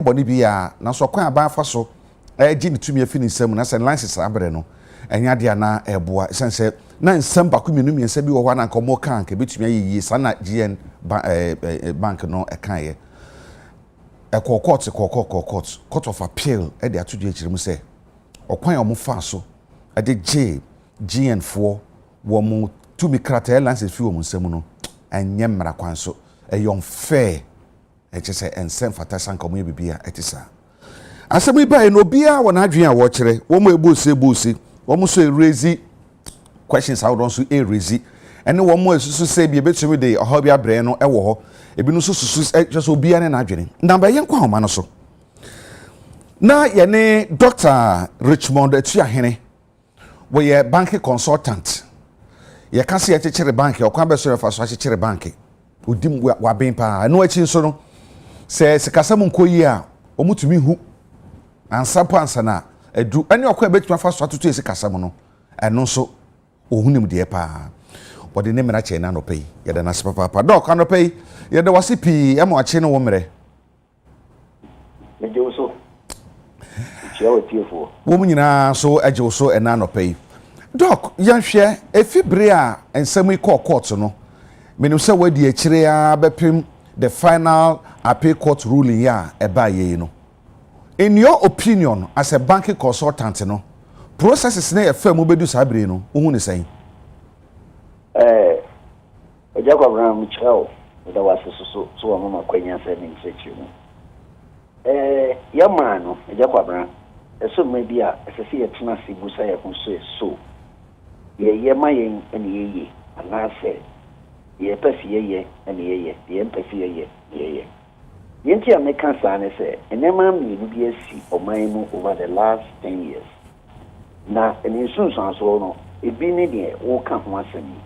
body bia na so kwan aba fa so gi ne tumi afi ne nsam na se license abre no enya dia na eboa sense na nsam bako menu miensa bi wo hwa na nkomo kan ke betumi ayi sana GN bank no ekan ye court court of appeal e de atodu ekire mu se okwan o mo fa so e de GN fo wo mo tumi krata license fi wo mo nsam no enye mra kwan so e yon fair e che se ensem fata sankomo ye bibia etisa asemi bae no bia wona adwen a wo kire wo mo ebusi wo mo so erezi questions how don so erezi ene wo mo esusu se bia betumi de oha bia bre no e wo ho ebi no so susu just obia ne na adwene ndamba ye nkwa homa no so na ye ne Dr. Richmond Atuahene wo ye bank consultant ye ka se ye chechere bank okwan be so fa so chechere bank odim wa ben pa no achi so no se sikasam nkoyi a omutumi hu ansapo ansana edu ene okwan betuma fa so atoto sikasam no eno so ohunim de pa body ne mera che na no pay ye da na se papa doc no pay ye da wase pi e mo ache no wo mere meje so chiawo tiefo wo munyina so eje so e na no pay doc yanhwe efibre a ensam court no menim se wadi akire a bepim the final appeal court ruling ya eba ye no. In your opinion as a banking consultant no processes na efa mu bedu sabre no wo ne sai Agya Kwabena mchao da wase so mama kwanya se ni nsechi mu ya mano Agya Kwabena eso maybe a esese ye tena sibusa ye so ye mayen ene ye anase ye pesi ye ene ye pesi ye yenti ameka sane se enema mi bi esi oman over the last 10 years na ensunsun so no ebi ne de wo ka ho asemi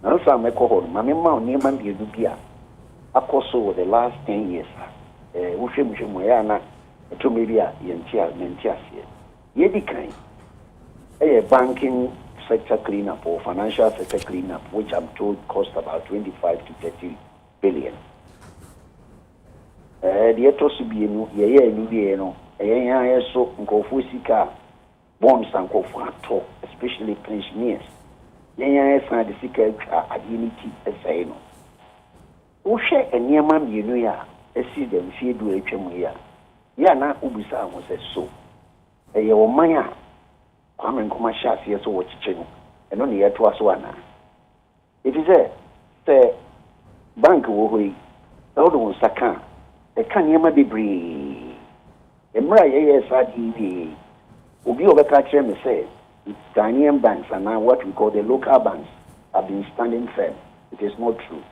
na nsa meko ho ma me ma oni ma bi edu bia akoso the last 10 years wo hwemu ya na to me bia yenti asie ye di kan banking sector cleanup or financial sector cleanup which I'm told cost about 25 to 30 billion. The etosu bienu ye ni no ye so nkofo sika bonds and nkofo ato especially pensioners ye san de sika atwa adinity esai no wo hwe eniema bienu ya esi dem fie du atwam ya na ubisa ho se so ye wo manya kwame nkoma shasi so wo chiche no eno ne ye to aso ana it is a bank wo hoi do do saka e kan yema bebre emra ye sadi obi obeka kire me say Ghanaian banks and now what we call the local banks have been standing firm. It is not true.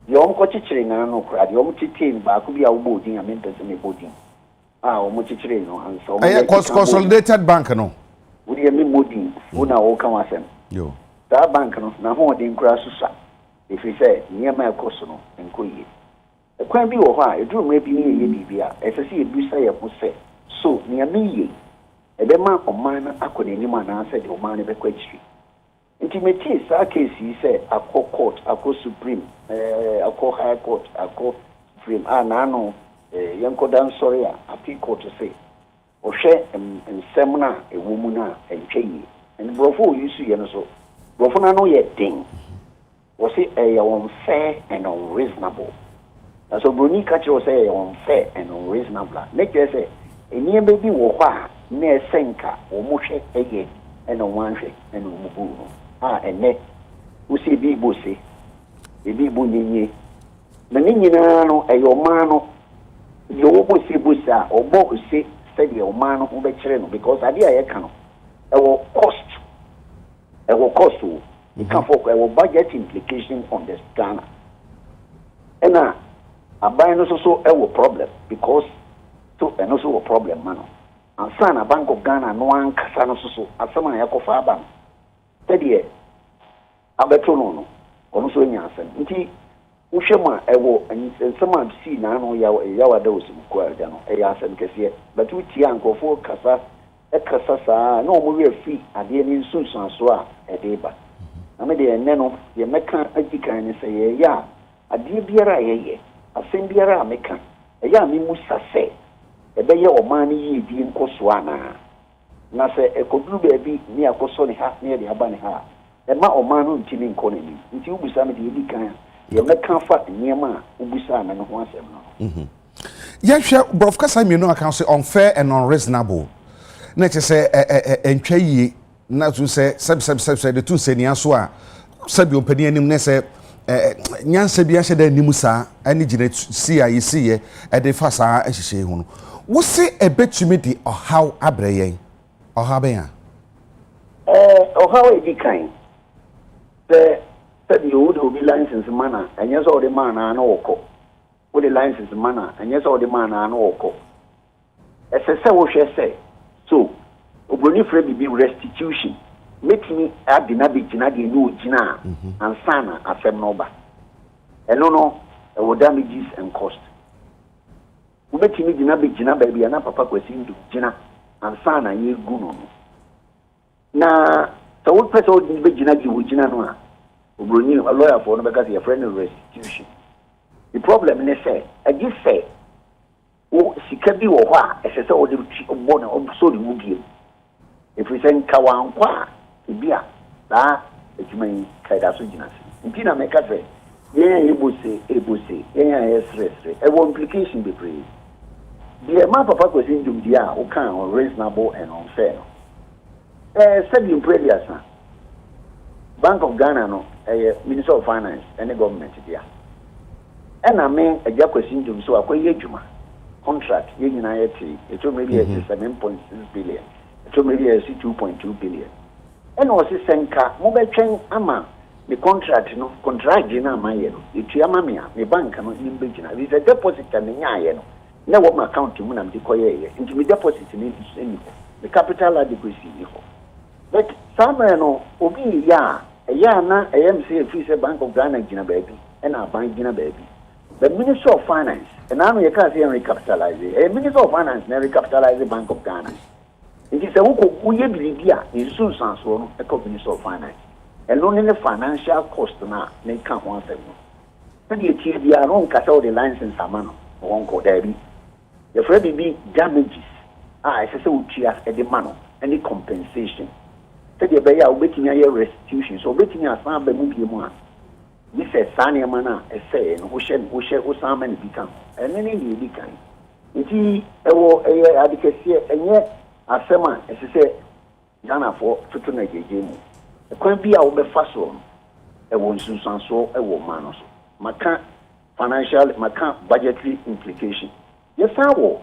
The omko chichire na no kra the omtitin ba ku bia wo bodin amen pese me bodin omo chichire no anso consolidated bank no we dey me bodin una wo kan wasem yo that bank no na ho dey nkura susa if you say niema ekoso no enkoye ekwan bi wo ho a eduru mra bi ni ye bibia esese ebusa ye ho se so niema ye edema oman na akonani ma na ase de oman be kwachiri intimate sa case say akọ court akọ supreme akọ high court akọ supreme na no yanko dan sorry appeal court say o hwe nsem na ewo mu na entweyi and brofo yusu ye no so brofo na no ye den wo say unfair and unreasonable na so broni ka che wo say unfair and unreasonable make you say eni be bi wo hwa na esenka wo mo hwe eye ena wanhwe ena wo bu no ene wo se bi bo se ebi bo nyenye na nyina no eyoma no yo wo bo se bo sa obo se steady eyoma no wo be kire no because ade a ye ka no ewo cost wo you can focus ewo budget implication on the Ghana ena aban no so ewo problem because so eno so wo problem man ansana Bank of Ghana no ankasa no so asema yakofa aba steady abeto no ono so nya asem nti wohwema ewo nsema si na no yawa da osimko arja no eya asem kese but uti ankofo kasa ekasa saa na omo we fi ade ni nsunsun so a edeba na me de enne no ye meka agikan ni se ye ya ade biara ye asem biara meka eya mi musa se ebe ye oman ni yi di nkoso ana na se ekoduru be bi ni akoso ni ha ni de aba ni ha e ma oman no ntimi nko ni nti ubusa me de di kan ye meka fa niema ubusa na no ho asem no yahwe brof kasa mi no account say unfair and unreasonable na che say entwa yie na to say seb de tun senia so a sabi opani anim ne say nyansa bi ahye da anim saa ani gine si a yesiye e de fa saa ahihye hu no wo se ebetumi di ohaw abreyen ohaw ben a ohaw e di kan the you would be license mana and yes all the man and oko with the license mana and yes all the man and oko as I say so obroni free be restitution make me add the nabijina the no jina and sana afem noba and no damages and cost make me the nabijina baby and papa kwesi jina and sana ye guno na so what person would be jina ji jina no Obroni a lawyer for no because your friend restitution. The problem is say, I just say, oh, she can be or what, as I said, or the born of so the movie. If we send Kawan Kwa, it be a it may Kaidasujinas. In Pina make a say, yeah, able say, yeah, yes, a one implication be praised. The amount of was in Judia, who can unreasonable and unfair. Said in previous Bank of Ghana no Minister of Finance and the government there. And I mean Agya Kwabena so akoye adwuma contract ye nyina yeti it will maybe 7.6 billion. It will maybe 2.2 billion. And also senka mo betwen ama the contract no contract na amaye no etu ama me a me bank no nimbe gina. This a deposit na nyaye no. Na wo my account mu na me koye nti me deposit ni eni the capital adequacy ni ho. But somewhere no obi ya na AMC free say Bank of Ghana gina baby and our bank gina baby. The Minister of Finance and now you can't say recapitalize. A Minister of Finance never recapitalize the Bank of Ghana. It is a who ye believe in soon sans one a Minister of Finance. And only the financial cost now they can't want them. Then you see the own castle the license amano or uncle Debbie. The Freddy be damages. I say so at the mano any compensation. Said the Bayer waiting a restitution, so waiting as far as movie one. This is Sanya Mana, a say, and who shall Simon become, and then he became. It is a advocacy, and yet, as Sama, as I say, Ghana for Futunake game. It can't be our best one. A one Susan so a woman also. Macan financial, Macan budgetary implication. Yes, I will.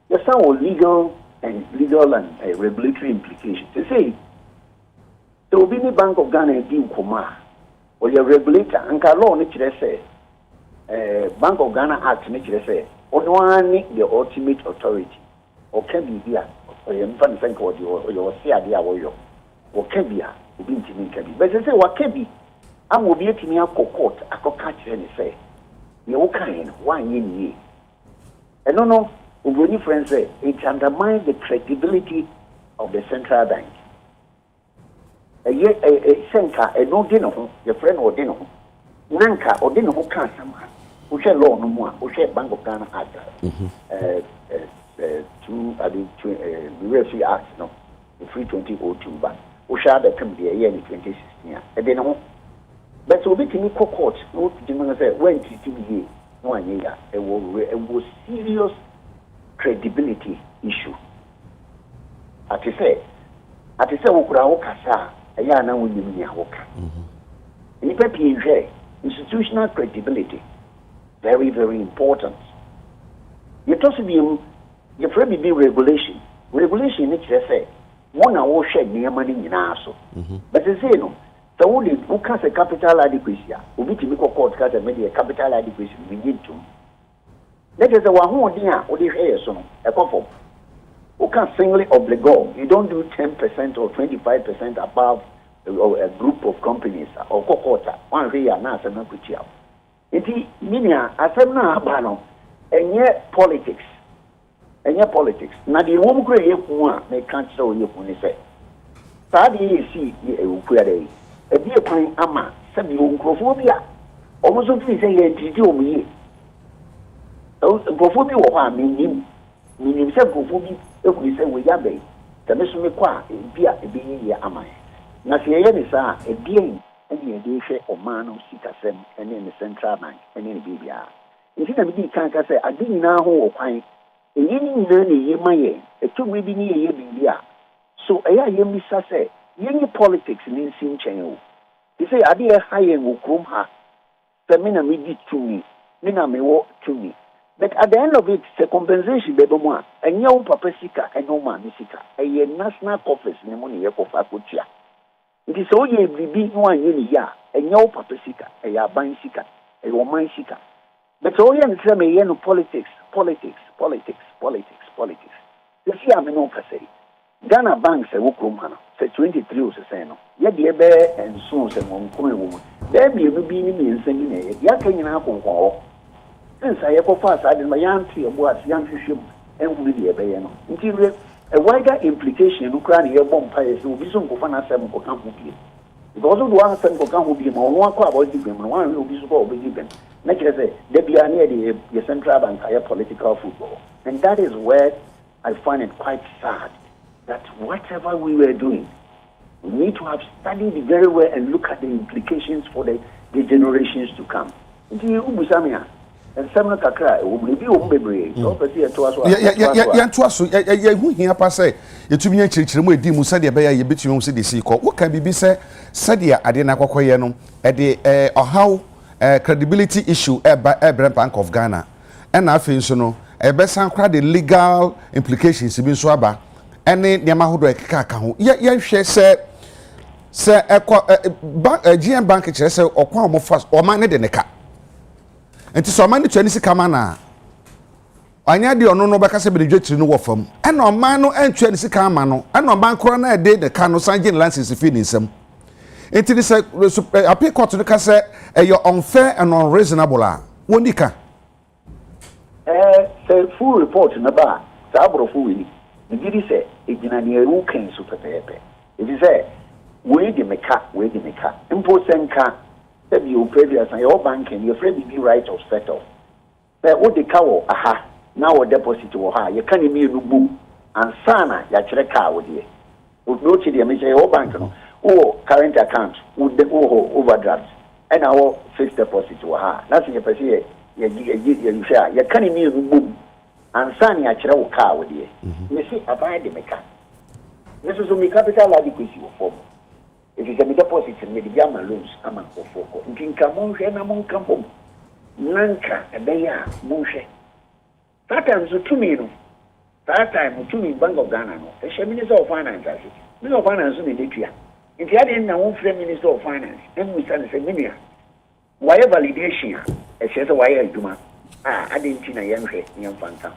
Yes, I will legal and regulatory implications. They say, there will be the Bank of Ghana deal Kuma or your regulator and law nature say Bank of Ghana Act nature say or one the ultimate authority or can be here or your infant think or your CID or can be will be can be. But they say what can be I will be at me a court I could catch any say you kind 1 year. And no, when you friends say it undermines the credibility of the central bank. A senka a no dinner your friend or dinner nanka or dinner who can't somehow who shall law no more who shall Bank of Ghana Act to refugee act no the 32002 ban who shall come the year in 2016 and then but so bit in court no say when to be 1 year it was serious credibility issue at say who kasa ya na woni mi ahoka ni papi nhwe institutional credibility very very important you to be you probably be regulation ni say one na wo hwe niam ni nyina so but say no so wo who can say capital adequacy obi timi court ka say me capital adequacy we need to let us wa ho odin a wo de hwe so no e confirm who can singly obligor. You don't do 10% or 25% above a group of companies or quarter. One real now, I'm not good. It meaning, I said, no, and yet politics. Now, the home grade one may can't show you when you say. Sadly, see, you query a dear point, Ama, some young crophobia. Almost of me say, did you me? nkurɔfoɔ bi wɔ hɔ a menim sɛ nkurɔfoɔ bi ehuri sɛ wɔyɛ abɛyi sɛ me so me kɔ a ebi a ebi yɛ ama yɛ na sɛ yɛyɛ ne saa ebien ɛne yɛde hwɛ ɔman no sikasɛm ɛne ne central bank ɛne ne biribiara nti na mede kan ka sɛ ade nyinaa ho wɔ kwan ɛyɛ ne nyinaa na ɛyɛ ma yɛn ɛtɔmmere bi ne yɛyɛ biribi a so ɛyɛ a yɛmmisa sɛ yɛnyɛ politics ne nsi nkyɛn o te sɛ ade ɛha yɛn wɔ kurom ha sɛ me na medi tumi me na mewɔ tumi but at the end of it sɛ compensation bɛbɛ mu a ɛnyɛ wo papa sika ɛnyɛ wo maame sika ɛyɛ national coffers ne mu ne yɛkɔfa akɔtua nti sɛ woyɛ biribi na woanyɛ ne yie a ɛnyɛ wo papa sika ɛyɛ aban sika ɛyɛ ɔman sika but sɛ woyɛ no sɛ meyɛ no politics sɛsi a me ne wo kasa yi Ghana Bank sɛ wo kurom ha no sɛ 23 o sesɛn no yɛdeɛ bɛyɛ nson sɛ mmɔnkron ɛwɔ mu bɛɛ mmienu bi ne mmiɛnsa bi na ɛyɛ yɛaka nyinaa konkɔn hɔ since yɛkɔfa saa de no ma yɛante yɛbo ase yɛnhwehwɛ mu ɛnhunu deɛ ɛbɛyɛ no nti wie a wider implication no koraa ne yɛbɔ mpaeɛ sɛ obi so nkɔfa n'asɛm nkɔka ho bie because of the one asɛm nkɔka ho bie ma ɔno akɔ a wɔdi bɛm no wɔanhwɛ obi so kɔ a ɔbɛdi bɛm na kyerɛ sɛ da biara ne yɛde yɛ central bank ayɛ political football and that is where I find it quite sad that whatever we were doing, we need to have studied it very well and look at the implications for the generations to come. Nti ubusamia, nsɛm no kakra wo bi wo bebree so pɛsɛ yɛ to aso yɛ to aso yɛ hu hia pa sɛ yɛtumi nyɛ kyerɛkyerɛ mu edi mu sɛ deɛ bɛyɛ yɛbɛtumi hu sɛ de si kɔ wo ka bibi sɛ deɛ ade na akɔkɔyɛ no ɛde ɔhaw credibility issue ɛbrɛ Bank of Ghana ɛna afei nso no ɛbɛsan kora the legal implications bi nso aba ɛne nneɛma ahodoɔ ɛkeka aka ho yɛhwɛ sɛ ɛkɔ GM Bank kyerɛ sɛ ɔkwan ɔmo fa ɔman ne de ne ka nti sɛ ɔman ne tua ne sika ma na ɔnyɛ de ɔno no bɛka sɛ bɛde dwetiri no wɔ fam ɛna ɔman no ɛntua ne sika ama no ɛna ɔman kora na ɛde ne ka no san gye ne license fi ne nsam nti ne sɛ appeal court no ka sɛ ɛyɛ unfair and unreasonable a wɔndi ka sɛ full report na ba saa aborɔfo wɔ ni nigiri sɛ egyina ne ewu kan so pɛpɛɛpɛ ebi sɛ wei de meka mpo sɛ nka sɛ bi o previous and your banking your friend be right of settle sɛ o de ka wɔ aha na wɔ deposit wɔ ha yɛ ka ne mienu bu ansana ya kyerɛ ka wɔ deɛ o no chi deɛ me sɛ your bank no o current account o de o overdraft ɛna wɔ fixed deposit wɔ ha na sɛ yɛ pɛ sɛ yɛ hwɛ a yɛ ka ne mienu bu ansani akyerɛ wo kaa wo deɛ me si aban de meka me so me capital adequacy wo form if you me deposit me de ama loans ama ofoko nti nka mo hwɛ na mo nka bom nanka ɛbɛyɛ a mo hwɛ sometimes to me no that time to me Bank of Ghana no ɛhyɛ minister of finance ase minister of finance no de tua nti ade na wo frɛ minister of finance and we say menua why validation a ɛhyɛ sɛ why adwuma ade nti na yɛnhwɛ yɛmfanta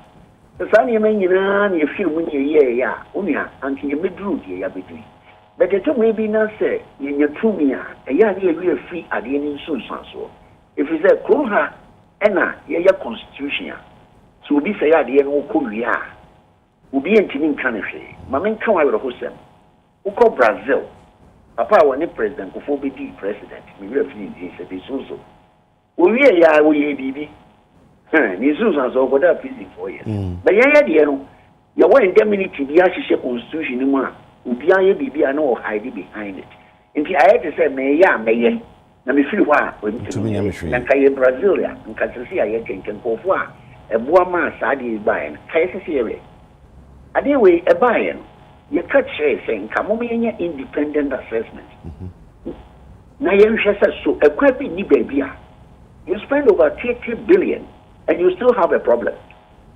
saa nneɛma nyinaa na yɛfiri mu ne yɛyɛɛyɛ a wonua anke yɛmɛduru deɛ yɛabɛduri but ɛtɔmmerɛ bi na sɛ yɛnya tumi a ɛyɛ a ne yɛwerɛ firi adeɛ no nsonsuansoɔ ɛfiri sɛ kurom ha ɛna yɛyɛ constitution a sɛ obi sɛ yɛ adeɛ no wokɔ wie a obi yɛntimi nka no hwee ma menka wo awerɛhosɛm wokɔ Brazil papa a wɔne president Kufuor bɛdi president mewerɛ firi ndin sɛ bɛsoso owie yɛ a woyɛ biribi ni susan so for that prison 4 years but yɛyɛ deɛ no yɛwɔ indemnity bi ahyehyɛ constitution no mu a obi ayɛ biribi a na wɔ hide behind it nti ayɛ te sɛ mɛyɛ a mɛyɛ na mefiri hɔ a na nka yɛ Brazil a nka sisi a yɛ nkɔfo a ɛboa ma saa deɛ baeɛ no ka yɛ sisi yɛwɛ adeɛ wei ɛbaeɛ no yɛka kyerɛ sɛ nka moma yɛnyɛ independent assessment na yɛnhwɛ sɛ so ɛkwa bi ni baabi a you spend over 30 billion and you still have a problem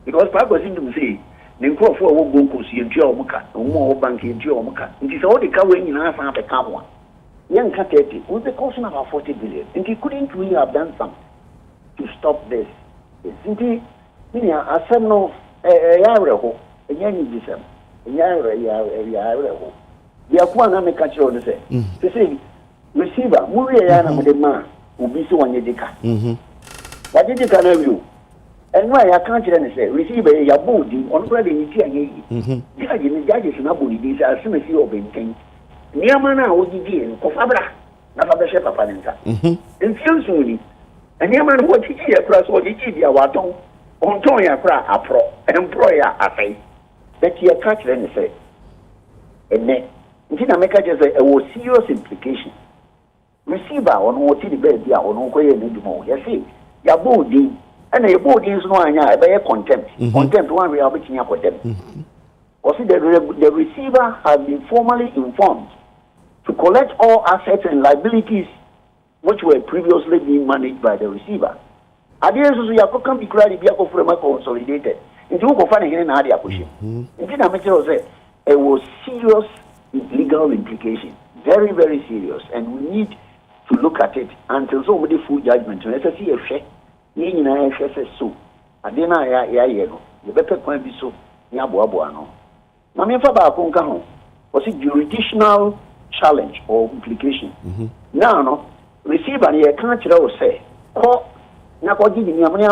because people seem to say the crop for what go see and jail muka more bank in jail muka it is all the car when you have a come one young cat with the cost of about 40 billion and he couldn't really have done something to stop this since I said no a young December the Aquana make a show to say receiver Muriana with the man who be so on your dicker. What did you can you? And why I can't say receive a body on Friday in judges in Abu Dhabi as soon as you open things. Near Mana would be in Kofabra, Napa Shepa Panenta. And soon, and Yaman what he hear plus what he give you our tongue, on Tonya Cra, a pro, employer, I say. That you catch them say. And then, in America, just a serious implication. Receiver on what the baby are on Okoye and more. You see, your body, and your body is no anya, by contempt. Contempt one we are reaching up with them. Or see, the receiver has been formally informed to collect all assets and liabilities which were previously being managed by the receiver. Ideas we are come be credit be for consolidated. Into who find here in Adia pushing. Indeed, I say it was serious legal implication. Very, very serious. And we need to look at it until somebody full judgment. Let's see a share. You so. I didn't know, the better point be so. Yabuano. Mamma Kunka was a jurisdictional challenge or implication. Now, no, receiver here can't say, oh, Nakoji, Yamania,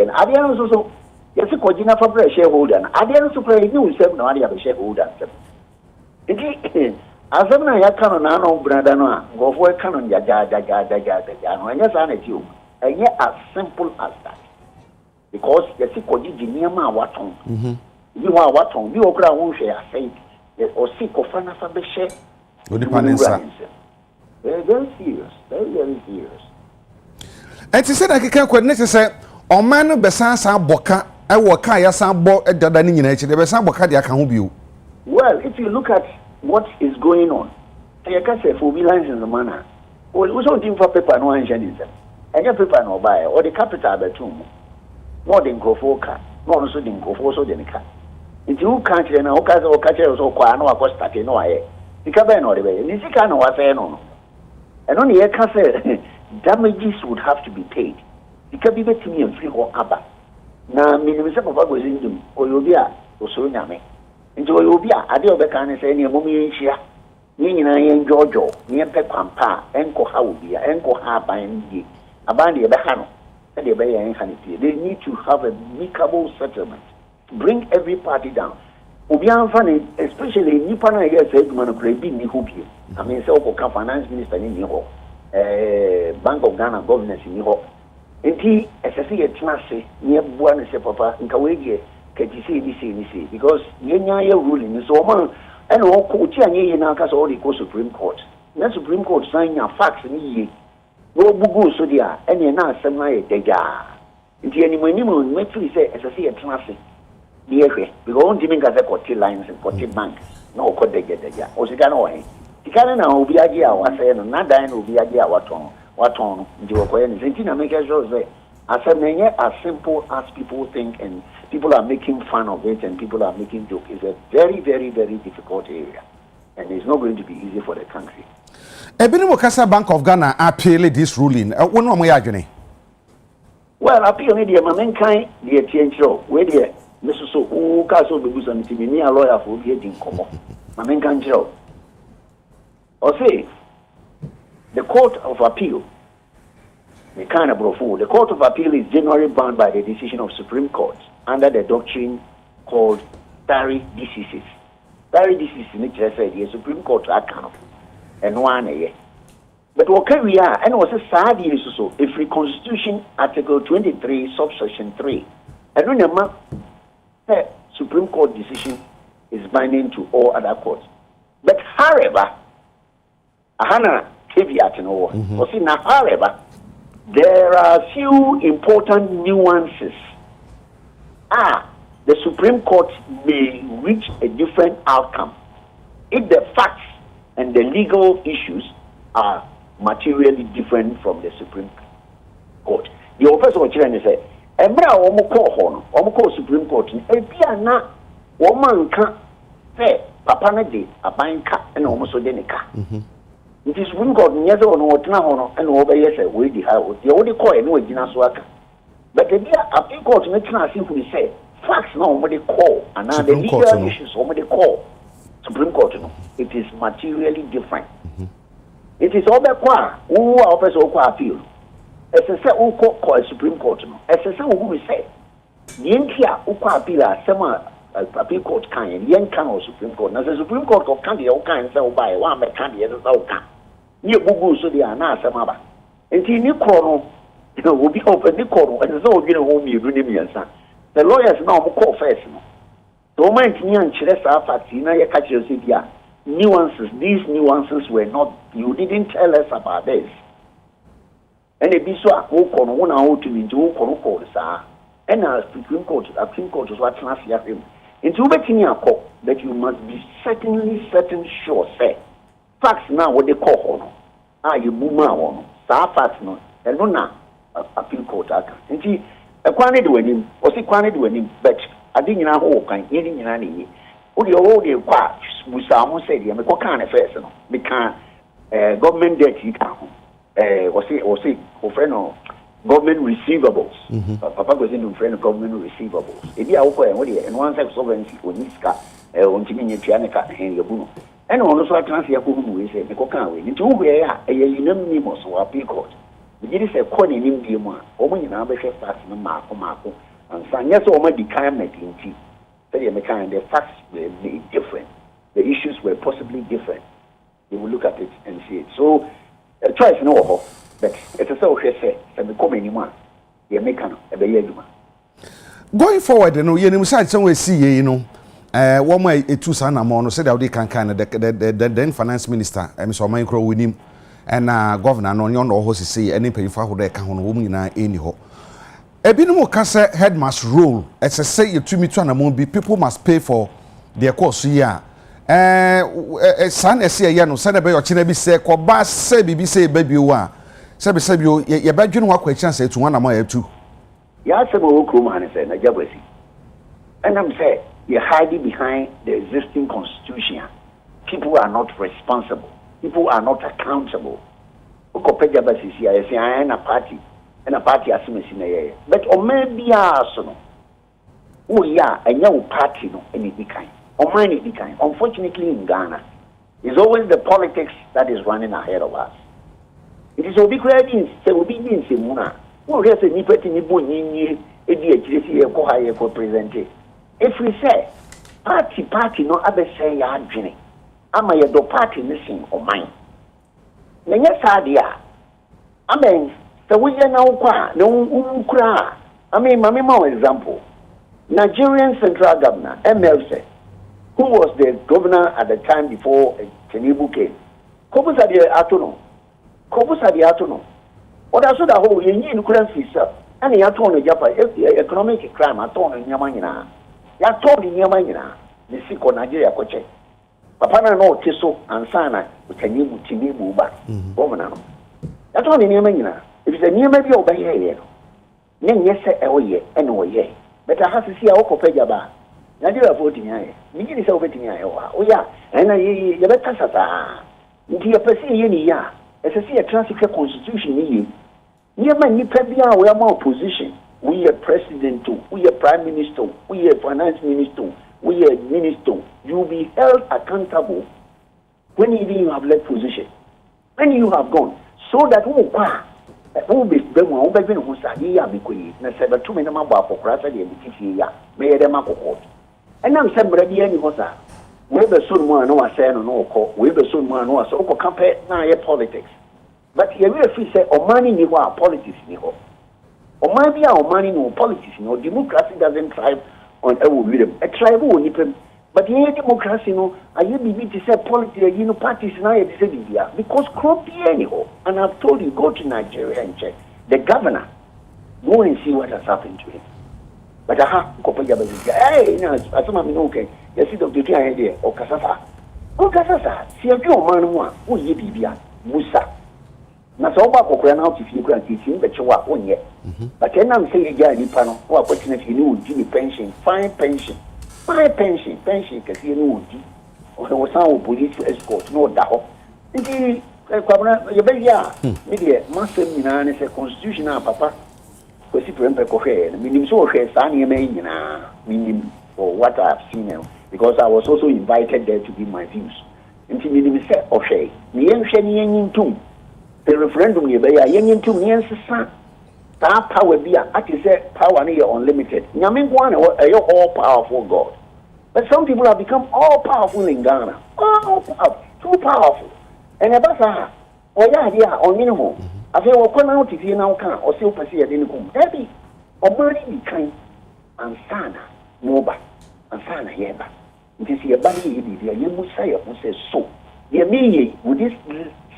and Adian also, yes, a Kojina for a shareholder. Adian super new 7 or other shareholder. As I can no brother, go for a canon, and yes, I you, and yet as simple as that. Because yes, Koji Niama Waton. You are what on you won't share, say, or seek of Fana Fabe. Very serious, very serious. And she said, I can't necessarily, or man, Besasa Boca, I will Kaya Sambo at the dining in the Besaboca, I can you. Well, if you look at what is going on, I can say for lines in the manner. Well, we don't think for paper no engine, and your paper no buy, or the capital betum. More than go for car, more also than go for so than car. If you can't, then I'll catch also quite no costa no air. The cabin or the way, and this kind of was no. And only a castle damages would have to be paid. It can be between me and free or abba. Now, minimum of what was in them, or you'll be or so yammy. Enjoy you'll be a deal back and say, near Mummy Shia, meaning I am Giorgio, near Pepampa, Enco Howbia, Enco Harba and Ye, Abandi Bahano, and the Bay and Hanity. They need to have a amicable settlement. Bring every party down. Ubian funny, especially Nipana, I guess, Edman of Great Big Hoopy. I mean, so finance minister in New York, Bank of Ghana governors in New York. And he, as I say, a class near Buana Papa, in Kawagi, KTC, because Yenya ruling is over, and all Kotia Yanakas already go Supreme Court. The Supreme Court sign a fax in ye. Go Bugu Sodia, and you're not some way, Deja. If you any minimum, make free say, as I say, a class. Because on Jimmy Gaza got lines and got bank. No, could they get there? Or she can away. The Canada will be idea was saying, not dying will be idea what on, do a coin. Argentina make a show say, as simple as people think, and people are making fun of it, and people are making jokes. It's a very, very, very difficult area, and it's not going to be easy for the country. Ebini Bank of Ghana appealed this ruling. When am I arguing? Well, appeal the mankind, the change where the Mr. So, who castle the goose and me a lawyer for getting common. Mamen can tell. Or say, the Court of Appeal, the kind of brofu, the Court of Appeal is generally bound by the decision of Supreme Court under the doctrine called stare decisis. Stare decisis, which I said, the Supreme Court account, and one a year. But what can we are, and was a sad issue so, if the Constitution, Article 23, subsection 3, and remember, the Supreme Court decision is binding to all other courts. But however, Hana caveat in all. However, there are few important nuances. The Supreme Court may reach a different outcome if the facts and the legal issues are materially different from the Supreme Court. The officer of Children said, Emra Omoko Supreme Court, Ebiana, woman can't say, Papa Nadi, a banker, and almost Denica. It is Supreme Court, Yazo or Tanahono, and over yes, we the only coin, no Jinaswaka. But the Appeal Court makes us simply say, facts no somebody call, and now the legal issues somebody call Supreme Court. It is materially different. It is all the who are office or appeal. As I say, who call Supreme Court. As I say, who we say, the India who appeal some appeal court kind, the can or Supreme Court. Now the Supreme Court of Candy or kind say by one by Candy as a can. Near Bugu so they are not some other. And in Nicono, will be open Nicono, and so you know whom you bring me and son. the lawyers now call first. No. So my opinion, nuances. These nuances were not. You didn't tell us about this. And it be so. Who can one out to me? Who can call this? And our Supreme Court is what transfer him into that you must be certain sure. Say facts now what they call on. You boomer on. Facts no. And no na appeal court. And see, a quantity when him or see quantity when him, but I didn't know who can eating in any. What you all the quacks, we said, you what kind of first, because government debt you can, or say, friend, government receivables. Papa goes into friend of government receivables. If you are and one side sovereignty on this car, on Timmy Pianica and your boom. And also, I transfer who say, the cocaine, into where a unanimous or appeal court. It is a coin in India, or when you have a fast Marco, and San yes, or my decline in tea. The facts were different. The issues were possibly different. You will look at it and see it. So, a choice no, but it's a so say, and the coming one, the American, going forward, you know, you say somewhere see, you know, one way a two son among said how they can kind of the then finance minister, Mr. Micro with him, and governor, no yon or horses say any pay for who they can on woman in any ho. Ebinimo kase headmaster role as I say you to me to an be people must pay for their course here. Son esi ya no send be your chine bi say ko ba say bibi say baby wa say be say you badwin wa kwa chance to one amount two. Ya say mo kroma say na jabasi. And I'm say you hiding behind the existing constitution. People are not responsible. People are not accountable. Ko pe jabasi si ya say I na party. And a party as but or maybe no. Oh yeah, a young party no any kind. Or many kind. Unfortunately in Ghana, it's always the politics that is running ahead of us. It is obedience, obedience in Muna. Who has a nipet in the bone present. If we say party no other say ya dreaming. Am I a party missing or mine? Then yes, idea. Amen. So we are now qua I mean, my example. Nigerian central governor, MLC, who was the governor at the time before Tinubu came. Kobus had the atono. What I saw the whole union couldn't see, sir. And he had told the economic crime, I told in Yamana. You told in Yamana, the sick on Nigeria coche. Papa no Tiso and Sana with Tinubu back, governor. I told in Yamana. If it's a new maybe obey here, then yes, and ye. But I have to see our copejaba. Nigeria voting here. Begin is over here. Oh, yeah, and you better sata. Into your per se, ya. As I see a transitional constitution in you. Near my Nipebia, we are more position. We are president, we are prime minister, we are finance minister, we are minister. You will be held accountable when even you have left position. When you have gone. So that who be them who be who say ya be koyi na se be tumi na mabo akokora se de bi ya me ye dem akokor enam se bradi ani ho sa we be so mu na wa say no no ko we be so mu na wa so ko campaign na ye politics but ye we free say o mani ni ho politics ni ho o man bia o mani no politics no democracy doesn't thrive on a rhythm a tribe wo ni pem but ye democracy no aye bibi to say politics you know parties na ye say bibia because crop anyhow. And I've told you, go to Nigeria and check. The governor, go and see what has happened to him. But hey, no, as some of you okay, you see Dr. Tia here, or Kasasa. Oh, Kasasa, see a few man who ye bibia, Musa. Na so ba ko kura na o tifi kura tifi be chewa onye. But then I'm saying ya ni pano, o opportunity ni o di pension, fine pension. Fine pension ke si ni o di. O san o police escort no da ho. Ndi Kwabena you be ya media master nyina ne se constitution na papa ko si prempe ko hwe minim so hwe sa ne me nyina minim for what I have seen because I was also invited there to give my views. Nti minim se o hwe ne yenhwe ne yenyintum the referendum ye be ya yenyintum ne yensesa ta power bia ati say power ne unlimited nyame nko na all powerful God, but some people have become all powerful in Ghana, all powerful, too powerful. And a basa, or ya, or minimum. I say, well, come out if you now can, or still pursue a dinkum. Debbie, or birdie be kind. ansana moba ansana yeba nti si yeba ni bibia yemusa ye ho say so ye me would this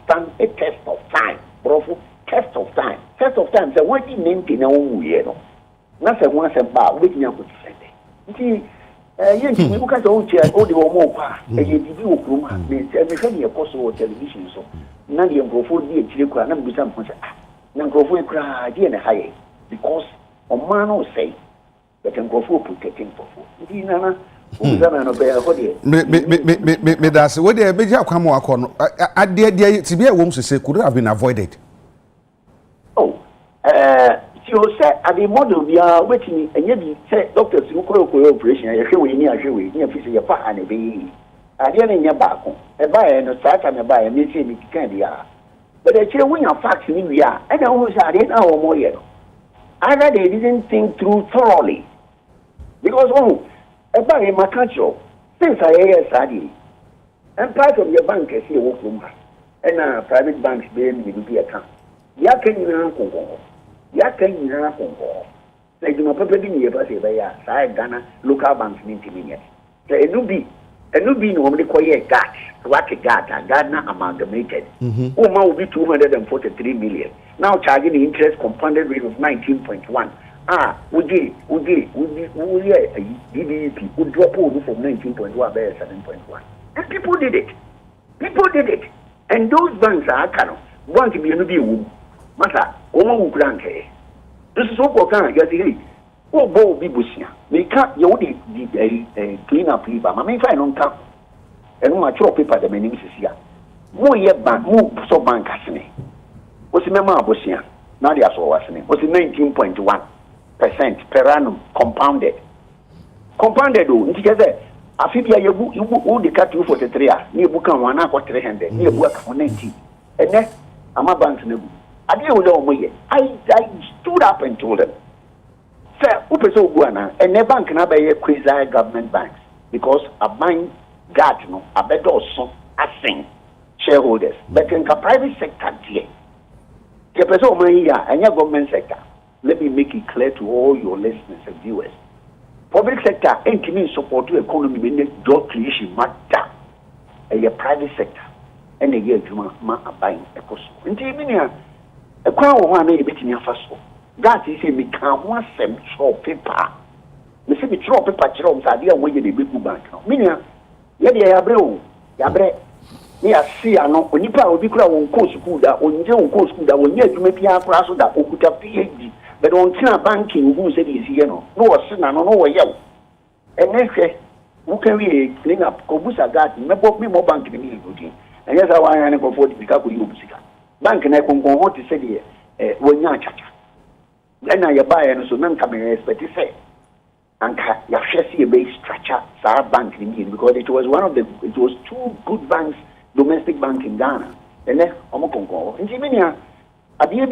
stand a test of time brofo test of time say what you name na wo ye no na say ho asem ba wo betnya ko tsende nti ye nti we buka so che o de wo mo kwa ye bibi wo kroma me hwe ne ekoso wo television so na ye nkrofo di ekire kura na mbisa mpo say na nkrofo ekura die na haye because o man no say that nkrofo protecting nkrofo nti na me that's what they beja kwamo akọ ade tibia wom sese could have been avoided. You say at the model we are waiting and yet say doctors who call operation I show we ni fi say pa and be ade na nya ba ko e ba e no sa ta me ba e me say me kan dia but the chere when your facts ni we are and who say ade na wo mo ye no either they didn't think through thoroughly because about a macacho, since I hear Sadi, and part of your bank is here work from her, and private banks being with the account. Yakan in Uncle, Yakan in Uncle. Say, you know, probably near Passy by side Ghana, local banks in Timinian. Say, a new being normally quiet gat, what a Ghana amalgamated. Oma will be 243 million. Now charging the interest compounded rate of 19.1. DBP would drop over from 19.1 to 7.1. And people did it. And those banks are canon. Want to be a new Masa, Omo Grant. This is what can get it. Oh, Bo Bibusia. They can't, you the clean up paper. I mean, fine on top. And my chop paper, the name is here. More yet bank, move so bank as me. What's the member of Bosia? Now they are so what's name. What's the 19.1%? Per annum compounded. Though, together, a fibia you the cut 243, near Bukan 1 300, near Buka 90. And then, I'm a bank nebu. I didn't know me. I stood up and told them, Sir, Upeso Guana, and the bank can be a quasi government banks because a bank got no, a better also as shareholders, but in the private sector, the person here and your government sector. Let me make it clear to all your listeners and viewers. Public sector ain't mean support to economy in job creation matter. A private sector and a year buying a cost. Intimia a crown one a bit in your first. That is a become one sem short paper. The same short paper chromes idea when you big bank. Minia, yet yabre. Near see, I know when you will be crowned on course school that on your own course school that will yet to make you a class that could have PhD. But on China banking, who said is here no sin, I don't know where you. And next, who can we clean up? Kobusa got me more banking in me. And yes, I want to go for the Picapo Ubusika. Bank and I can go on to say here, when you're chacha. Then I buy and so none coming expect to say. And you see a base structure, Sarah Bank in here because it was two good banks, domestic bank in Ghana. And then I'm a concord. And Jimmy. Abia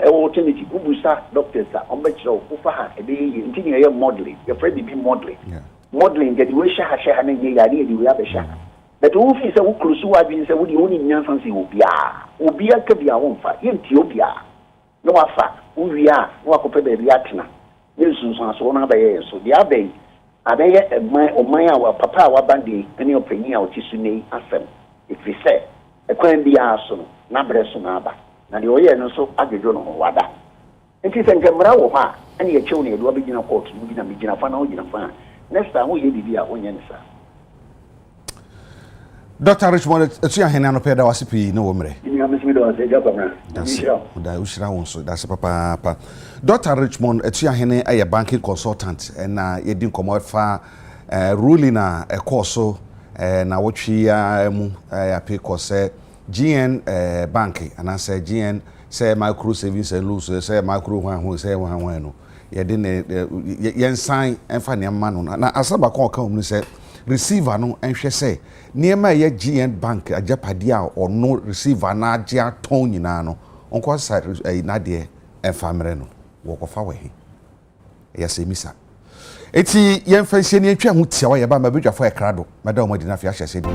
alternative ubusa doctors are on which ufaha ebe modeling your friend be modeling modeling get we share na ye yare di we abesha but who fi say who close wa bi say wo di oni nyansan say obia ka bia wo mfa yenti obia no afa wo wia wo akope be bia tena yesunsun aso na ba ye so dia ben abeye oman a papa wa bande ani opani a otisu nei asem if we say ekwan bia so na breso na aba na the oye no so agedwo no wada enti se nkemra wo ha ani ye chew na edo abegina court mu gina megina fa na wo gina fa next time wo ye bibia onye nsa Dr. Richmond etua hene no peda wasipi no womre ni amesimi do ase Agya Kwabena da ushira won so da se papa Dr. Richmond etua hene aye banking consultant na ye din komo fa ruling na ekoso na wotwi ya mu ya pay cost GN bank and I say GN say micro savings and loans say micro one say one no ye dey yen sign emfa ne ma no na asaba kon ka mu say receiver no enhwe say niema ye GN bank ajapade a ono receiver na age aton nyina no onko sa na de emfa mre no wo kofa we he ya say misa eti yen fa sie ne atwa hu tia wa ye ba mabedwafo e krado madam mo di na fi ahye se di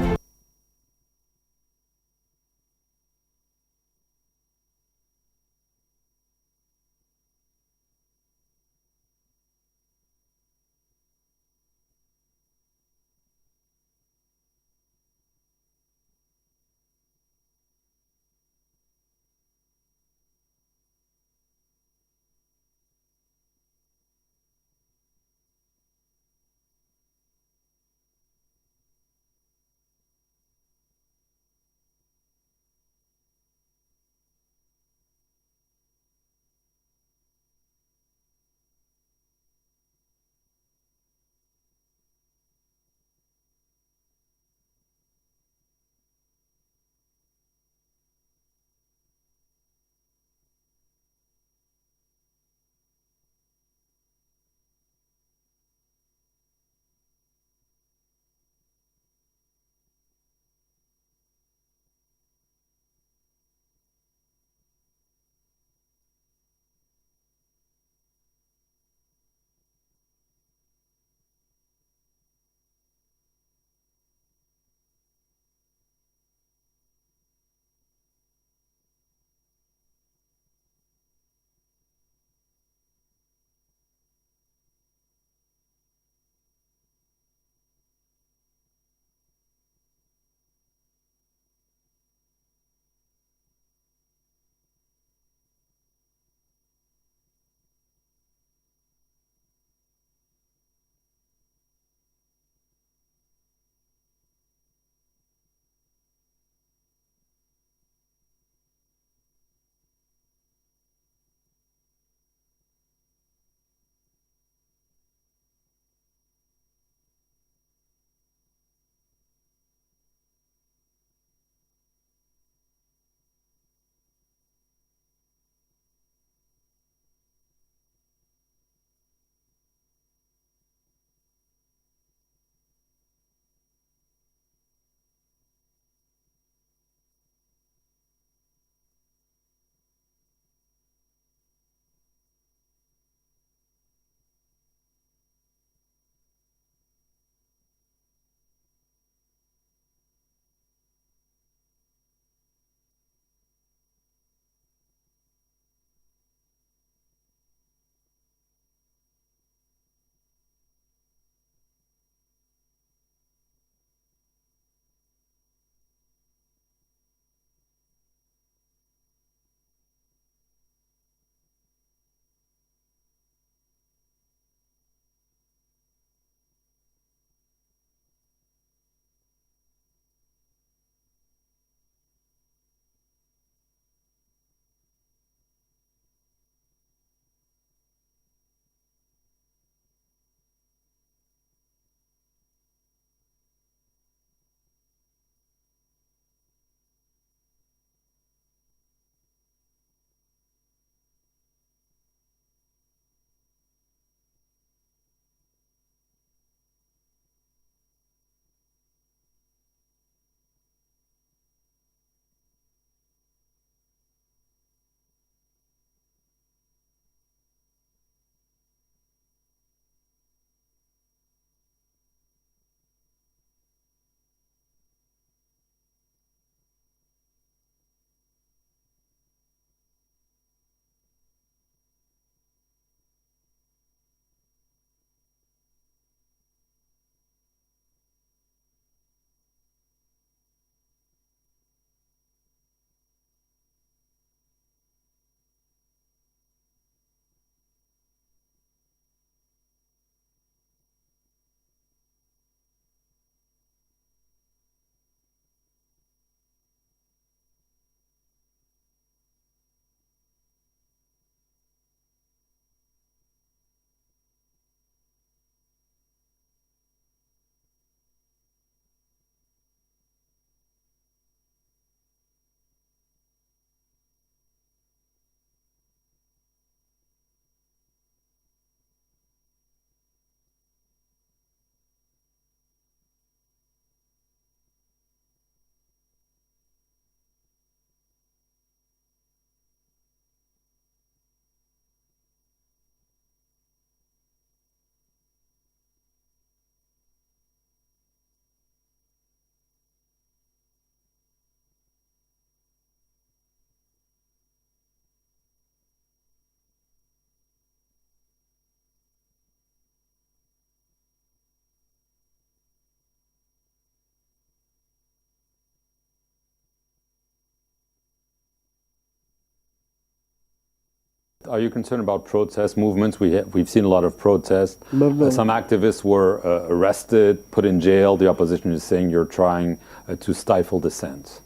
Are you concerned about protest movements? We've seen a lot of protests. Some activists were arrested, put in jail. The opposition is saying you're trying to stifle dissent.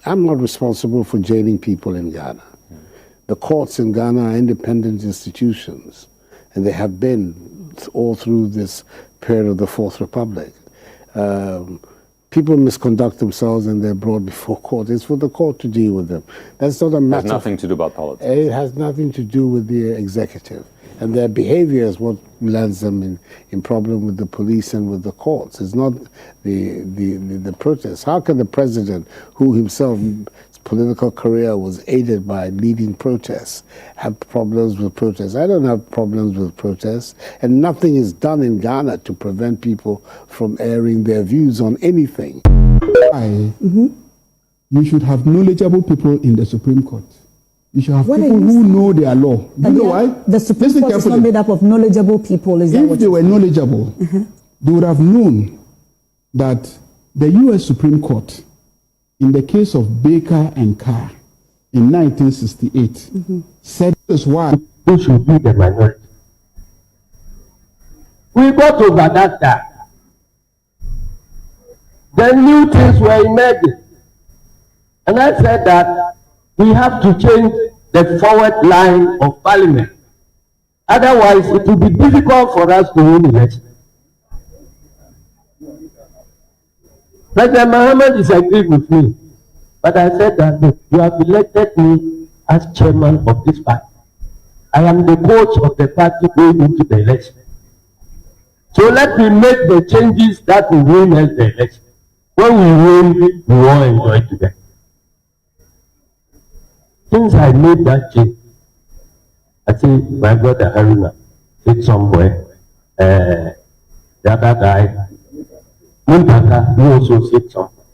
I'm not responsible for jailing people in Ghana. The courts in Ghana are independent institutions, and they have been all through this period of the Fourth Republic. People misconduct themselves and they're brought before court. It's for the court to deal with them. That's not a matter. It has nothing to do about politics. It has nothing to do with the executive. And their behavior is what lands them in problem with the police and with the courts. It's not the protests. How can the president, who himself, his political career was aided by leading protests, have problems with protests? I don't have problems with protests. And nothing is done in Ghana to prevent people from airing their views on anything. You should have knowledgeable people in the Supreme Court. You should have people who know their law. You know why? The Supreme Court is not made up of knowledgeable people. Is that if they were knowledgeable, they would have known that the U.S. Supreme Court, in the case of Baker and Carr in 1968, said this is why we should be the minority. We got over that time. Then new things were emerging. And I said that we have to change the forward line of parliament. Otherwise, it will be difficult for us to win election. President Mahama disagreed with me, but I said that look, you have elected me as chairman of this party. I am the coach of the party going into the election. So let me make the changes that will win us the election. When we win, we all enjoy together. Since I made that change, I say my brother Haruna sit somewhere. The other guy, Muntaka, you also sit somewhere.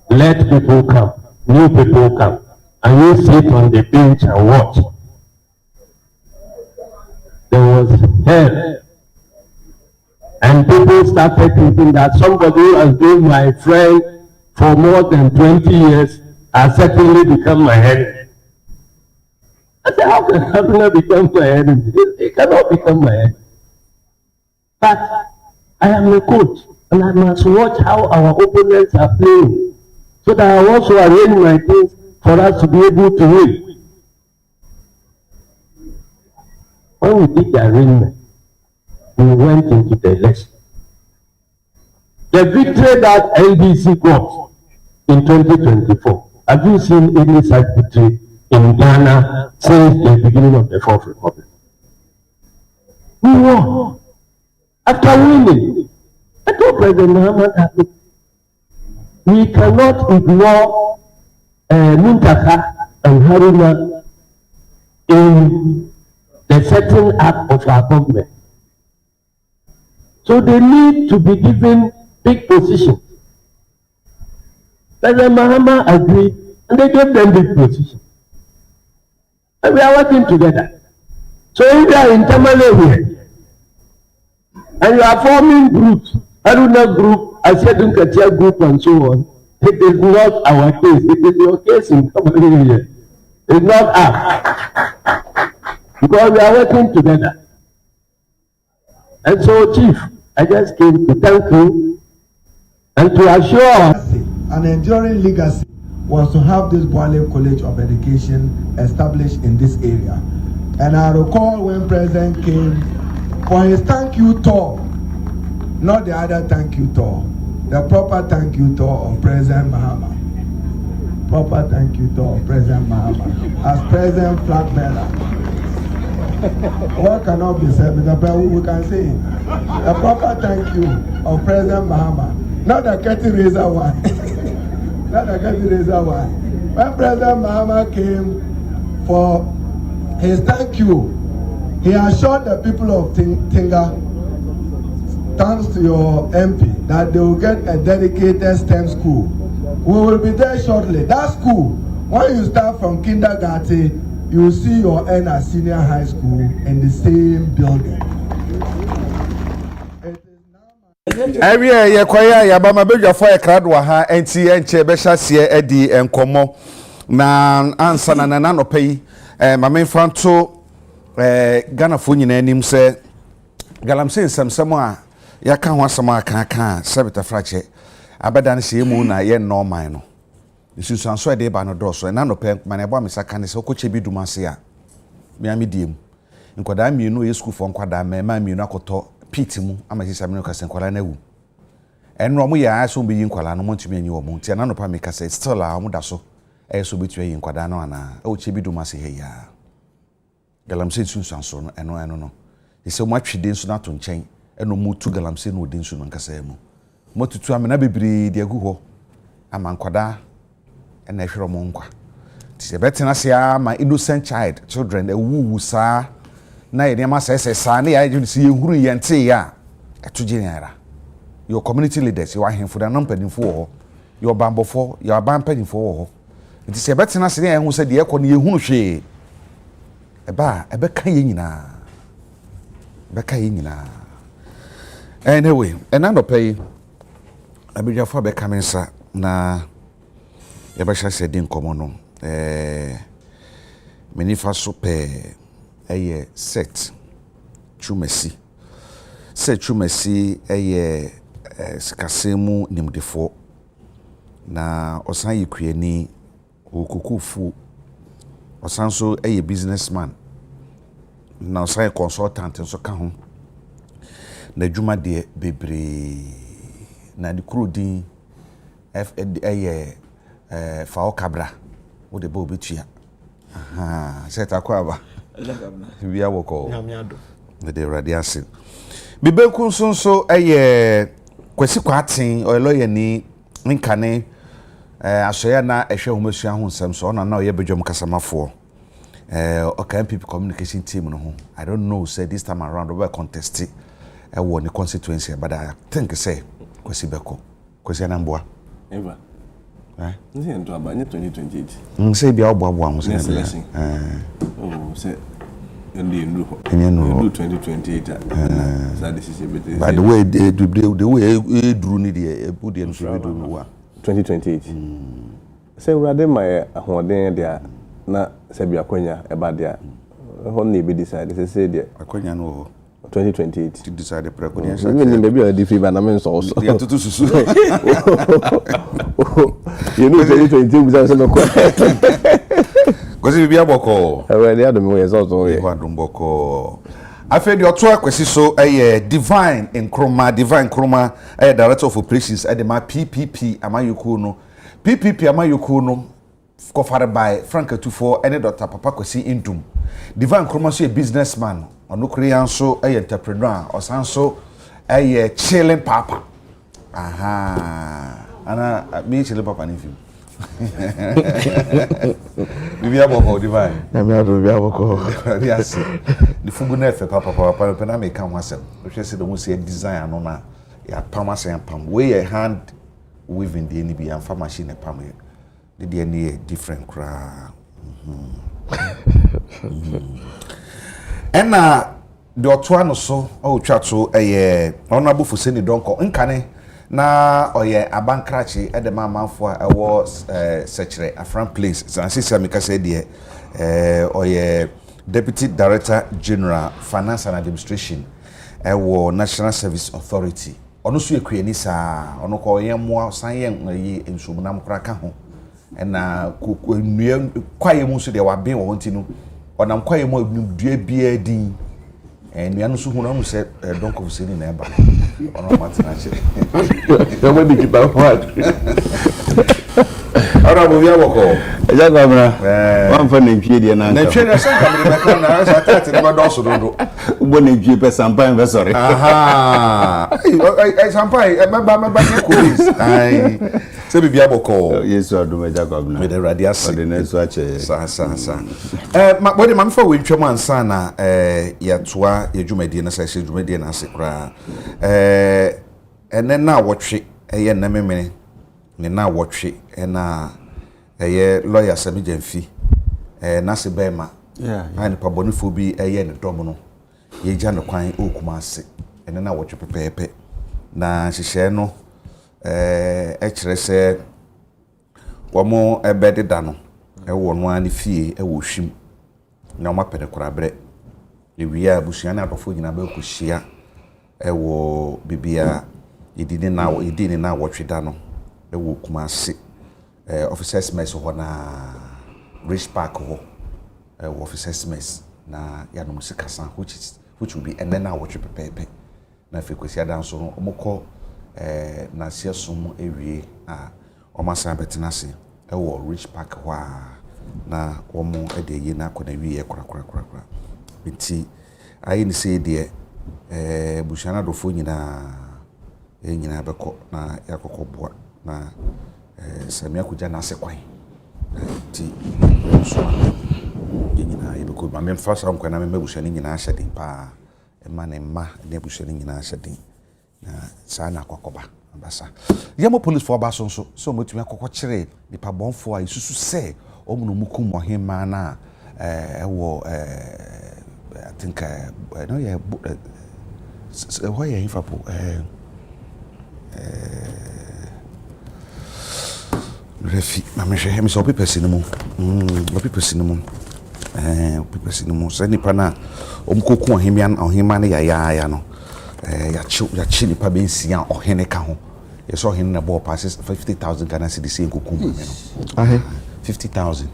Let people come, new people come, and you sit on the bench and watch. There was hell. And people started thinking that somebody who has been my friend for more than 20 years has certainly become my enemy. I said, how can Haruna become my enemy? He cannot become my enemy. But I am a coach, and I must watch how our opponents are playing, so that I also arrange my things for us to be able to win. When we did the arrangement, we went into the election. The victory that NDC got in 2024, have you seen any such victory in Ghana since the beginning of the Fourth Republic? We won. After winning, I told President Mahama that we cannot ignore Muntaka and Haruna in the setting up of our government. So they need to be given big positions. President Mahama agreed, and they gave them big positions. And we are working together. So if you are in Tamale, and you are forming groups, Haruna group, Asedun Katia group, and so on, it is not our case. It is your case in Tamale here. It's not us. Because we are working together. And so, Chief, I just came to thank you and to assure an enduring legacy was to have this Boale College of Education established in this area. And I recall when President came for his thank you tour, not the other thank you tour, the proper thank you tour of President Mahama. Proper thank you tour of President Mahama as President Flag Bearer. What cannot be said, but we can say it. A proper thank you of President Mahama. Not the curtain raiser one. Not the curtain raiser one. When President Mahama came for his thank you, he assured the people of Tinga, thanks to your MP, that they will get a dedicated STEM school. We will be there shortly. That school, when you start from kindergarten, you will see your end at senior high school in the same building. Every year, kwaya ya ba mabedwa fo ekrado ha enti enche be hyasie edi enkomo na ansa na no pay Mame Fanto Ghana fo nyina anim sɛ galamsey nsɛmsɛm a yɛaka ho asɛm a aka sɛbeta frache abɛda no sɛ mu na yɛ normal no nsusuanso ɛde ba no dɔso ɛna no pɛ mane ɛbɔ mesaka ne sɛ wokɔkyɛ bi dum ase a mea mediem nkwadaa mienu yɛ school fo nkwadaa mɛma mienu akɔtɔ pit mu ama sisa me no kasa nkwadaa na wu ɛno ɔmo yɛ aso bi yi nkwadaa no mo ntumi anyi wɔ mo ntia na no pa me kasa still a ɔmo da so ɛyɛ so betu yi nkwadaa no ana ɛwɔkyɛ bi dum ase he ya galamsey nsusuanso no ɛno no yɛsɛ mo atwede nso na to nkyɛn ɛno mo tu galamsey no odi nsu no nkasa mu mo tutu amena bebree de agu hɔ ama nkwadaa ɛna ɛhwere mo nkwa tse betena se ama innocent children ewuwu saa na yɛ nneɛma sɛ saa ne yɛ agye si yɛhuru yɛnte ya ɛto gye nyara your community leaders your ahemfo da nampanimfo wɔ hɔ your bambofo your bampanimfo wɔ hɔ nti sɛ betena se ne yɛ hu sɛ de ɛkɔ ne yɛhunu hwee ɛba ɛbɛka yɛ nyinaa anyway ɛna no pay abidwafo bɛka me nsa na yɛbɛhyɛ sɛ di nkɔmmɔ no menifa so pɛ ɛyɛ set Twumasi ɛyɛ sikasɛm mu nimdefoɔ na ɔsan yɛ kuani okukufu ɔsan so ɛyɛ businessman na ɔsan yɛ consultant nso ka ho na adwuma deɛ bebree na de kuro din ɛyɛ Fawo Kabra wo de ba obetua set akwaba bia woko nyamiado de radiase bibenku nso ɛyɛ kwasi kwaten o lawyer ni nkane asoya na ehwe homasua ho nsɛm so na ɔyɛ bedwom kasamafo ɔka MPP communication team no ho I don't know say this time around we contest ɛwɔ ne constituency but I think say kwasi beko kwasi anamboa eva nse ento abanye 2028 nse bia oboaboa mo se say ndi ndu 2028 za decision bete by the way the way edru ni de ebudi no so edru wa 2028 say urade my ahoden de na se bia kwanya eba de ho na be decide say de akwanya no 2028 to decide the precaution even in baby the favor na men so ya tutu susu you know 2028 we say no Kwasi bibia boko already adom we so so ye adom boko afedi oto akwasi so divine nkroma director of operations at the PPP amayuku no PPP amayuku no covered by Frank Atufo and Dr. Papa Kwasi Indum divine nkroma so a businessman ono kriyan so entrepreneur osanso chilling papa ana me chilling papa ni film bibia boko divine na me ado bibia boko yes the fugu na efe papa na me ka ho asem o hwe se do mo se design no na ya pam asem pam we hand weaving the any be am machine pam the any different cra ena de otoa no so o twa so honorable Fuseni Donko nkane na oye abankrachi edema manfo a ewo sechere Afran place sansisi amika say de oye Deputy Director General Finance and Administration ewo National Service Authority ono so ekuani saa ono ko yemmoa san yen yi nsumnam kraka ho na nua kwaye mu so de waben wo nti no onam kwaye mu dua bia din nua no so hu na mu se Donko Fuseni na eba ono matina che ya di kita what ara bo bia boko Agya Kwabena wan fa na ntwie de na na ntwie na san kamere beka na sa tati na do so do ubo na ntwie pe sampan ve sorry ai sampan ba ke police ai se bibia boko Yesu adom Agya Kwabena me de radias de na so ache sa ma body ma fa we ntwam ansa na ya toa edwumadi na sa edwumadi na ase kra enen na wotwe eye na memene ne na wotwe na lawyer Sami Jamfi na se bema ani pa bonifo bi ne dom no ye gya ne kwan okuma ase ene na wotwe pepepe na hihye no kire se womo ebededa no wo no ani fie wo hwim na ɔma pɛ ne korabrɛ ewia abusua na adɔfo nyina bɛ kɔhyia ɛwɔ bibia yedi ne na wɔtwe da no ɛwɔ Kumase officers mess hɔ na Rich Park hɔ officers mess na yanom sikasa which will be and then na wɔtwe pɛpɛpɛ na fe kwasi adan so no ɔmokɔ na siesom ewie a ɔmasa betena se ɛwɔ Rich Park hɔ na wɔn ɛde yi na akɔ na wie korakora nti ayi ne sɛ deɛ busua na dɔfo nyina bɛkɔ na yakɔkɔ boa na samia kugya na ase kwan nti so nyina yɛbɛkɔ ma memfa sa nkwa na busua ne nyina ahyɛ den pa ɛma ne mma ne busua ne nyina ahyɛ den na saa na akɔkɔba abasa yɛmɔ police for abaso nso so motumi akɔkɔ kyerɛ nipa bɔnfo a isusu sɛ ɔmo no mukum ɔhema na ɛwɔ I think no yeah why you for refi na me hwɛ me so people sinimo people sinimo so nipa na omkoku ɔhema na ya no ya chi nipa be nsia ɔhene ka ho ye so ɔhene na ball passes 50,000 Ghana cedis nkoku me no 50,000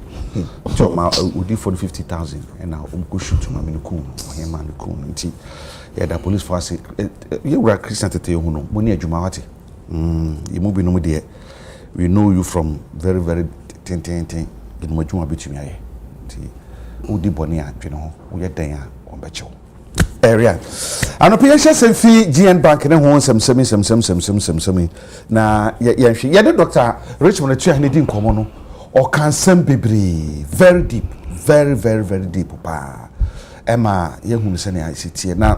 so ma udi for 50,000 and now shoot ma me no ku ɔhema no ku nti yeah the police force you were Christian tete hu no mo ni adwuma wate you mo bi no mo de we know you from very very ten in mo adwuma betumi aye nti udi boni a dwe no ho wo ye dan a on be chew area anope ye hye fi GN Bank ne ho sem na ye hwe ye de Dr. Richmond Atuah ne di nkomo no o kan sem bebre very deep very deep pa ema ye hu se ne asitie na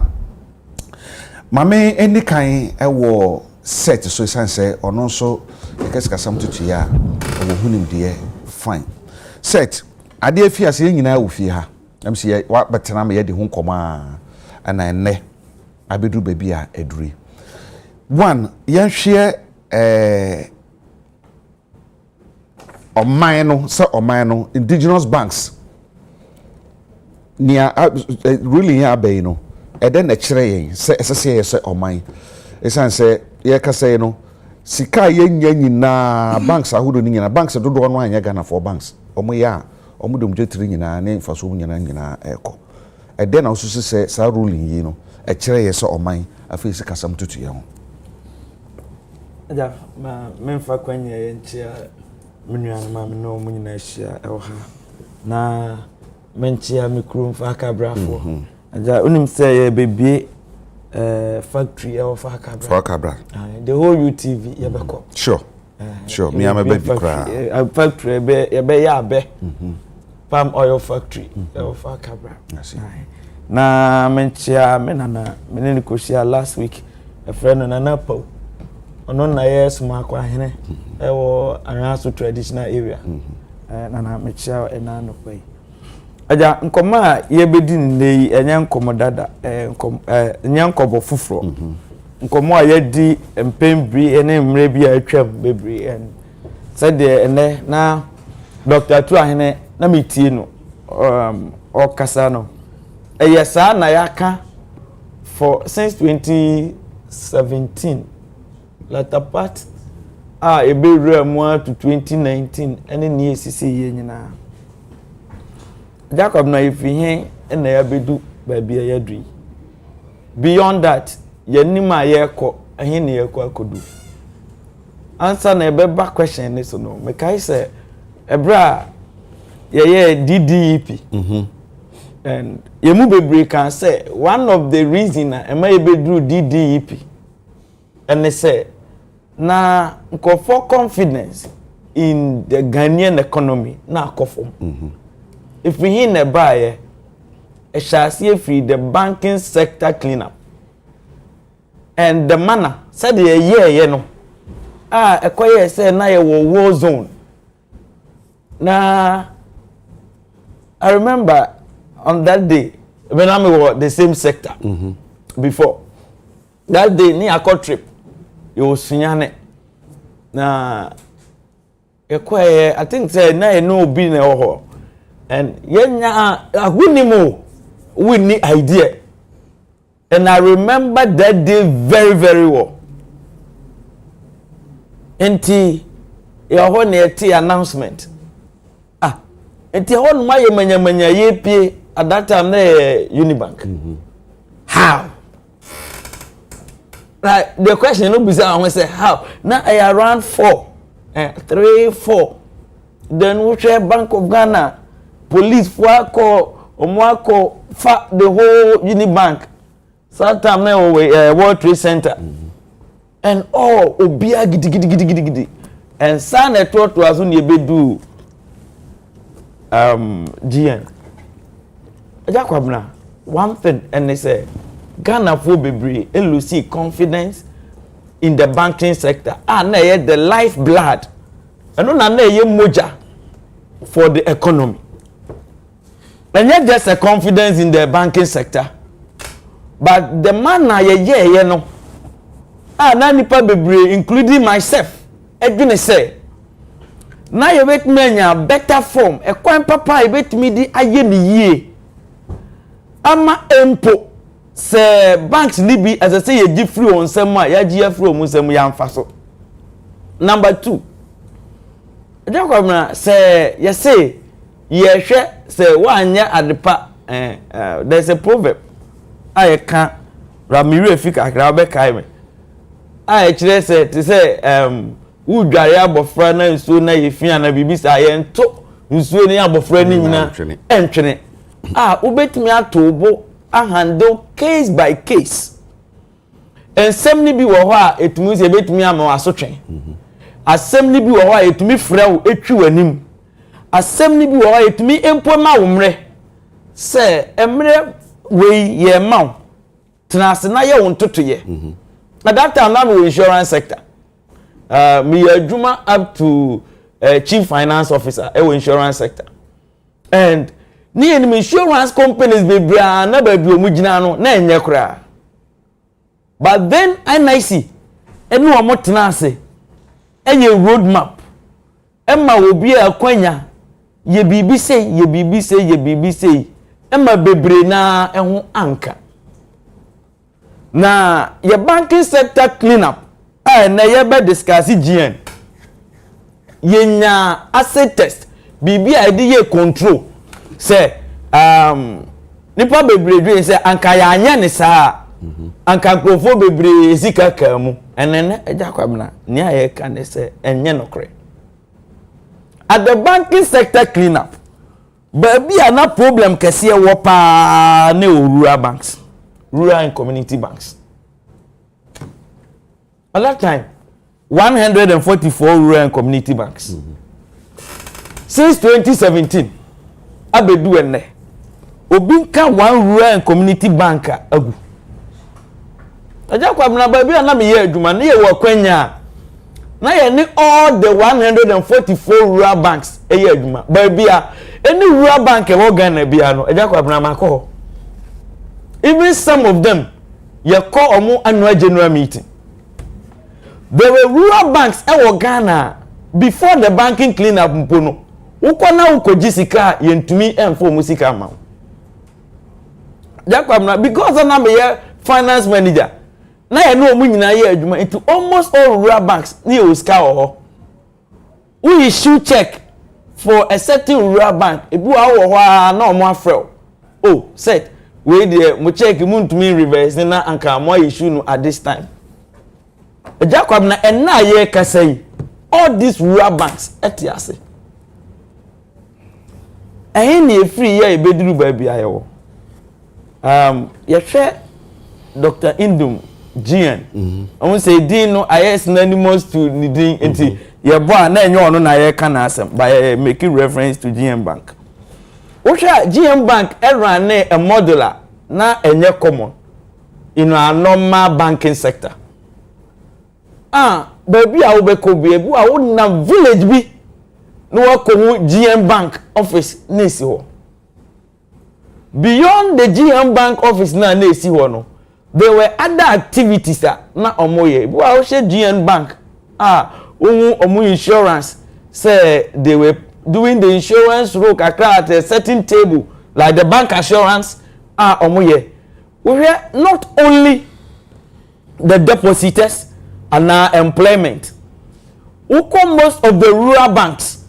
mame eni kan ewo set so sanse ono so yekesika sam tutu ya wo hunim de fine set ade afi ase nyina wo fi ha am se wa betena me ye de hu nkoma ana enne abedu baby a eduri one yan hwe oman no indigenous banks nia really here be no eden na kire yen se oman esan se ye kasa no sika yenya nyina banks ahodo ni nyina banks dodo no anya Ghana for banks omo ya omo dom jetiri nyina ne faso nyina eko eden na osusu se sa ruling yi no e kire ye se oman afi sika sam tutu ye ho aja ma memfa kwanya ye ntia menuan ma me no nyina hia e ha na menchia mikro mfa kabrafo aja unim say ye bebie factory e fa kabra the whole UTV ye beko sure me am a baby cry factory be ya be palm oil factory e fa kabra na menchia me nana me ni koshia last week a friend nana pau ono na yes ma kwa hene e wo Anyaso traditional area nana menchia e na no pai aja nkoma ye bedi nei enya nkomo dada enya nkobo fufuro nkomo a ye di empembri ene mre bi a atwam bebri en said de ene na Dr. Atuah hene na metie no o kasa no yesa na yaka for since 2017 latter part ebe remu to 2019 ene ni esisi ye nyina Jacob na ifihe na ya bedu baby ya dui beyond that yanima yeko ahe ne yeko akodu answer na ebe question ne so no me kai say ebra ye DDEP and yemu bebre can say one of the reason am I bedu DDEP and they say na for confidence in the Ghanaian economy na akofom if we in a buyer, a chassis free the banking sector cleanup. And the manner said a year, you know. A quiet say na war zone. Now I remember on that day when I was the same sector before. That day near a court trip, you was sinyane. Na a quiet I think say na no be na ho. And we need idea. And I remember that day very, very well. Enti your announcement. Enti hon my manya ye at that time Unibank. How? Like the question no be say I say how. Now I around 4. 3, 4. Then we share Bank of Ghana, police for Omwako fa the whole Unibank. Sometime now World Trade Center. And obia gidi. And son I thought was on you do GN. Agya Kwabena, one thing and they say Ghana for bebre LOC confidence in the banking sector. Na the lifeblood. And no na ye moja for the economy. And yet just a confidence in the banking sector. But the man na ye no. Na nipa bebre including myself. Edwin say na ye bet me nya better form. E kwan papa e bet me di aye ni yie. Ama empo se banks ni bi as I say ye gi free on sem a ya gi free on sem ya mfa so. Number 2. Agya Kwabena say ye say ye hwe say wanya adepa there's a proverb I can Ramiro Efika akra kai me I kire say to say wo dware abofra na nsuo na yefia na bibi sa ye nto nsuo ni abofra ni nyina entwene ubetimi atobo a handle case by case ensem ni bi wo ho a etumi se betumi ama asotwen asem ni bi wo ho a etumi frɛ wo etwi wanim asem ni bi wo ho a etumi empo ma wo mre se emre we ye ma tenase na ye won totoye na that time na me insurance sector me adwuma up to chief finance officer insurance sector and ni enemy insurance companies be bra na ba bi omugina no na enye kura but then NIC enu omo tenase enye road map emma obi akwanya ye bibi say emma bebre na eho anka na ye banking sector clean up na ye be discuss GN ye nya asset test bibi ide ye control say nipa bebre dwe say anka ya anya ne saa anka krofo bebre sika kamu enene Agya Kwabena ni aye ka ne say enye nokre at the banking sector clean up baby ana problem kese wo pa na rural banks rural and community banks at that time 144 rural and community banks since 2017 abedu enne obi ka one rural and community bank agu Agya Kwabena baby na me ye adwuma na ye wo kwanya na ye ni all the 144 rural banks ye adwuma baby any rural bank e wo Ghana bia no Agya Kwabena makọ even some of them ye call omo annual general meeting. There were rural banks e Ghana before the banking cleanup mpono ukona ukoji sika yentumi emfo musika ma Agya Kwabena because na me finance manager na ye no omu nyina ye adwuma into almost all rural banks ni osika ho we issue check for a certain rural bank ebu awo ho na omo afrel set we dey mo check mu ntumi reverse na anka mo issue no at this time Agya Kwabena enna ye kasai all these rural banks etiase ni free ye ebeduru ba bia ye wo ye hwe Dr. Indum GN I say din no is synonymous to the din enti ye bo na enye ono na ye ka na asem by making reference to GN Bank Osha GN Bank run a modular na enye common in a normal banking sector baby a wo be ko bi ebu a wo na village bi no wo ko GN Bank office na esi ho beyond the GN Bank office na esi ho no there were other activities na omoye bu a wo she GN Bank omu insurance say they were doing the insurance role kakra at a certain table like the bank assurance omoye we hear not only the depositors and employment most of the rural banks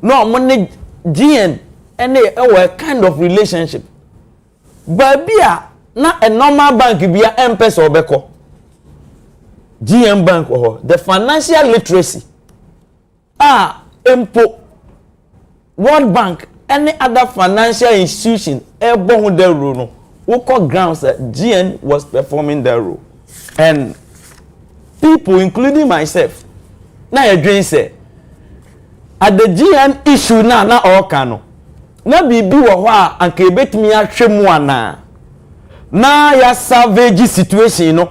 no money GN and a kind of relationship but bia na a normal bank bia M-Pesa obeko GM bank the financial literacy empo World Bank any other financial institution ebo the role no woko grounds that GN was performing their role and people including myself na a dream say at the GN issue na all kano na bibi wo ho a anka ebetimi ahwemu ana na ya savage situation no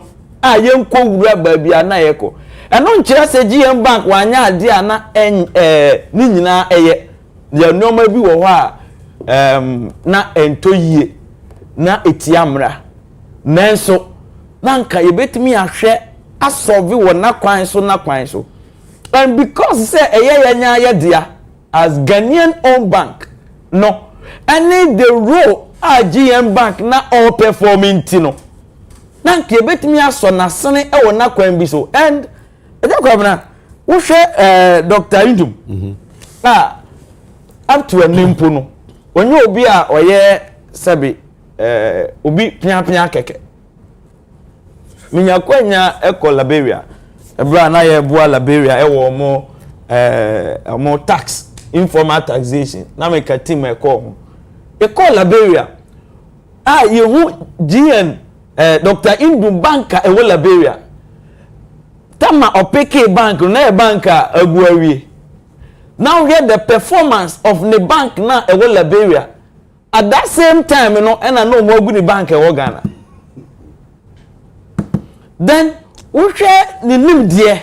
yenko wura baabi ana yeko eno nkyere se GM bank wanya ade ana ni nyina eye ya nneoma bi wo ho a na entoyie na etiamra nanso nanka yebetimi ahwe asolve wo na kwan so and because say enya ye dia as Ghanaian owned bank no any the role GM bank na all performing tino nanka yebetimi aso na sene e wo na kwan bi so and Agya Kwabena wo hwe Dr. Indum up to a nimpo no onye obi a oye sabi obi pia keke minya kwanya eko Liberia ebra na ye boa Liberia ewo mo tax informal taxation na me ka team eko Liberia yehu GN Dr. Indum banka ewo Liberia tama opeke bank na banka aguawie now hear the performance of the bank na ewo Liberia at that same time you know and I know more good bank ewo Ghana then uhwe ni nimdie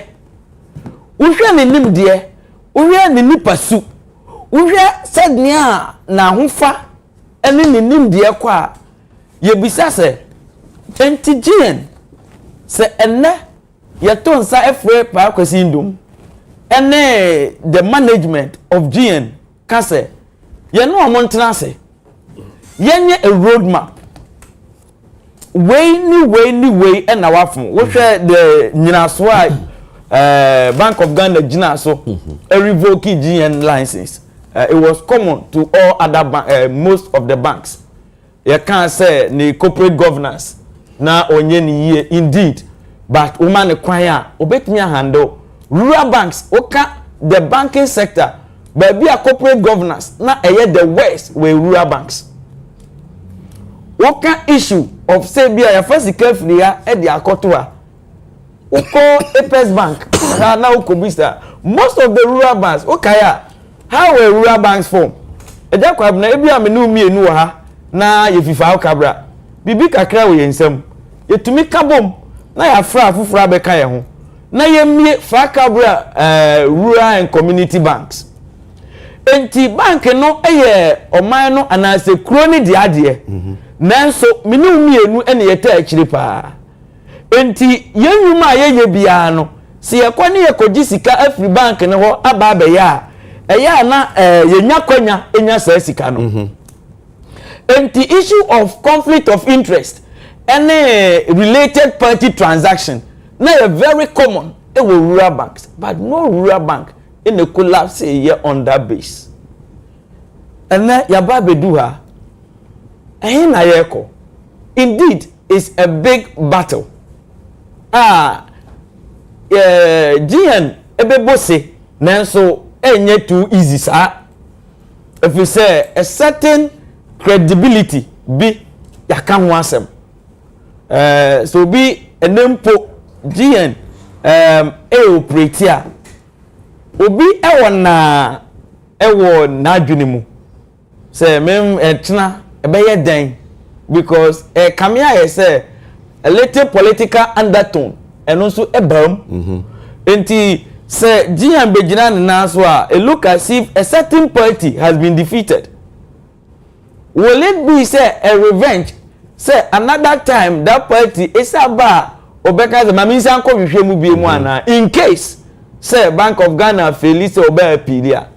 uhwe ni nipasu uhwe sednia na hofa ene ni nimdie kwa yebisa se entigen se enne yetonsa efre pa kwasi ndum ene the management of GN kase ye no omontena se yenye a roadmap way and awafo wo hwe the nyinaso Bank of Ghana ginaso a revoke GN license it was common to all other most of the banks you can't say the corporate governance na onye ni ye indeed but woman kwaya obetimi handle rural banks oka the banking sector but be a corporate governance na the worst way rural banks oka issue of say be a first carefully e dey akoto a uko Apex Bank na ukobisa most of the rural banks okaya how were rural banks form Agya Kwabena ebi amenu mienu ha na yefifa okabra bibi kakra we yensam yetumi kabom na ya fra afufura beka ye ho na yemie fa kabra rural and community banks enti bank no eye oman no anase kroni de ade nanso menu mienu ene yeta akiri pa enti yenwuma yeye bia no se yekwani yekogi sika afri bank ne ho aba abeya eya na yenya kwanya enya sa sika no enti issue of conflict of interest any related party transaction na very common in rural banks but no rural bank in a collapse here on that base and then yaba bedu ha na yeko indeed it's a big battle GN ebebose nanso enye too easy sa if you say a certain credibility be yaka ho asem so be enempo GN operate a obi ewo na adwene mu say mem etna ebeye den because kamia say a little political undertone and also ebam enti say GN begina na so a look as if a certain party has been defeated. Will it be say a revenge say another time that party is about obeka the maminsa nko hwehwe mu bie mu ana in case say Bank of Ghana fail say oba apilia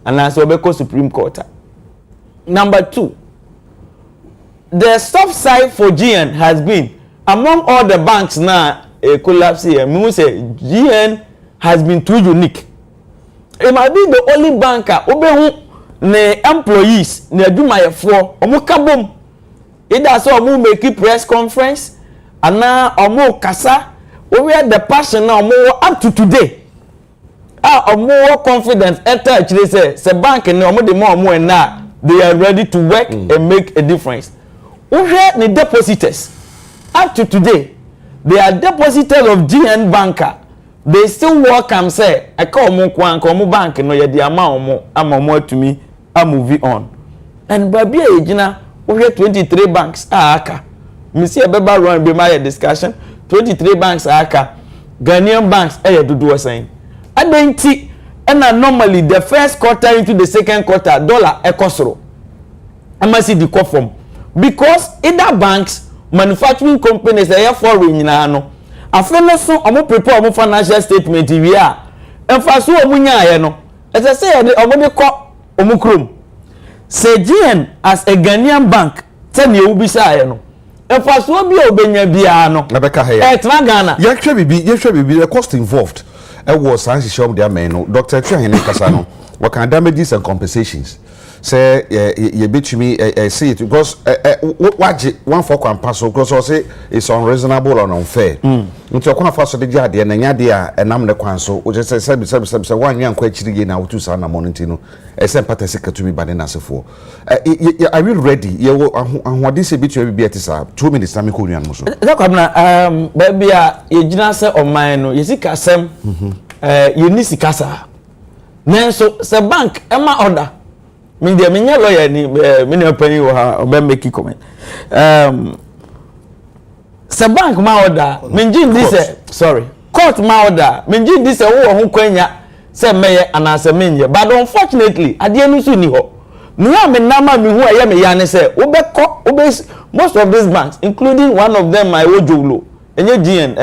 and as we Supreme Court. Number 2, the soft side for GN has been among all the banks now collapse here. Me say GN has been too unique. It might be the only banker obehu ne employees ne adwumayefo omo kabom. Either so omo make press conference ana omo kasa where the passion now omo up to today. Omo confidence enter actually say bank ne omo de more na they are ready to work and make a difference. Where the depositors up to today they are depositors of GN banker. They still welcome say I call mo kwan ko mo bank no ye di ama to me I move on. And baby ejina we 23 banks aka. Me see beba run be my discussion 23 banks aka. Ghanaian banks dodo saying. Adenti and normally the first quarter into the second quarter dollar ekosoro. I see the call from because either banks manufacturing companies they are foreign no afeno so omo prepare omo financial statement we are emfaso omo nya no ete say omo de ko omo krom say GN as a Ghanaian bank tell me ubi say no emfaso bi obenya bia no Rebecca here etna Ghana yehwe bibi the cost involved was sansi show their men no Dr. Twahene kasa no what can damages and compensations say you betumi say it because one for campus because say it's unreasonable or unfair nti okwa fa so de jade na nya de a enam ne kwan so o just say one yan kwa chiri na wotu sa na moniti no ese mpata sekatumi bade na sefo are you ready you ahwade se betumi bi etisa 2 minutes na me ko nuan mo so Kwabena baby a yegina se oman no yesika sem yeni sikasa nanso se bank ema order me dey me lawyer ni me no pani wo ha obe make comment se bank ma order me njin this sorry court ma order me njin this wo ho kwanya se meye anase menye but unfortunately ade nu so ni ho me ha me nama me hu aye me ya ne se most of these banks including one of them my Ojolo enye GN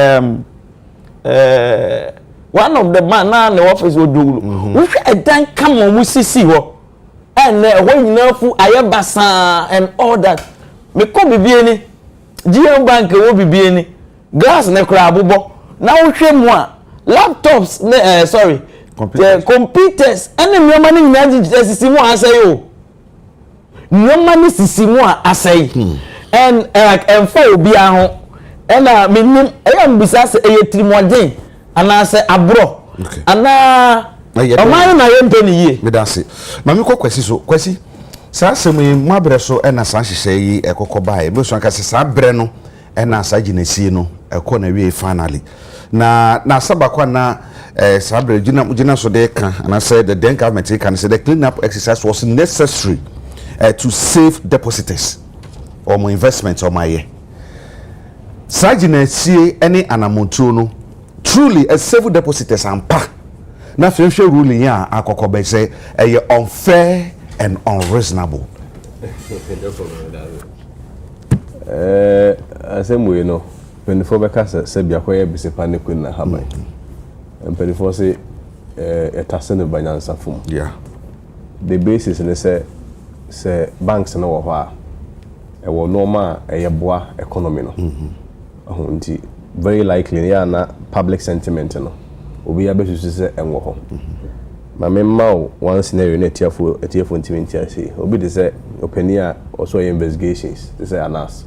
one of the man na the office Ojolo we dan come on we see ho and when you know fu ayabasa and all that me ko bibie ni GN bank wo bibie ni glass ne kra abobo na wo hwe mu a laptops sorry computers ene me mani nyina sisimu asay o no mani sisimu asay and for obi aho ena menim eyambisa se eyetrimoden ana se abro ana oman na yempe ni ye medase mami ko kwesi so kwesi sa semu mu abre so ena sa hyehyɛ yi ekokoba e be so anka se sa abre no ena sa ginesie no ekɔ na wie finally na sabakwa na sa abre gina so de ka and I said the then government can say the cleanup exercise was necessary to save depositors or more investments or my year sa ginesie any anamontuo no truly a save depositors ampa na fehwe ruling ya akokobe say unfair and unreasonable asemu no penifo beka se bia koye bisepa ne kun na haban penifo se etase ne banyansa fom yeah the basis ne se banks na wo ho a wo normal boa economy no nti very likely ya na public sentiment no obi ya besusu se enwo ho ma memma one scenario na etiafo ntimi ase obi de se opani a also investigations they say anas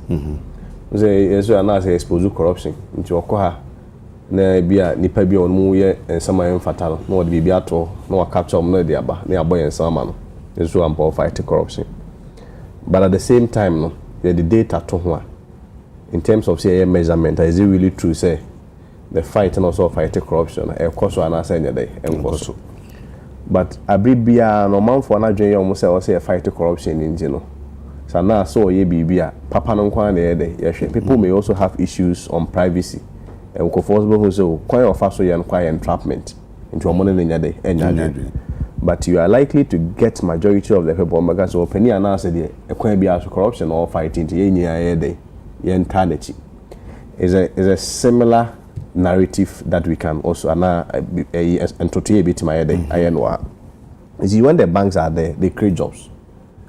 say so anas expose corruption nti okoha na bia nipa bia onmu ye ensama emfata no de bibia to no capture no de aba na aboy ensama no so am fight corruption but at the same time no the data to ho in terms of say measurement is it really true say the fight and also fight corruption e koso anas enya dey enkoso but abribia no man for na dwen ye almost say fight corruption in no so na so ye bibia papa no kwa na ye dey people may also have issues on privacy and comfortable who so kwan of so ye kwa entrapment into money nya dey enya but you are likely to get majority of the people because opinion anas dey e kwan bia corruption or fighting ye nya ye dey ye entaneti is a similar narrative that we can also and to a bit my day ayenwa You see, when the banks are there, they create jobs.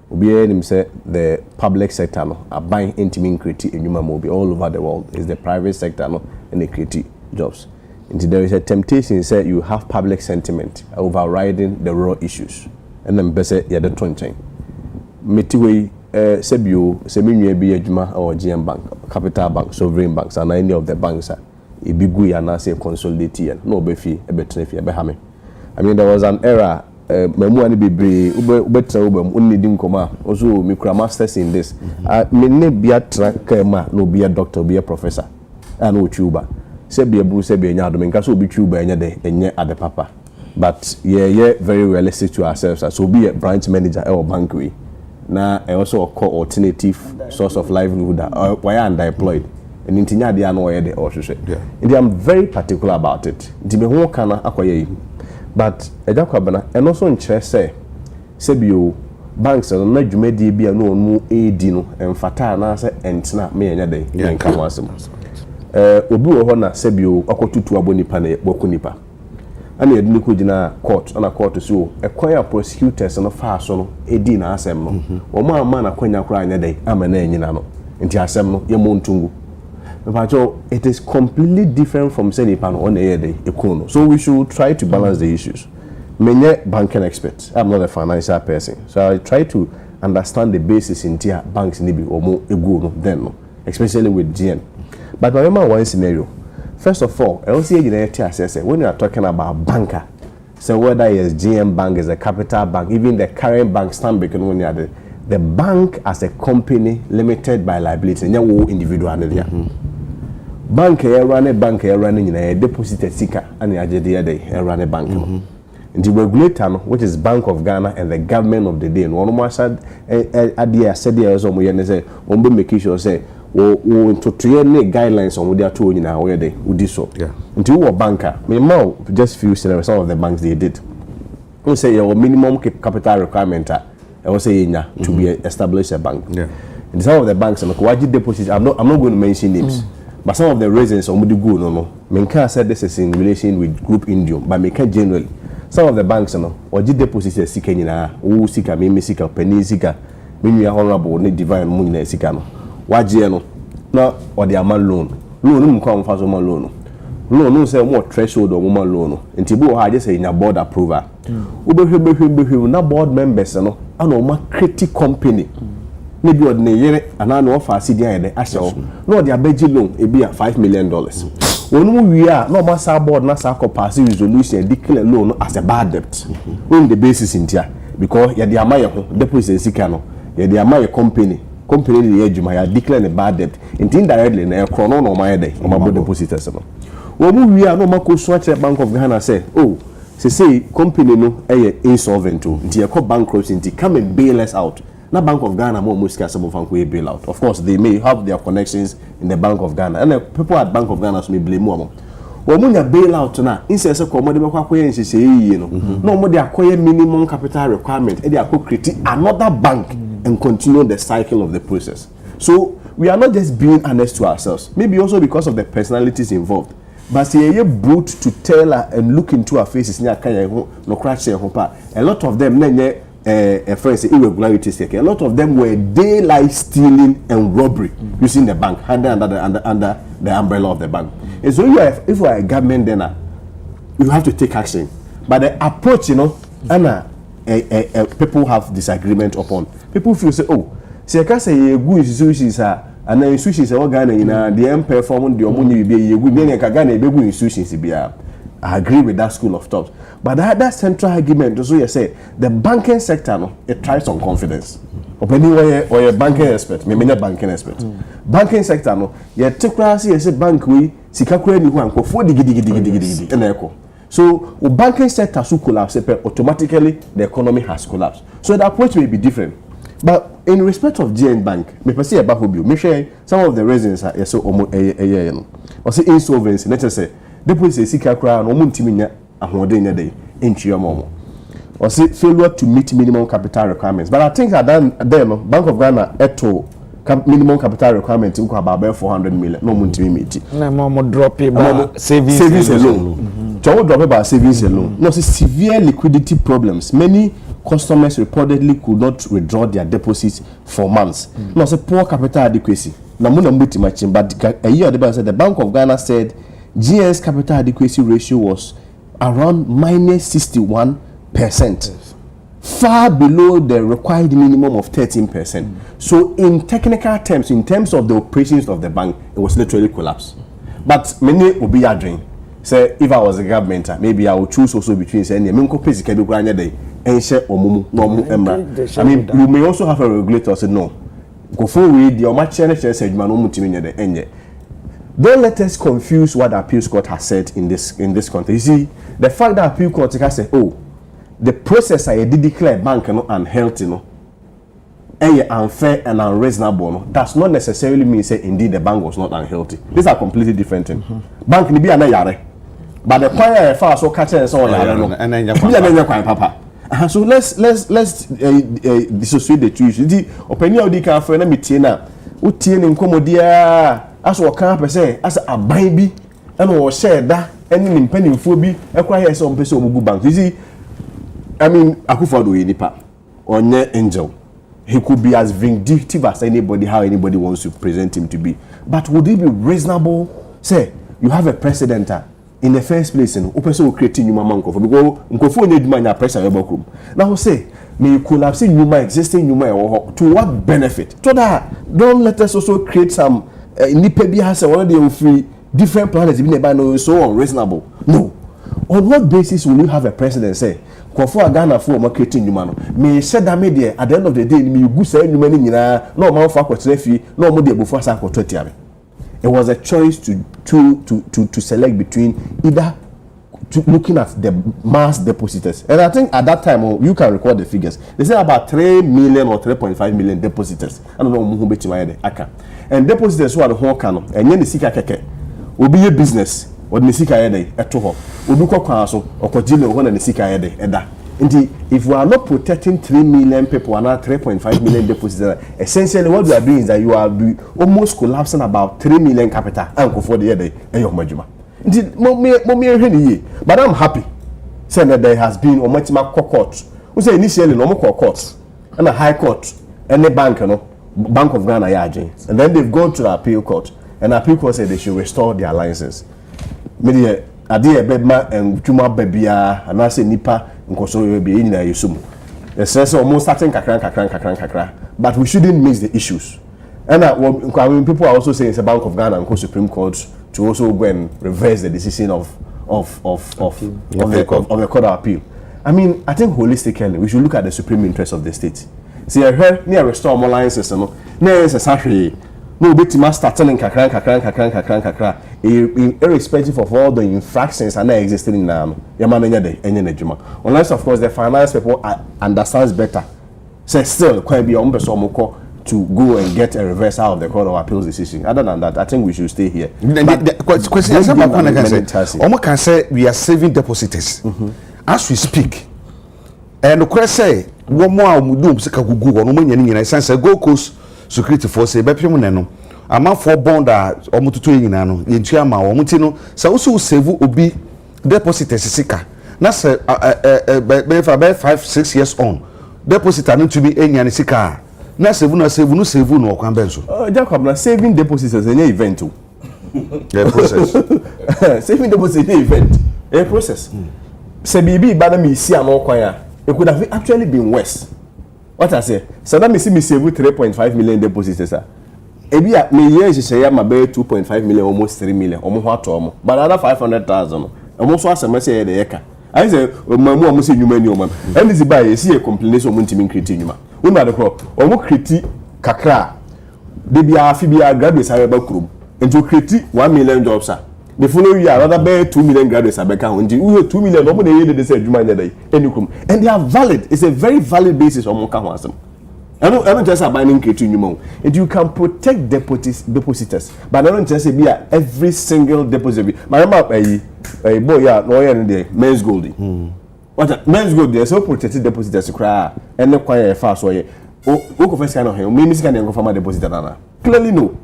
Say the public sector no, are buying intimate creative in human mobile all over the world. It's the private sector no, and they create jobs. And there is a temptation say you have public sentiment overriding the raw issues. And then say yeah the twenty. Metiwe sebio seminwe bi adwuma or GM Bank, Capital Bank, Sovereign Banks, and any of the banks are Ibigu and say Consolidation. No befi ebetrefi ebehame. I mean there was an era memu ani bebre ubetra ubem unidi nkoma also mikra masters in this me ne bia track ma no bia doctor bia professor and o tuba se bia bru se bia nya do menka so obi tuba nya de enye ade papa but yeah very realistic to ourselves so be a branch manager or bank we na also a core alternative source of livelihood why underemployed and intinya dia no why de o hwehwe and I'm very particular about it di me ho kana akoye but Agya Kwabena and also in say sebio banks no na dwumadi bia no onu edi no emfata na say entina me enya dey nka wasem obi wo ho na sebio akotutu abonipa na bokunipa ana yedini ko gina court ana court so ekwan prosecutors no fa so no edi na asem no wo ma ama na kwanya kura anya dey ama na enyina no nti asem no ye montungu. It is completely different from saying on the day. So we should try to balance the issues. I'm banking expert. I'm not a financial person. So I try to understand the basis in tier banks maybe or more then, especially with GN. But I remember one scenario. First of all, I also say when you are talking about banker, so whether it's GM Bank, is a capital bank, even the current bank Stanbic, when you are the bank as a company limited by liability, and you individual. Bank run a bank running in a deposited sika and the run a bank. The regulator, which is Bank of Ghana and the government of the day, one more said idea said there so we say on make sure say to train guidelines on what they are told in our way they would do so. Until a banker, me now just few some of the banks they did. We say your minimum capital requirement I will say to be established a bank. And some of the banks and deposits I'm not going to mention names. But some of the reasons on the good no. Menka said this is in relation with Group Indium, but Menka generally. Some of the banks or deposits sika nyina, who sika me sika penny sika, me honorable ne divine money sika no. Waje no. Na or the amount loan. Loan no come for some loan. Loan no say more threshold or woman loan. Ntibu ha just say na board approval. Ubehwe na board members no, ana ma create company. Maybe ordinary yere anano offer CDI de asho no the abeji loan e be $5 million wonu we are no master board na sa pass resolution declare loan as a bad debt on the basis in tia because ya the amaye ho deposit sika no ya the amaye company the ejuma ya declare a bad debt indirectly na e krono no amaye de o mabo depositors no wonu we are no makoso a Bank of Ghana say oh say company no insolvent o nti e bankruptcy nti come and bail us out. Na Bank of Ghana more muska some of bail out. Of course, they may have their connections in the Bank of Ghana, and the people at Bank of Ghana may blame more. When you bail out now, instead of commodity acquire say no more they acquire minimum capital requirement, and they are create another bank and continue the cycle of the process. So we are not just being honest to ourselves, maybe also because of the personalities involved. But see, brute to tell her and look into our faces. No crash a lot of them. Friends, irregularities. A lot of them were daylight stealing and robbery using the bank under the umbrella of the bank. And so if you are a government, then you have to take action. But the approach, people have disagreement upon. People feel say, oh, see, I can say good institutions are and then institutions are Ghana the empire forming the money be good. Then I can Ghana be good institutions be. I agree with that school of thought. But that central argument, so you say, the banking sector, no, it thrives on confidence. Or a banking expert, maybe a banking expert. Banking sector, no, you take class, you say bank we, Sikakwe, you want for diggy, and echo. So, banking sector so collapse, automatically the economy has collapsed. So the approach may be different. But in respect of GN Bank, me perceive about who me share some of the reasons are so or say insolvency, let's say. Deposit sika kra no muntimi nya ahoden nya dey entua momo or say failure to meet minimum capital requirements. But I think that then Bank of Ghana eto minimum capital requirement nko about $400 million no muntimi meet na mo drop e ba savings alone Joe drop about savings alone. No, it's severe liquidity problems. Many customers reportedly could not withdraw their deposits for months. No, it's a poor capital adequacy. But a year ago, the Bank of Ghana said GN's capital adequacy ratio was around -61%, far below the required minimum of 13%. So, in technical terms, in terms of the operations of the bank, it was literally collapsed. But many will be dream. Say, if I was a government, maybe I would choose also between saying, I mean, you may also have a regulator say no. Go forward, your match said, don't let us confuse what the appeals court has said in this context. You see, the fact that appeal court has said, oh, the process I did declare bank unhealthy, unfair and unreasonable, does not necessarily mean say indeed the bank was not unhealthy. These are completely different things. Bank ni be an yare, but the choir far so catch and so on. So let's dissociate the two issues. The opinion of the cafe na mitina, utie ni nkomodia, as what can per se, as a baby, and or share that any impending phobia, acquire some person who bank. You see, I mean, Akufo-Addo nipa, or ne angel. He could be as vindictive as anybody, how anybody wants to present him to be. But would it be reasonable? Say, you have a president in the first place, and person will create new manko for because Nkofo need money pressure your book. Now say, may you collapse new existing new to what benefit? So that don't let us also create some nipebi has already on free different planets being so unreasonable. No. On what basis will you have a president say? For Ghana for marketing you man. Me said that media at the end of the day, me go say you many no man for fee, no more before sa 20. It was a choice to select between either looking at the mass depositors. And I think at that time, you can record the figures. They say about 3 million or 3.5 million depositors. I don't know who bet you aka. And depositors who are the whole canon. And then the sika keke will be a business. What the sika yede etoho oduko kwaso okojile wona the sika yede eda nti if we are not protecting 3 million people and 3.5 million depositors, essentially what we are doing is that you are almost collapsing about 3 million capital and for the yede eyo majuma nti mo me but I'm happy saying that there has been omatima court we say initially no more court and a high court and the bank Bank of Ghana yaje and then they've gone to the appeal court and the appeal court said they should restore their licenses. Media ade ebema entuma babia anase nipa nkoso be nyina yesum the sense almost starting kakran but we shouldn't mix the issues and when people are also saying it's a Bank of Ghana and Supreme Court to also go and reverse the decision of the Court of Appeal. I mean, I think holistically we should look at the supreme interest of the state. See, I heard near restore more licenses no necessarily no bit start telling kakran irrespective of all the infractions that are existing in unless of course the finance people understands better. Say still quite be on to go and get a reversal of the Court of Appeals decision. Other than that, I think we should stay here. The question can say we are saving depositors as we speak. And the question say one more do sense Gold Coast security force bepem ne no ama for bond omututu yina no yentua ma omuti no se wo save obi deposit sika na se be 5-6 years on deposit no to be enya ne sika na save no okwan benso Agya Kwabena saving deposits is an event the process saving deposits is an event a process se bibi ba na me si am kwan a it could have actually been worse. What I say? So that me see me save 3.5 million deposits, sir. Ebi a me year say ya mabe 2.5 million almost 3 million. Omo ho ato omo. But another 500,000. Omo so asem say the yeka. I say mamu omo say nyuma ni omo. And this buy see a complaint so omo ntimi create nyuma. We na the crop. Omo create kakra. De bia afi bia graduates are ba krum. Into create 1 million jobs, sir. The following year, another 2 million graduates are back on. We 2 million, nobody they say Juma day. And they are valid. It's a very valid basis on Mokawansam. I don't just a binding creating you and you can protect depositors, but I don't just say be every single deposit. My mama a boy lawyer in the men's gold. What men's gold they so protected depositors to cry and the choir fast way. Oh, first kind of him, maybe can go from a depositor. Clearly no.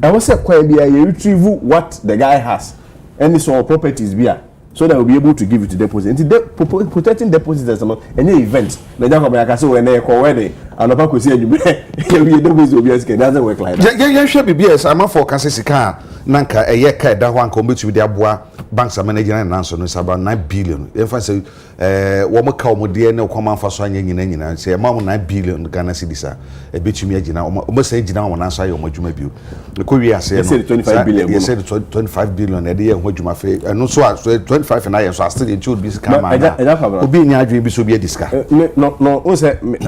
I was say quite be a retrieve what the guy has, and it's all properties be so that we'll be able to give it to deposit. And protecting deposits is any event. The Agya Kwabena say when they call wedding, and the people say you doesn't work like that. Yeah, sure. BBS. I'm for Kansasika. Nanka a year car that one come to the Abua banks are managing and answer is about 9 billion. If I say, Woma Kaumodia no command for Swanya and say, Mamma 9 billion Ghana cedisa, a bit to me, almost say, now on answer your Mojumabu. The Korea said 25 billion. You said 25 billion a year, what you my face, and also 25 and I so I still in two business. Be in your dream, so be a discount. No,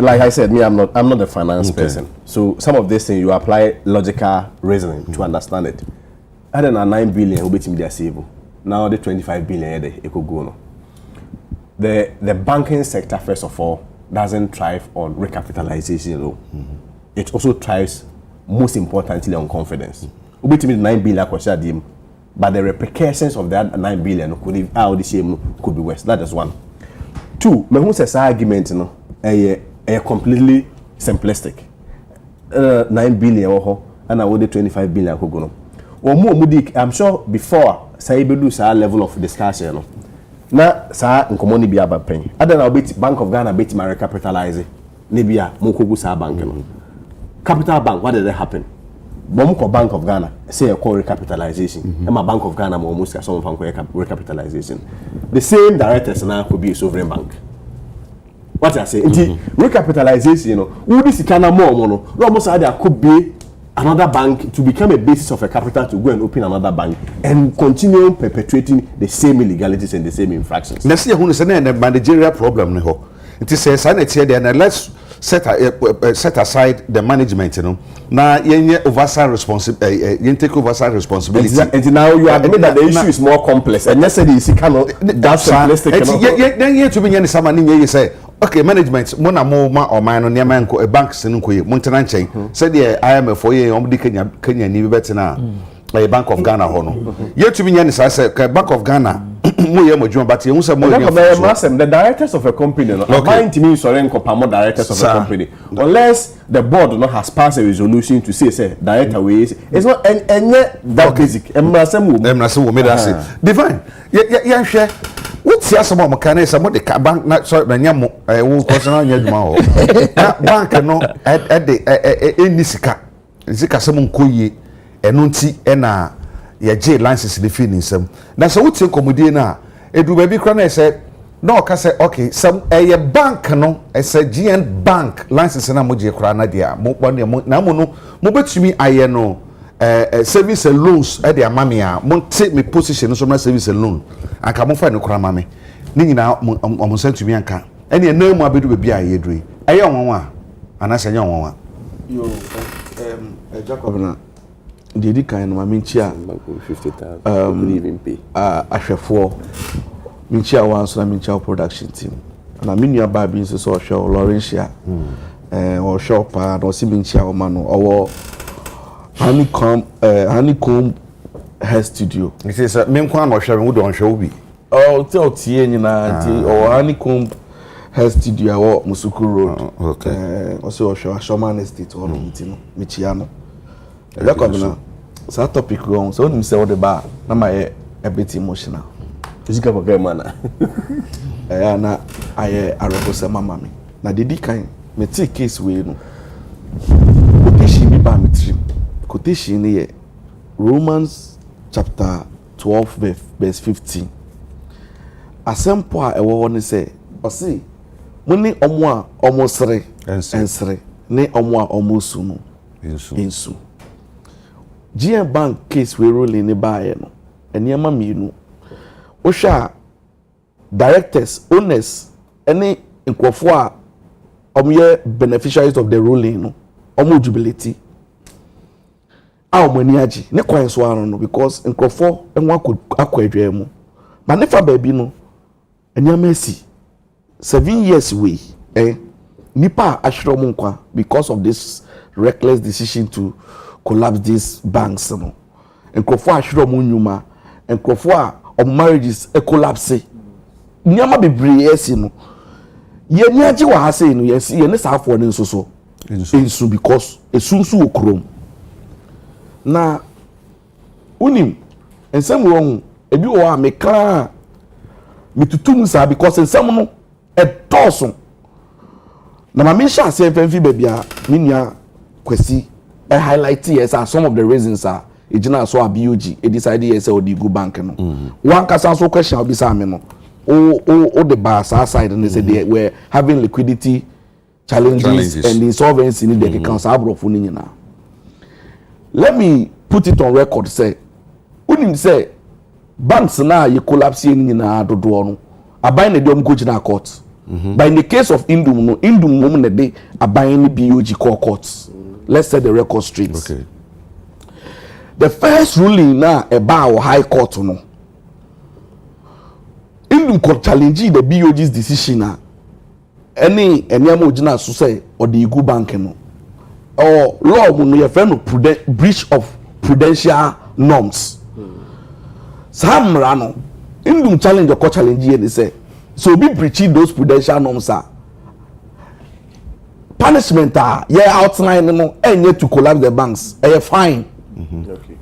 like I said, me, I'm not a finance person. So some of this thing you apply logical reasoning to understand it. I don't know 9 billion will be to me save. Now the 25 billion it could go no. The banking sector first of all doesn't thrive on recapitalization. It also thrives most importantly on confidence. Will be to me 9 billion but the repercussions of that 9 billion could be worse. That is one. Two, my who says argument a completely simplistic. 9 billion and I would 25 billion could go no. I'm sure before say do sa level of discussion na sa nkomo ni bia ba pen ada na obeti Bank of Ghana beti ma recapitalize ne bia mo kogu sa bank no Capital Bank what did that happen bom ko Bank of Ghana say a call recapitalization my Bank of Ghana mo almost some fan recapitalization the same directors now could be a sovereign bank. What I say recapitalization who this kind of more no almost there could be another bank to become a basis of a capital to go and open another bank and continue perpetuating the same illegalities and the same infractions. Let's see who is a managerial problem. It is a sanity there, and let's set aside the management. Now, you oversight responsibility. You take oversight responsibility. And now you admit that the issue is more complex, and necessarily you cannot. That's simplistic. Then you to be any someone you say. Okay, management. Mona more or mine on your man a bank sinuku Montananche. Said the IMF for you on the Kenya ni better now. A Bank of Ghana hono. Yet to be any say Bank of Ghana. But you also more the directors of a company buying to me directors of a company unless the board not has passed a resolution to say director ways it's not and that basic divine yeah share what's your some mechanics some the bank not sorry nyamo wo personal nyaduma ho bank no at the nisika some nkoye eno nti na ya J license the feeling some na so what komodie na edu ba bi kra na say no ka say okay some a bank no say GN bank license na mo je kra na dia mo bone mo na mo no mo betumi aye no service and loans e dia mame a mo take me position so na service and loan anka mo fa ne kra mame ni nyina mo sentumi anka ene na mu abedu ba bia ye dui aye onwa ana senya onwa yo Agya Kwabena Didi kind of minchia 50,000 could even pay. Ashefo minchia once na minchia production team. And I mean your baby is so show Laurentia or shop and or see minchia or mano or honeycomb hair studio. It is a main one or sharing wood on show be. Oh, tell Tien or honeycomb hair studio or Musuku Road. Okay. Also show Shaman Estate or Michiano. Agya Kwabena so that topic go so when say all the bar na my a bit emotional physical program man na I arose mama me na didi kan me take case we no quotation bi ba me trim quotation ne Romans chapter 12 verse 15 asempo a ewo ne say o say muni omo a omo sere ensere ne omo a omo su no insu GN Bank case we rolling ne bae no enema mienu osha directors owners any nkofo a omye beneficiaries of the ruling no omo jubility a omani agi ne kwan so aro no because nkofo enwa akwadwa mu ba ne fa ba bi no enema si 7 years we nipa ashiro mu nkwa because of this reckless decision to collapse these banks no enkofo ahwero mu nyuma enkofo a marriages collapse nyama bebre esi no ye ni age wa ha sei no ye ne saafo ne nsoso ensu because esunsu okrom na unim ensem wo ebi wo a mekra mitutum sa because nsɛm no ɛdɔɔso na ma menhyɛ ase mfɛmfi baabi a menua kwasi highlight yes are some of the reasons are ejina so a BOG e decide yes o di go bank no one kasa so question obi sa me no o the bar side and they say they were having liquidity challenges. And insolvency in the council abrofo ni nyina. Let me put it on record say unim say banks na ye collapse ni nyina dodo no aban na dem go gina court. But in the case of Indum no Indum mum na dey aban ni BOG court. Let's set the record straight. Okay. The first ruling na about high court no. Indum court challenge the BOG's decision na any eniamo ojina so say or the Igu bank no. Or law mo no your friend breach of prudential norms. Samra no Indum challenge the court challenge here say so be breaching those prudential norms are punishment are yeah outline no and to collapse the banks fine. Okay.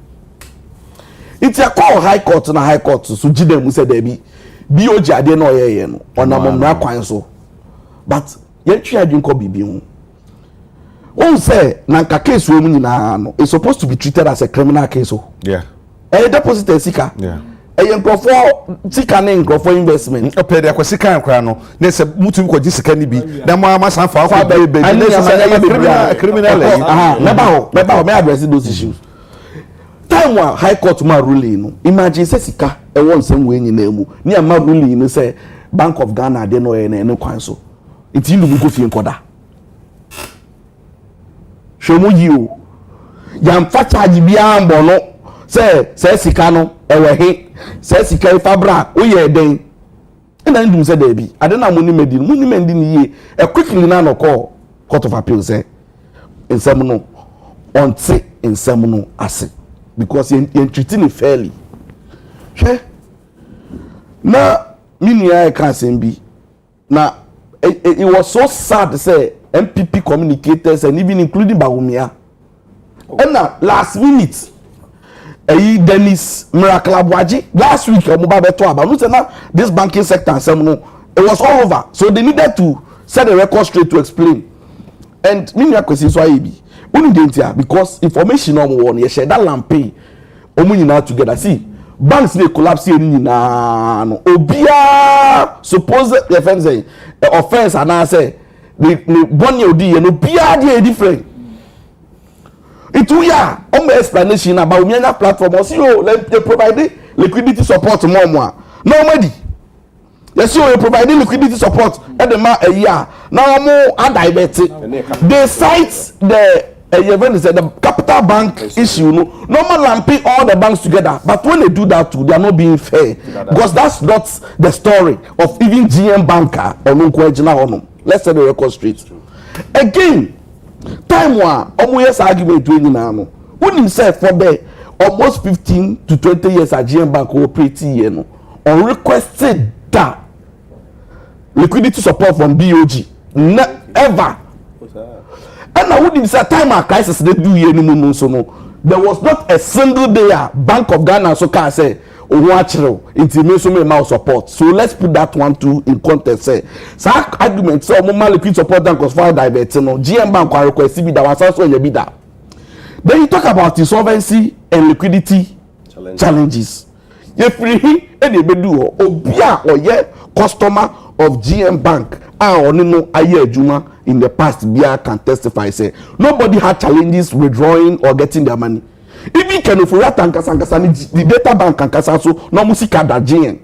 It's a call high court na high court so jide mu say there be BOG ade no ye no onamomra kwan so but yentwi adwin ko bibi hu won say na nka case wo mu nyina no it's supposed to be treated as a criminal case so yeah deposit sika yeah nkrofo sika na nkrofo investment pay de akwasika nkra no na se mutum ko sika ni bi na mo ama san fa be criminal never ho me address those issues time wa high court ma ruling no imagine say sika e won nsem we nyina mu ni ama ruling no say Bank of Ghana de no e na kwan so it indu mu ko fie nkoda shomu yi o yam fa charge bia mbo no say sika no ewe he say sika ifabra o ye den na ndum say there bi ade na muni medi ni ye e quickly na no call court of appeal say nsem no onte nsem no ase because you treating it fairly she na minia can say bi na it was so sad to say MPP communicators and even including Bawumia and now last minute Dennis Miracle Abwaji last week this banking sector it was all over so they needed to set a record straight to explain and minia question so ibi because information on one you share that lampe omunyina together see banks they collapse na no obia suppose the offense say offense and I say the one you do no bia dey different it we are on explanation about Umiana platform or see you they provide liquidity support more normally yes you provide liquidity support at the a year now more divert they cite the event is the capital bank issue no normal lamping all the banks together but when they do that too they are not being fair because that's not the story of even GM banker or no let's set the record straight again time one almost argument doing now no when himself for the almost 15 to 20 years at GM bank operating you know on requested that liquidity support from BOG ever. And I wouldn't say time a crisis they do here no so no. There was not a single day Bank of Ghana so can say watch intimation me support. So let's put that one too in context. Say so argument so more liquid support than cause for divert no GM bank can request be that was also you be that. Then you talk about insolvency and liquidity challenges. You free and you be do obia or ye customer of GM bank only no aye juma in the past Bia can testify say nobody had challenges withdrawing or getting their money. Even can if the data bank can so no musica that GM.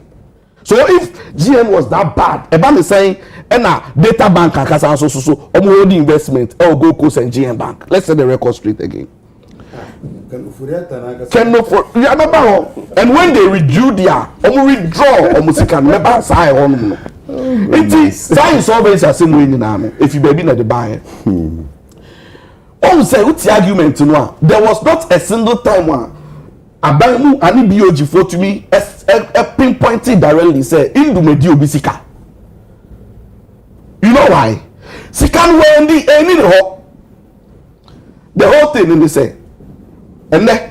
So if GM was that bad, Eban is saying data bank can so the investment go coast and GM bank. Let's set the record straight again. And when they withdrew their musica never say on it is science always the same way in if you baby na the buyer. Oh, say what's the argument no? There was not a single time one Abamu and BOG for to me pinpointed directly say Indumedi obisika. You know why? Sikan when the whole thing in the say and then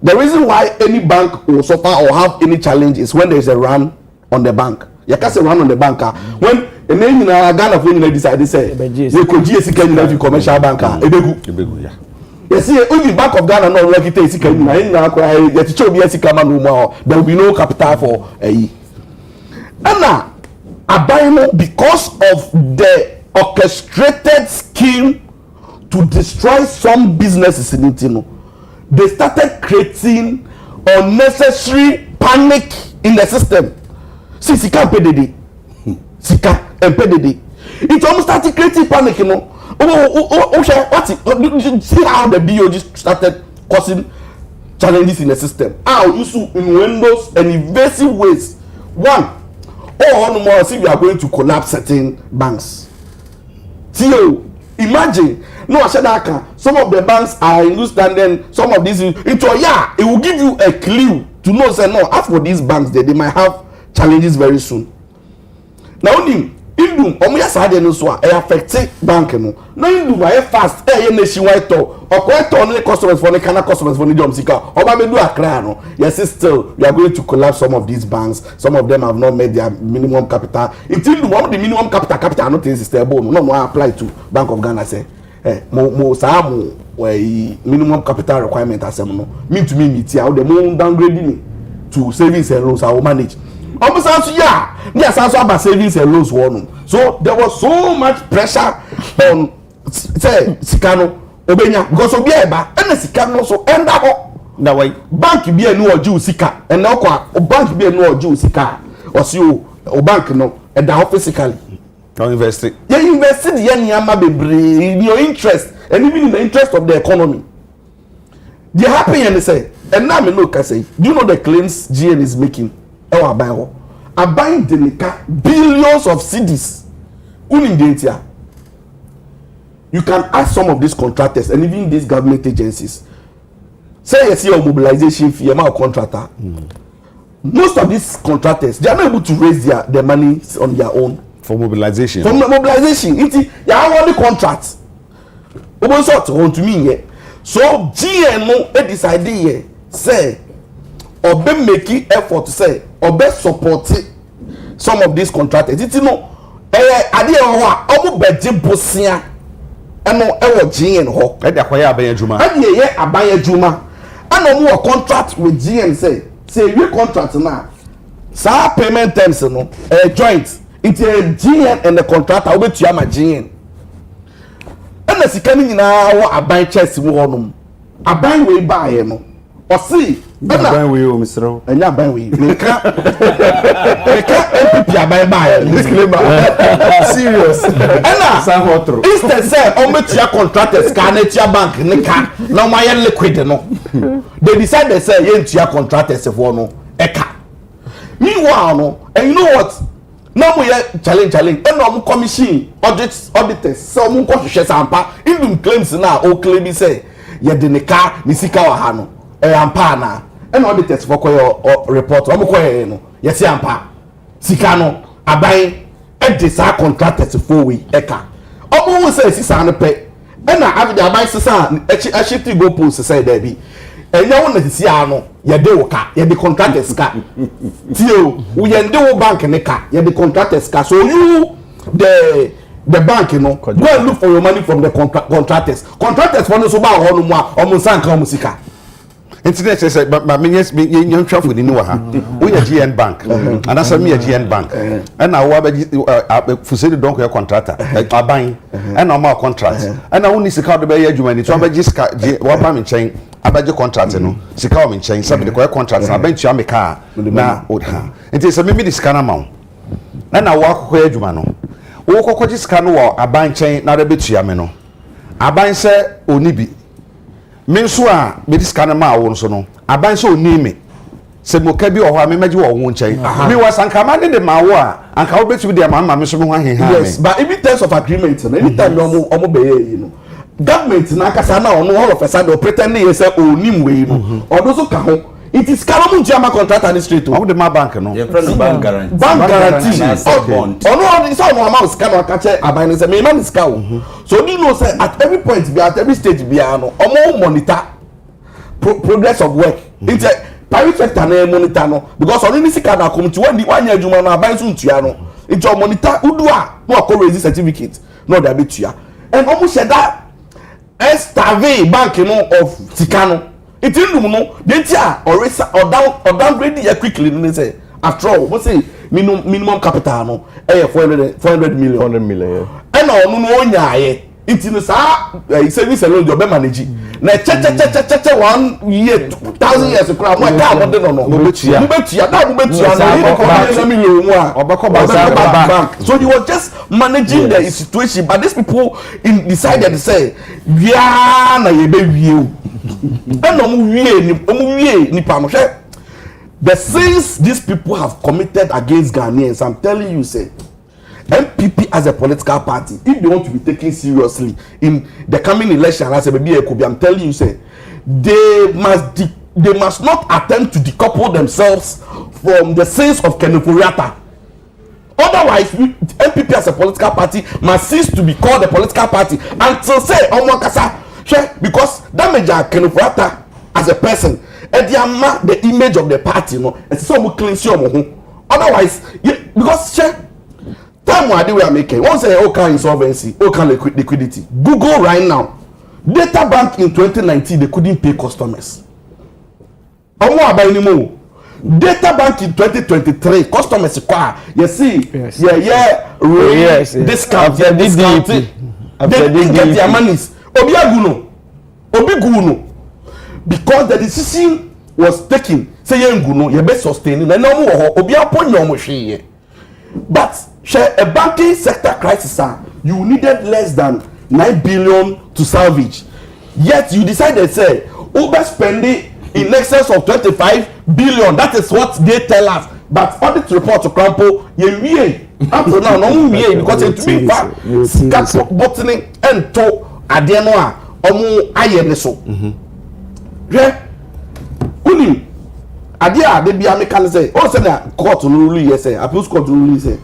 the reason why any bank will suffer or have any challenge is when there is a run on the bank. You can't say run on the bank. When a name in Ghana for you decide say you could GSK in commercial bank. Ebegu, yeah. You see, even Bank of Ghana no like it is there will be no capital for a. And now, because of the orchestrated scheme to destroy some businesses in it, they started creating unnecessary panic in the system. See, Sika and PDD. Sika and PDD. It almost started creating panic, See how the BOG started causing challenges in the system. How you in windows and invasive ways. One, no more see we are going to collapse certain banks. Theo, imagine, no, I said that some of the banks are in good standing, some of these it will give you a clue to know say no, as for these banks they might have challenges very soon. Now only indum omo ya sade no so a affect bank no. Now indum I fast nationwide to or only customers for the Kana customers for the job seeker. Oba me do akra no. Yes, still we are going to collapse some of these banks. Some of them have not made their minimum capital. It indum one of the minimum capital not is stable. No apply to Bank of Ghana say mo minimum capital requirement asem no. Me to me meet here the mo downgrade me to savings and loans I will manage. Almost yeah, yes, also about savings and loans one. So there was so much pressure on say Sikano Obenya because of Biaba and the Sikano so end up that way. Bank be a new Jew Sika and now bank be a new Jew Sika or see you or bank no and the physically. Don't invest it. Yeah, invested in your interest and even in the interest of the economy. They happy and they say, and now me look I say, do you know the claims GN is making? I buying Denica billions of cedis. You can ask some of these contractors and even these government agencies. Say you see your mobilization fee, amount of contractor. Most of these contractors they are not able to raise their money on their own for mobilization. For mobilization, it's you have only contracts. To me, so GN decided here say or be making effort to say or be supporting some of these contractors. It's idea omo beje bosia eno GN ho e dey akwaya aban adwuma aban adwuma and no contract with GN say we contract na sa payment terms no joint it's GN and the contractor will be to ama GN and the sikani nyina wo aban chest mu honum aban we buy no or see aban we o misro enya aban we meka MPP aban buy disclaimer serious ena instead say o metia contractors ka na tia bank nika na o maye liquid no they decide they say ye tia contractors for no eka meanwhile no and you know what now we challenge and no commission auditors so mo ko hwehwe sampa even claims na o claim say ye de nika ni sika wa ha no ampa na and auditors for your report o mo ko he no yes ampa sika no aban de sa contractors for we eka o mo say sisa no pe na avide aban sisa a shifty go post say there be enya won na sisi ano ye de wo ka ye de contractors ka tio wo ye de wo bank ne ka ye de contractors ka so you the bank you know go and look for your money from the contractors for no so ba ho no mu a o mu sanka o mu sika internet say but me yes me yan traffic ni wa ha wo ye GN bank and that's me GN bank and na wo ba fusedi donk your contractor aban and na ma contract and na wo ni sika do be ye adwuma ni so ba gi sika wo ba me chen abaje contract no sika wo me chen sabe de contract na ben tua me ka na o ha enti se me di sika na ma wo na wo akokọ adwuma no wo kokọ gi sika no wo aban chen na de betua me no aban se oni bi me nso a me di sika na ma wo nso no aban se oni me se mo ka bi wo ho a me maji wo wo chen me wa sanka ma de ma wo a anka wo betu de ma me so me ho ahe ha me yes but even terms of agreement anytime omo be you know government na kasa na ono all of a sudden pretend dey say onim we no odo so ka ho it is karamu jama contract administrator of the ma bank no your friend bank guarantee ono so no ma sika no ka che aban say me man sika o so you know say at every point be at every stage be no omo monitor progress of work private sector na monitor no because on any sika na come to when the one year adwuma na aban so ntua no it will monitor udu a no akọ raise certificate no da betua and almost said that estave bank no of sika no it ndum no dey tia or downgrade ya quickly no say after all what say minimum capital no 400 million 100 million and onu no nyaaye it no sa service alone do be manage na che 1 year 2000 years kura mo ka mo de no betua na million mu a bank so he was just managing the situation but these people decided to say wia na ye be wie o and omu wie ni pa mo hwe the sins these people have committed against Ghanaians I'm telling you say MPP as a political party, if they want to be taken seriously in the coming election, as a baby, I'm telling you, say they must not attempt to decouple themselves from the sins of Keneforiata. Otherwise, MPP as a political party must cease to be called a political party until say because damage Keneforiata as a person, and the image of the party, you know, and so cleanse your otherwise, because time we are making once say okay insolvency okay liquidity Google right now data bank in 2019 they couldn't pay customers omo abai ni mo data bank in 2023 customers kwa you see yes discount they didn't get their monies obi guno because the decision was taken say yenguno you be sustain na no mo obi aponyo mo hwe but a banking sector crisis, you needed less than 9 billion to salvage. Yet you decided, say, Uber spending in excess of 25 billion. That is what they tell us. But audit report to Crampo, up to now, no because it be far. Bottling and to Adenoa, Omu Ayeneso. Yeah, Uni. Adia, they be a mechanism. Oh, say that court rule, yes, say, appeals court rule, say.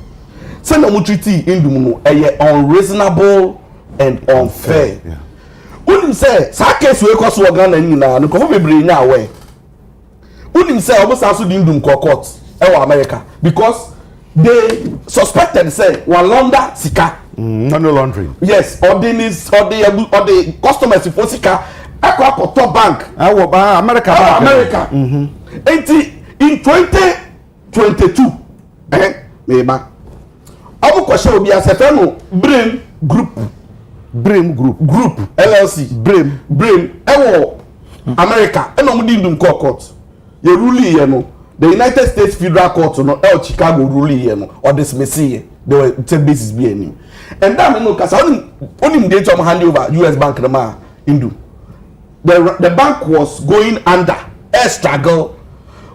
Say no treaty indumuno unreasonable and unfair. Unim say sa case we cause we Ghana ni na no ko bebre nya we. Unim say obosa so di ndum court e America because they suspected say one launder sika money laundering. Yes, or the customers for sika akwa bank America in 2022 maybe Abu question will be as a fellow Brim Group LLC Brim America and Omudindum Court. You ruling the United States Federal Court no Chicago ruling or dismiss they were 10 basis BNE. And that no cause only date of hand over US Bank Indu. The bank was going under a struggle.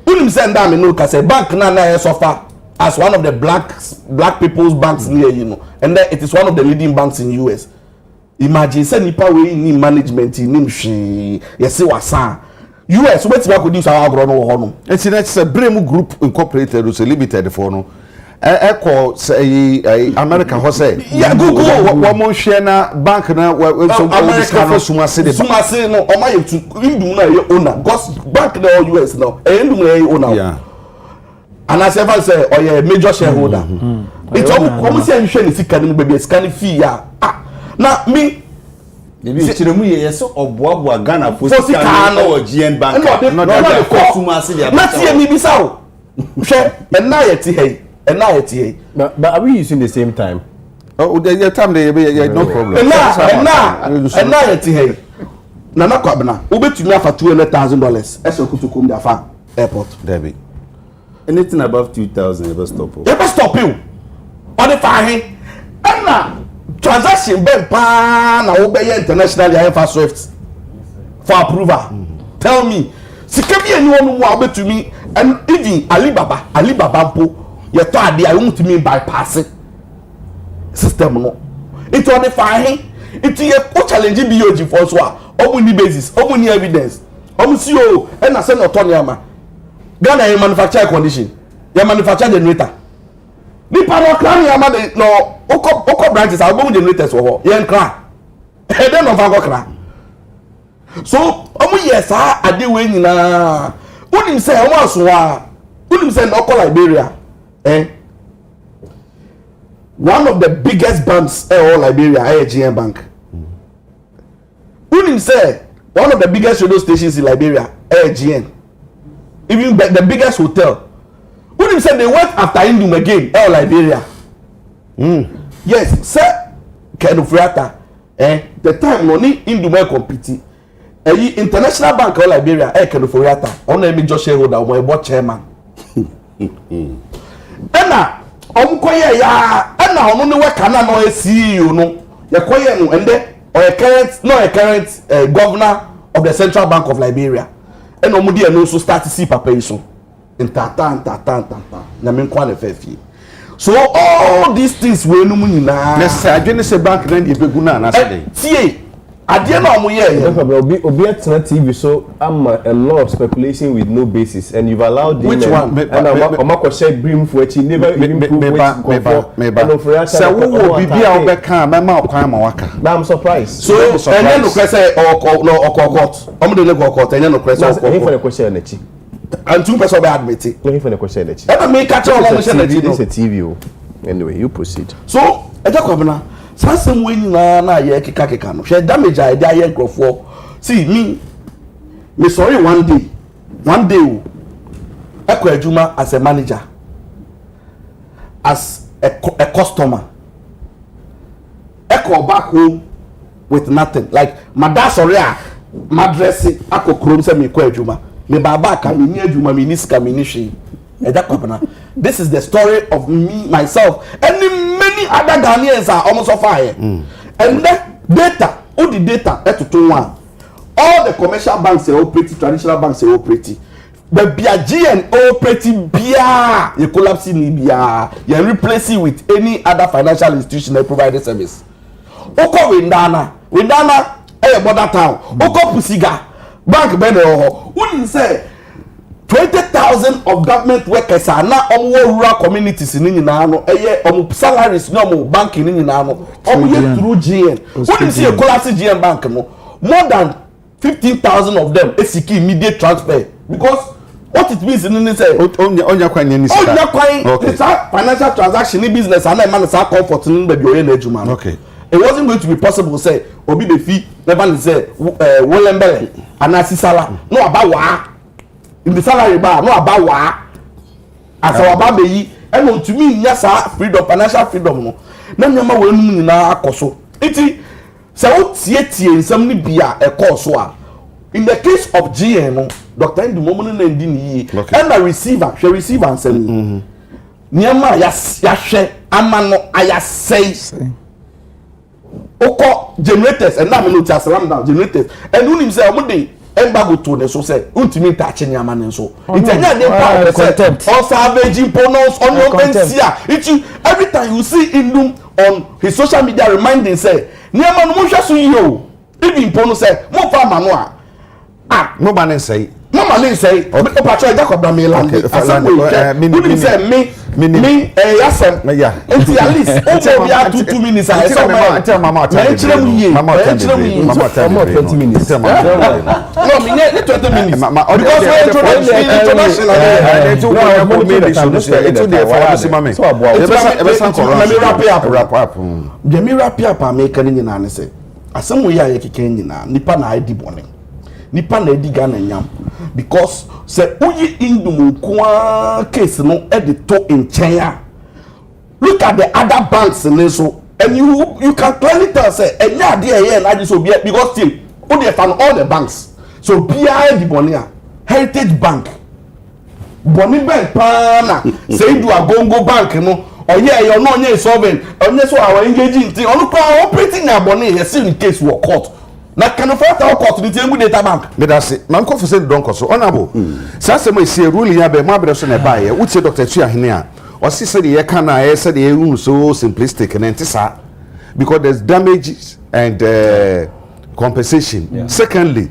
Unim send that no cause bank na suffer as one of the black people's banks near and then it is one of the leading banks in US. Imagine say nipa we ni management ni hwe yesi wasa US what we could use our grono ho no. It's a Bremu Group Incorporated or limited for no. Echo say America ho say yeah Google wo mo hwe na bank na so America for sumase no o ma ye to indum na ye owner because bank na US now indum na ye owner. Yeah. And as ever say or a major shareholder. It's almost say hwe ni sika ni baby scan fee ya. Na me ebi chiremu ye so oboaboa Ghana for sika no GN bank. No the customer see there. Na tie mi bisa o. Hwe na ye ti hey. But are we using the same time? Oh, the time they no problem. And now yet hey. Nana Kwabena, ubetumi afa $200,000 ese kutukum da fa airport. Debbie. Anything above 2,000 never stop. Never stop you. On the fine. And now transaction ben pa na obey international IFA Swift for approval. Tell me, sikabi anyone who ubetumi and even Alibaba mpo you thought they want to mean bypass system no. It on the fine. It is a challenge BOG for so omuni basis, omuni evidence. See you and I send autonomy. Ghana you manufacture condition. You manufacture generator. The power clan you man no oko branches are going generators for you cry. And then of cry. So omu yes ade we nyina Unim say Omaswa, Unim say Noko Liberia, one of the biggest banks in Liberia, GN Bank. Unim say one of the biggest radio stations in Liberia, GN. Even the biggest hotel. Unim say they went after Indum again, Liberia. Yes, sir. Kenufriata. The time money Indum compete. International Bank of Liberia, Kenufriata. On a major shareholder, my board chairman. Ena, omukoye ya, ena onu we kana no CEO no. Yakoye no ende or a current governor of the Central Bank of Liberia. And omudi eno so start to see papa iso. Ntata. Na me nkwa na fefi. So all these things we no mu nyina. Na say adwene say bank na dey begu na na say. Tie. Ade na omo ye. Obi at TV so I'm a lot of speculation with no basis and you've allowed which one? And I'm share brim for which never even prove me. So wo bibi a obeka mema okwan ma waka. I'm surprised. So enye no kwese okokot. Omo de go okot enye no kwese okokot. Any for the question na chi. And two person be admit it. Any for the question na chi. That make catch all omo na chi. This is a TV. Anyway, you proceed. So Agya Kwabena Sansem we na ye keka no. She damage I dey aye grofo. See me sorry one day o. Ekwa adwuma as a manager. As a customer. Ekwa back home with nothing. Like my dad sorry madress akokrom se me kwa adwuma. Me baba ka me ni adwuma me ni sika me ni hwe. Agya Kwabena. This is the story of me, myself, and many other Ghanaians are almost of fire. And the data, all the data, all the commercial banks are operating, traditional banks are operating. But GN operating bia, you collapse in bia, you replace it with any other financial institution that provide service. Oko Windana, border town. Oko Pusiga, bank bedo. Wouldn't say 20,000 of government workers are now on rural communities in Ninano, salaries no banking in Ninano, through GN. When you see a collapse GN bank, more than 15,000 of them seek immediate transfer. Because what it means in financial transaction in business and man is comfort in the okay. It wasn't going to be possible to say, Obi the fee, never say, Willembele, and Asisala, no about in the salary bar, no about wa. As our baby, and to me, yes, freedom, financial freedom. No, Nanyama will na akoso. Iti, so in some bia a course. In the case of GN, Dr. Ndi Momon and Dini, and a receiver, she receive and send. Niama yashe, amano, say. Oko generators, and now we just ram down generators. And when him say, Monday. Embargo to the so say ultimate touching your man so it's any power contempt or savage pronounce on your every time you see Indum on his social media reminding say near man mo hwa so yo even pono say mo fa mano no man say o patro Agya Kwabena me land me say me yasem enti at least o be at 2 minutes I say mama 20 minutes no me need 20 minutes because let me wrap up America nyina ne say asem we ya keke nyina nipa na adi bone nipa na edi Ghana nyam because say uyi Indum kwa case no e de to nchen. Look at the other banks in so and you can clearly tell say enya ade here na just obi because still who dey fan all the banks so bia di bonia Heritage Bank boni bank pa na say do agongo bank no oye you no onye solvent onye so our engaging thing onu pa operating na boni here still in case we court na can afford our court the Tengu data bank me that say man ko for say don ko so honorable say say me say rule ya be ma bre so na ba ye wo say Dr. Tuahene a o say the ye can na say the room so simplistic and ntisa because there's damages and compensation. Yeah. Secondly,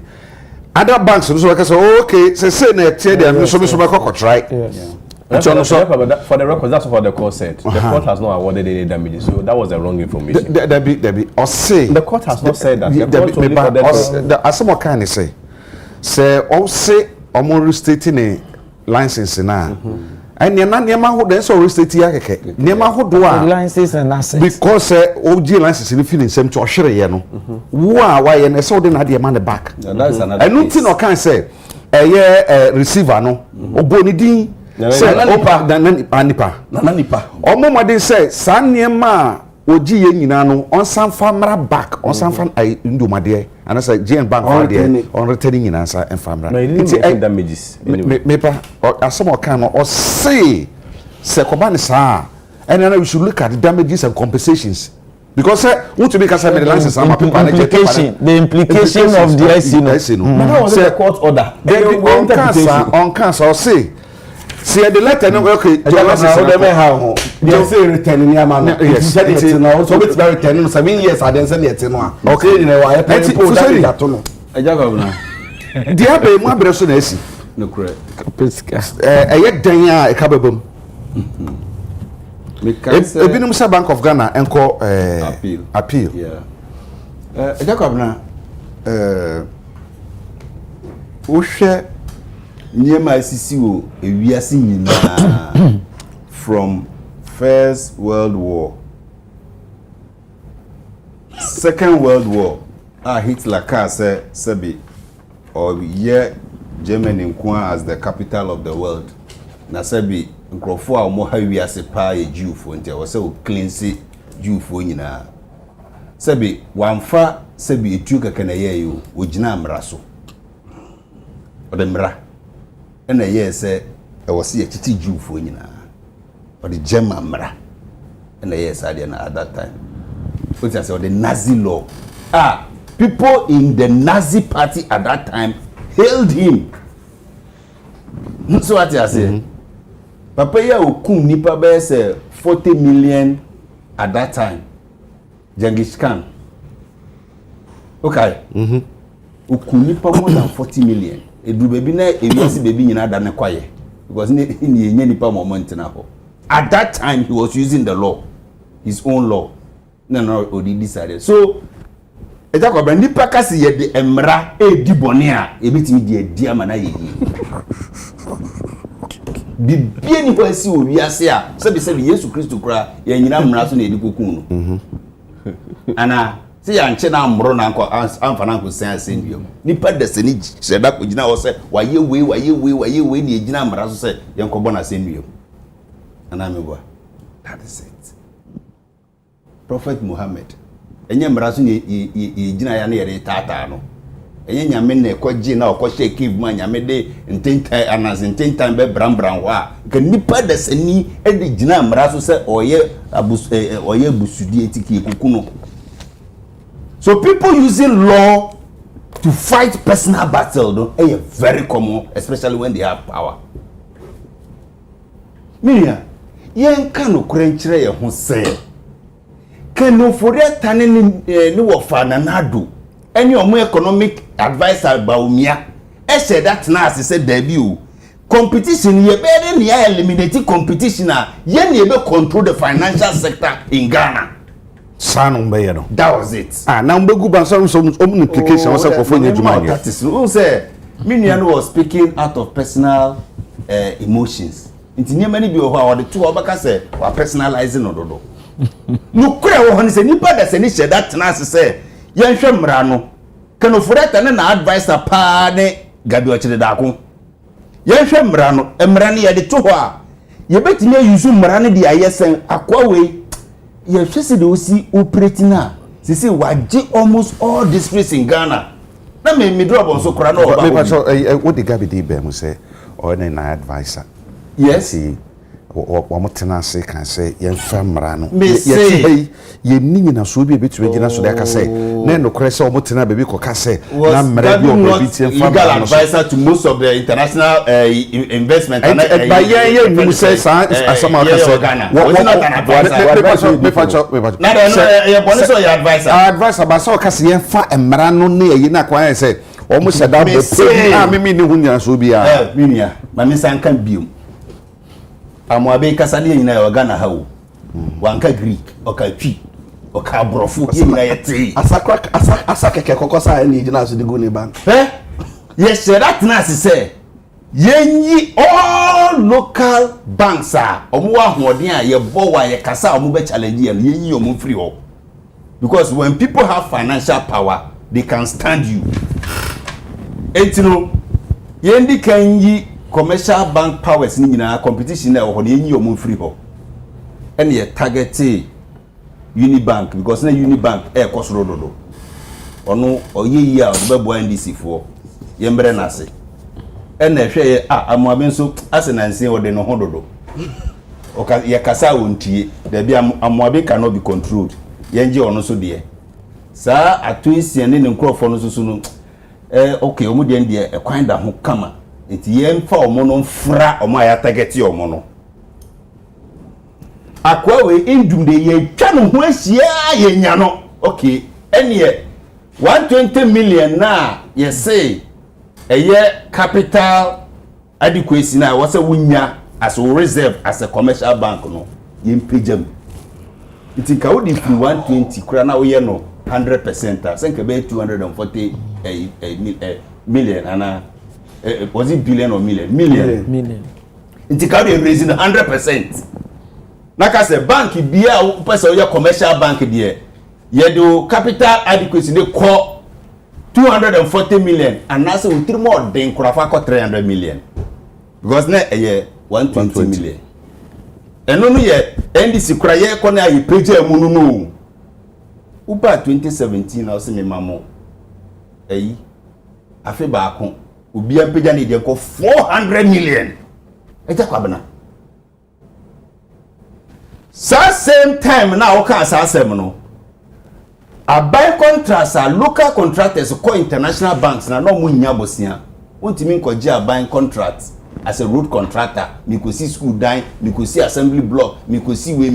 other banks so say okay say na tie dem so me so be try. Yes. For the record, that's what the court said. The court has not awarded any damages, so that was the wrong information. The court has not said that. The court only for as some kind say omo restate ne license na ene na niam ahodo en so restate ya keke niam ahodo a license and assets because OG license ni feeling sem to ohwere ye no wo a wa ye na so de na de man back enu ti no kan say receiver no oboni din say na nipa omo modern say san niam oji ye nyina no on san famra back on san fan ai ndumade and say GN bank on returning nyina san famra it's damages me pa asem kan no o say koba ne sa and then we should look at the damages and compensations because want to make us the license and people the implication of the IC no that was the court order on cancer say see the letter no okay to how they say return near man yes said it now so it's very return 7 years I then send it no okay you know I pay for that no Agya Kwabena dia be mu abreso na asi no correct dan a e ka babam ebinum sa Bank of Ghana enko appeal yeah Agya Kwabena ohwe Nyema asisi wo ewiase nyina from First World War, Second World War, Hitler ka say sebi or ye Germany nkwa as the capital of the world. Na sebi nkrofo a mo ha wiase pa ye Jewfo ntia wo se o cleanse Jewfo nyina. Sebi wamfa sebi etu kaka na ye yo ogina amra so. Odemra and yes, I was here to teach you for you or the German mra. And yes, I didn't at that time. But I said the Nazi law. People in the Nazi party at that time hailed him. So what I say? Papa ya okum nipa be say 40 million at that time. Genghis Khan. Okay. Okum nipa more than 40 million. Edu baby na ewiase baby nyina da ne kwaye because ne enye nipa moment na ho. At that time he was using the law, his own law. No odi decided. So Agya Kwabena nipa kasi ye de emra edi bone a ebetimi de edi amana ye yi. Bibie ni kwasi o wiase a sebi Yesu Kristo kura ye nyina mra so na edi kokun no. Ana see ya nche na amro na anko amfa na anko sen asendua nipa da seni sheda ko gina wo se waye we ni gina amra so se yenko bona asendua ana me bo that is it. Prophet Muhammad enye mra so ni gina ya na yere tata no enye nyame na ekogi na okoshe kiv ma nyame de ntentan anas ntentan be brambran ho a ka nipa da seni e de gina amra so se oye busudi etiki ekukuno. So people using law to fight personal battle, no, very common, especially when they have power. Miria, yen kanu krenchire ye ho se. Kanu fori atane ni wofa na nado. Any omo economic advisor baumia. Said that na say debi o. Competition ye be ni ya eliminate competition na ye ni be control the financial sector in Ghana. Sanum be no. That was it. Now mbegu ban some implication was for phone juma. That is who say Minian was speaking out of personal emotions. Nti nyema ni bi o ho a the two obaka say wa personalizing ododo. No kura wo ho say nipa da say ni share that na say yen hwe mra no. Kano fureta na advisor pa ne gabi ochire da ko. Yen hwe mra no, mra ne ye de to ho a ye betimi use mra ne de ayesen akwa we. You just see see operating now. See waji almost all districts in Ghana. Na me drop on so kra no oba. What the Gabi dey be mo say or na advisor. Yes. Wa mo tena say kan say yen famra no. Ye ye ninyi na so bi betumi gina so dey ka say na no kra say o mo tena baby ko ka say na mra bi o baby tie famra. Legal advisor to most of the international investment and by ye you say asama ka say what not an advisor. Me facho. Na ye bone so your advisor. Advisor ba so ka say yen fa mra no na ye na kwa say o mo say da be me ni hunya so bi a. Minia, ma me san kan biom. Amwabe kasali nyina ya Ghana hawo wanka Greek okatwi okabrofo nyina yete asakeke kokosa ni gina so de go ne ban yes that na say yenyi all local banks are omo ahoden a ye bowa ye kasa omo be challenge ye yenyi omo free ho because when people have financial power they can stand you etino yendi kan yi commercial bank powers ni nyina competition na ho yenyi omo free ho and ye target Unibank because na Unibank kosoro dodo ono oyeyi a obebo NDC fo ye mbre na ase ena hwe amoabe nso ase na nse ode no hododo oka ye kasa wontie da bia amoabe cannot be controlled ye nje ono so de saa atoisi ne ne nkrofo no so no okay omo de ndie ekwan da ho kama enti ye mfa omo no mfra omo aya target omo no akwa we indum de ye twa no ho ahia ye nya no okay ene 120 million na ye say capital adequacy na what's a wunya as a reserve as a commercial bank no yim pejam it ka wodi fi 120 kura na we no 100% say ka be 240 million ana was it billion or million it ka dey raise 100% na ka say bank bia person we commercial bank there ye do capital adequacy dey call 240 million and now say we three more than Kurafa 300 million because na 120 million and no ye NDC kura ye kona ye page amunu no uba 2017 na say me mamo afi ba ko obi am page na dey ko 400 million Agya Kwabena same time na o kan same no buy contracts are local contractors call international banks na no munya bosia wontimi nkoje buy contracts as a road contractor mikosi school dan mikosi assembly block mikosi we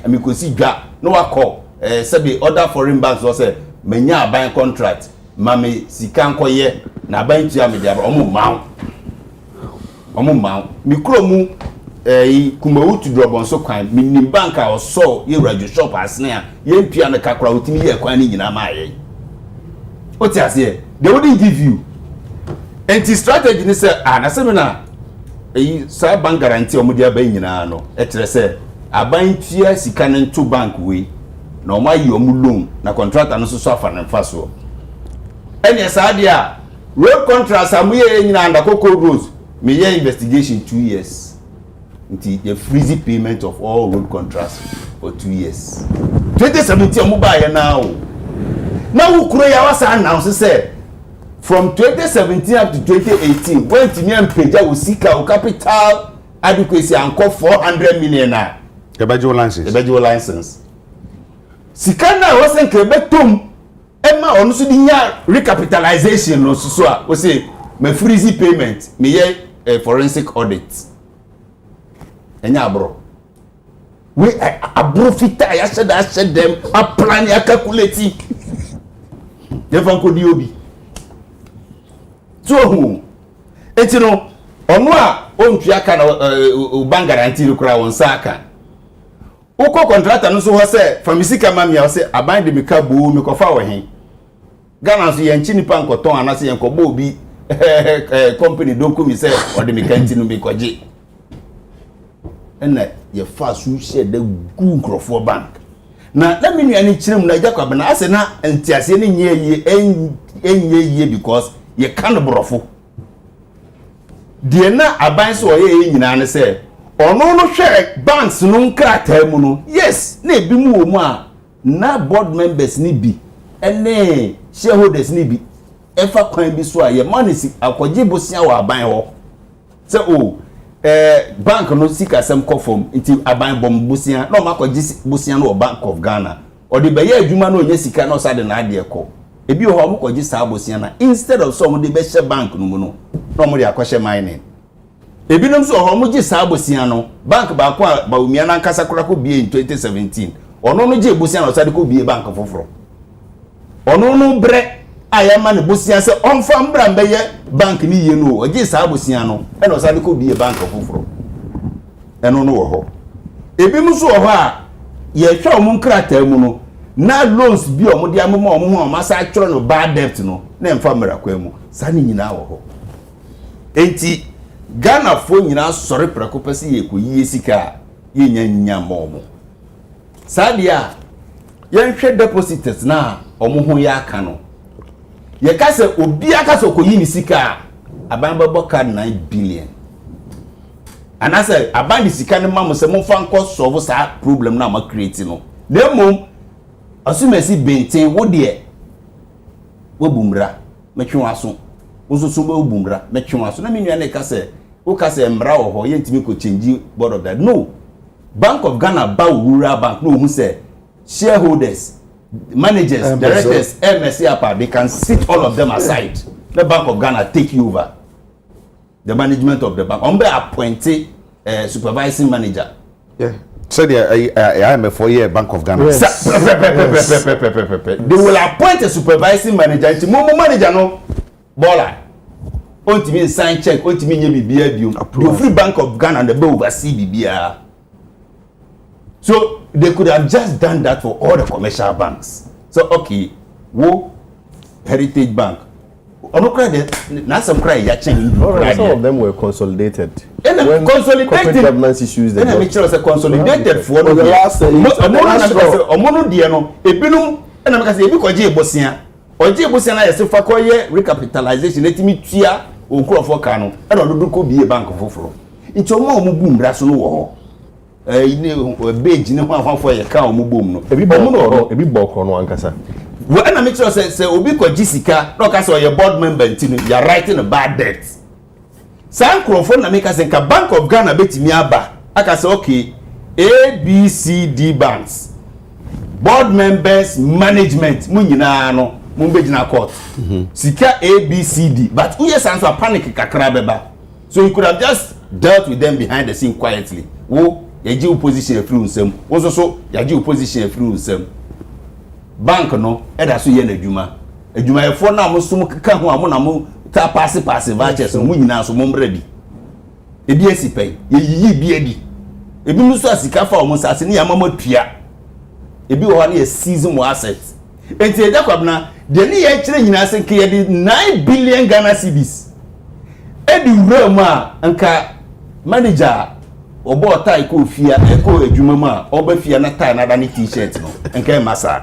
mikosi dwa no wa call sabi other foreign banks so say menya buy contract mame sika nkoye na buy tua me dia omo maw mikromu kumawutu drobon so kwan minim bank a oso ye Judicial asne ye mpia na kakra otimi ye kwan ni nyina ma ye oti ase they wouldn't give you anti strategy ni say na se me na sa bank guarantee omo dia ba nyina no etere se aban tua sika ne to bank we na omo ayi omo loan na contractor no so afa na mfa so ene sa dia road contracts amuye nyina ndakoko roads me ye investigation 2 years until the freezy payment of all road contracts for 2 years. 2017 mobile now. Now we create our announce say from 2017 up to 2018 when Timian Peja will seek our capital adequacy and call 400 million na. The license. Sikana wasn't Quebetum. Emma on so the recapitalization no so we say my freezy payment me ye forensic audit. Enya bro we abro fita ya said them a plan ya calculate never could you be so who etino onu a ontu aka na bank guarantee kura won saka uko contractor no so ho say famisika mamia ho say aban de meka bo me kofa wo hen Ghana so yanchi nipa nkoton anase yankobo obi company donku mi say o de meka ntinu me kwaje ena ye fa su share the good crofo bank na let me nuani kirem na Agya Kwabena ase na ntiase ne nye ye because ye kan borofo de na aban so ye nyina ne se ono no hwe banks no nkrata mu no yes na ebi mu wo mu a na board members ni bi ene shareholders ni bi efa kwan bi so a ye money akwaje bosia wa aban ho se bank no sika sem kofom nti aban bom bosia no makwaje bosia no Bank of Ghana o de beye adwuma no onye sika no sade na ade ko ebi ho mo kwaje saa bosia na instead of so mo de be she bank no mu no mo de akwahye mining ebi no so ho mo gi saa bosia no bank ba ko ba umia na nkasa kora ko bie in 2017 ono no gi bosia no sade ko bie bank foforo ono no bre ayama ne bosia se onfa mbra mbeye bank ni ye no ogi saa bosia no e no sade ko bie bank foforo eno no wo ho ebi mu so wo ho a ye hwa omu nkrata mu no na loans bi omu de amoma omu ho ma sa atworo no bad debt no na emfa mbra kwa mu sa ni nyina wo ho enti Ghana fo nyina sɔre prako pɛsɛ yɛ ko yie sika yɛ nya momo sadia yɛn hwɛ depositors na ɔmo ho yɛ aka no yɛ ka sɛ obi aka sɛ ko yi ni sika aban bɛbɔ card 9 billion anase aban di sika ne mamu sɛ mo fa nkɔ solve sa problem na ma create no demom asumesi benten wo de wo bumra metwe waso osusu wo bumra metwe waso na menua ne ka sɛ wo ka sɛ mra wo ho yentimi ko change board of that no Bank of Ghana ba rural bank no hu sɛ shareholders managers directors MSC apa they can sit all of them aside the Bank of Ghana take you over the management of the bank on be appointed supervising manager said I am a 4-year Bank of Ghana. Yes. They will appoint a supervising manager. It's more manager no baller. Onti me sign check. Onti me nye bibia biom. The Free Bank of Ghana and the Bank oversee bibia. So they could have just done that for all the commercial banks. So okay, wo Heritage Bank. Ono cry na some cry ya change. Some of them were consolidated. When consolidated governance issues they make sure say consolidated for the last omono die no ebinum na make say ebi koje ebosia oje ebosia na yese fa koye recapitalization etimi tua onkurofo ka no e no dodo ko bie bank foforo nti omo bu mbra so no wo ho ni beji ne ho afafo ye ka omo bom no ebi bokro no ankasa wo na make sure say obi kwaji sika no ka say your board member ntinu you are writing a bad debt san krofo na make say ka Bank of Ghana betimi aba aka say okay ABCD banks board members management mu nyina no mu begina court sika ABCD but we sense a panic kakra beba so you could have just dealt with them behind the scene quietly wo yaji opposition free unsem wo so yaji opposition free unsem bank no eda so ye na adwuma yefo na mo sum ka ho amo na mo ta pass vouchers mo nyina so mo mra bi ebi esipɛ ye bi adi ebi muso asika fa omo sase ne yamama tua ebi wo ha ne season mo assets enti Agya Kwabena de ne ye kire nyina se ke ye 9 billion Ghana cedis edi wura a anka manager obo tai ko fia e ko adwuma mu a oba fia na tai na da ne t-shirt no anka e masa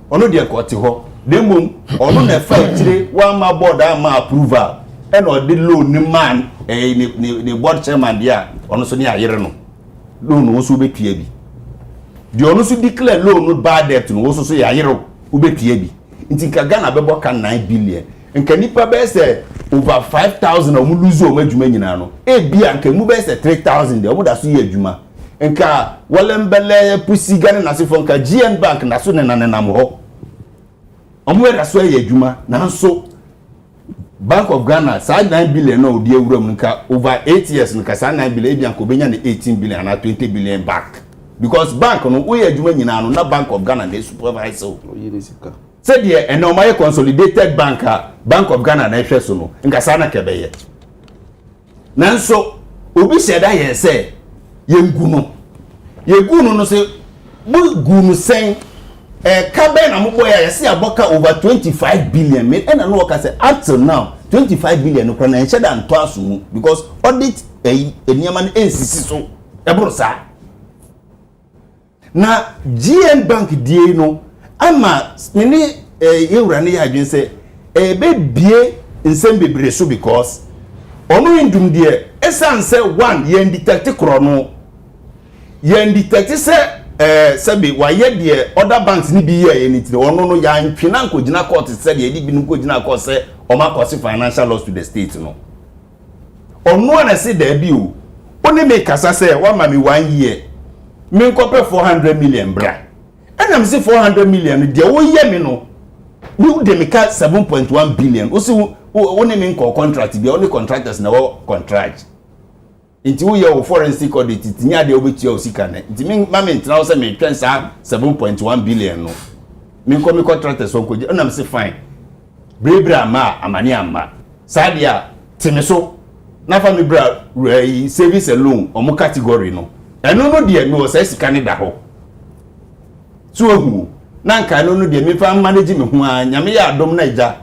ono de ko te ho demom ono na fa kire one ma board ama approval e no de loan ni man ni board chairman dia ono so ni ayere no loan wo so betua bi di ono so declare loan no bad debt no wo so ya ayere wo betua bi nti ka Ghana bebo ka 9 billion nka nipa be say over 5,000 omu lose o madwuma nyina no e bia nka mu be say 3,000 de omu da so ye adwuma nka walembele pusi Ghana na sefo nka GN Bank na so nenam ho omu da so ye adwuma na so Bank of Ghana sa 9 billion no odi ewuram nka over 8 years nka sa 9 billion ebia nka obenya ne 18 billion na 20 billion back because bank no we adwuma nyina no na Bank of Ghana dey supervise so Yeresika said here and now my consolidated Bank of Ghana na ehwe so no nka sa na kebeye nanso obi sheda ye say yegunu no say bu gunu sen kabe na mbo ya yesi aboka over 25 billion me and no work say up till now 25 billion no kwa na sheda nto aso because audit eniama na nsisi so ebro sa na GN Bank die no ama mini yewura ne ya adwen se ebe bie nsem bebre so because onu ndum die esan se one ye detect kro no ye detect se sabi wa ye die other banks ni bi ye anything onu no ya ntwena nkogina court se de edi bi nkogina court se o ma cause financial loss to the state no onu na se da bi o oni me kasa se wa ma mi 1 year me nkope 400 million bra and say 400 million de wo ye me no we de me ka 7.1 billion o si woni me nko contract bi only contractors na wo contract nti wo ye wo forensic audit tinya de obetua o sika na nti me ma me ntra wo say me twen sa 7.1 billion no me nko me contractors won ko and am say fine brebra ma amani amma sadia timiso na fa me bra service alone o mo category no eno no de me wo say sika ne da ho so hu na nka no de me fa manage me ho a nyame ya adom na ija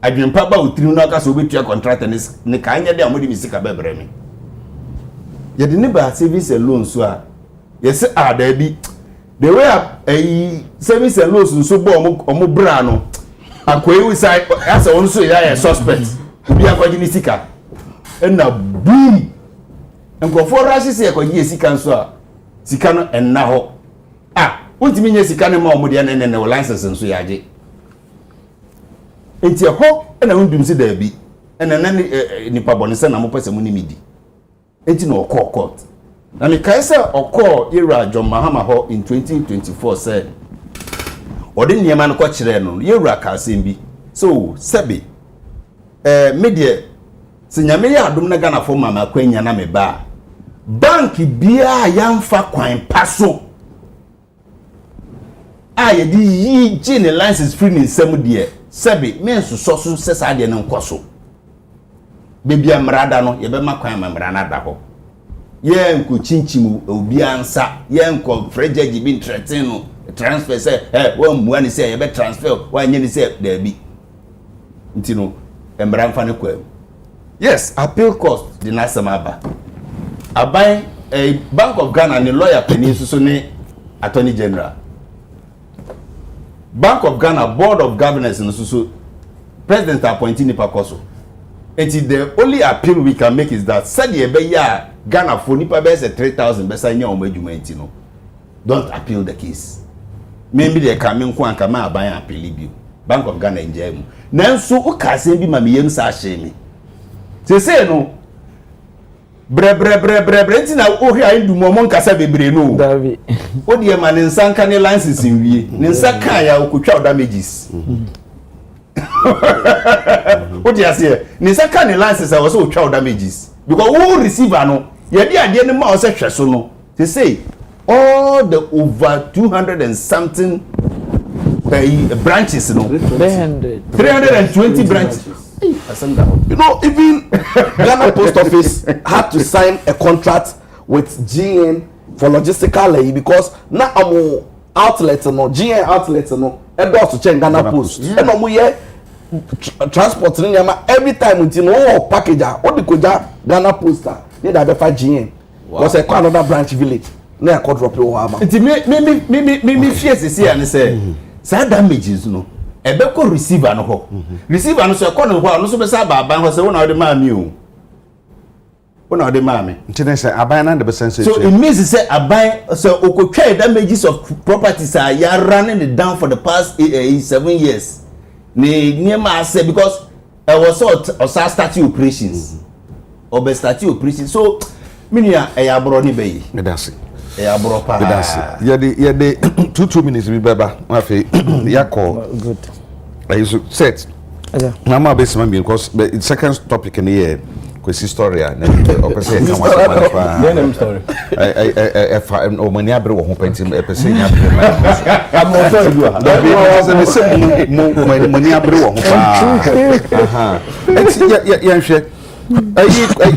adwempa ba otiri no aka so obetua contract ne ka anya de amodi misika bebre me ye de ne ba service and loan so a ye se da bi the way a service and loans nso bo omo bra no akoyi we say as on so ya suspect obi akwaji ni sika na boom nkofo rashi se akwaji sika nso a sika no enna ho untimi nye sika ne ma omo de ne license nso ya age enti ho na hundum si da bi na nipa bone se na mo pese mu ni midi enti no court na me kai se okọ Yera John Mahama ho in 2024 said odi niema no ko kire no Yera ka sembi so sebi media senyame ya adom na Ghana fo mama kwanya na me ba bank bia yamfa kwan paso ye di yi gene license free ni nsam de sebi me nso so sesa de ne nkoso bebia mrada no ye be makwan mamra na da ho ye nko chinchimu obi ansa ye nko frejaji bi threaten no transfer say wa muani say ye be transfer wa nye ni say da bi ntino emra mfa ne kwa yes appeal cost the nasama ba aban Bank of Ghana ni lawyer penny so ne attorney general Bank of Ghana board of governors no so president appointing ni pakoso and the only appeal we can make is that said ye be ya Ghana for nipa be say 3,000 be say nya o madwuma ntino don't appeal the case maybe they can me nko anka ma aban appeal bi Bank of Ghana nje mu nanso o ka se bi ma me yem sa hye mi say no bre ntina o hia ndu mo nkasa bebre no davi o de ma ne nsanka ne license nwie ne nsaka ya okotwa damages o de ase ne nsaka ne license a wo so otwa damages because who receiver no ye de ade ne ma o se hwe so no they say all the over 200 and something branches no 320 branches. You know, even Ghana Post Office had to sign a contract with GN for logistical lay because now I'm outlet no GN outlet no and also change Ghana Post. And no here transport every time until no package or the koja Ghana Post need to be for GN. Was a another branch village. Na I drop you hama. Me fear say and say say damages no ebe ko receiver no ho receiver no so e ko no ho no so be say aban ho say wona ode ma mi o wona ode ma mi ntine say aban na de sense so it means say aban so okotwa damages of properties are ya running it down for the past 7 years ne ma say because I was starting operations or be starting operations so minia e ya bro ni be me dance ya bro pa ye de 2 minutes bi beba afi yakọ good I so set na ma be sema because the second topic in here kwesi story na opese kan wa pa name story fa o mani abre wo ho penti epese nya abre ma am no story do da bi o se mo mani abre wo ho pa aha enti ya nhwe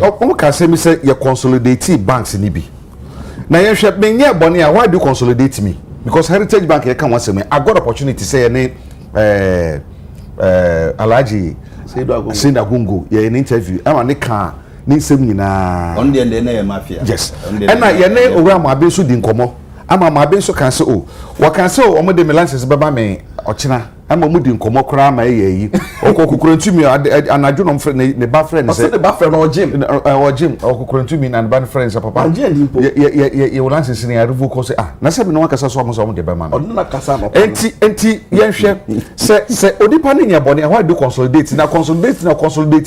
o ka se mi se ya consolidate banks ni bi na ye hwe menye bone a why do consolidate me because Heritage Bank e kan won say I got opportunity say ne Alhaji Senda Gungo ye in interview ama ne kan ne nsem nyina on the na ye mafia yes and na ye ne owura ma be so di nkomo ama ma be so kan say o wa kan say o mo de me license beba me ochina ama mu di nkomo kra ma ye yi okokukuru ntumi anadwo no mfre ne ba friend say the ba friend o gym okokukuru ntumi na ba friend say papa ye license ne revoke ko say na say me no akasa so mo de ba ma na kasa no enti ye hwe se odipa ne nya bone why do consolidate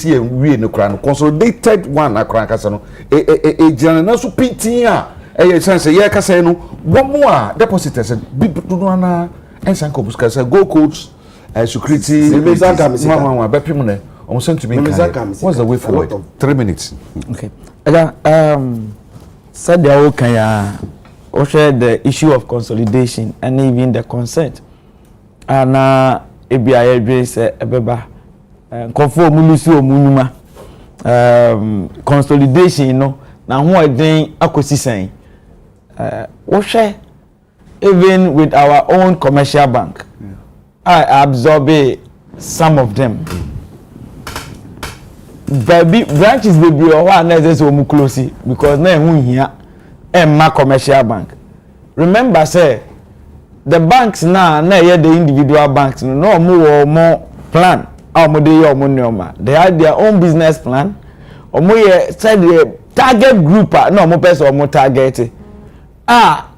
ye wie ne kra no consolidated one na kra kasa no jana na so pintin a sense ye kasa no wo mo a depositors bi do na ensanko buska say go codes security mama bepim ne on sent to me what's the way forward 3 minutes okay said the whole kaya or share the issue of consolidation and even the consent and ABI address ebeba konfo mulusi omunuma consolidation no na ho eden akosisan what share even with our own commercial bank I absorb some of them baby branches be be or na say so mu close because na ehun hia emma commercial bank. Remember say the banks now na the individual banks no more plan how dey your money they had their own business plan said the target group no more person more target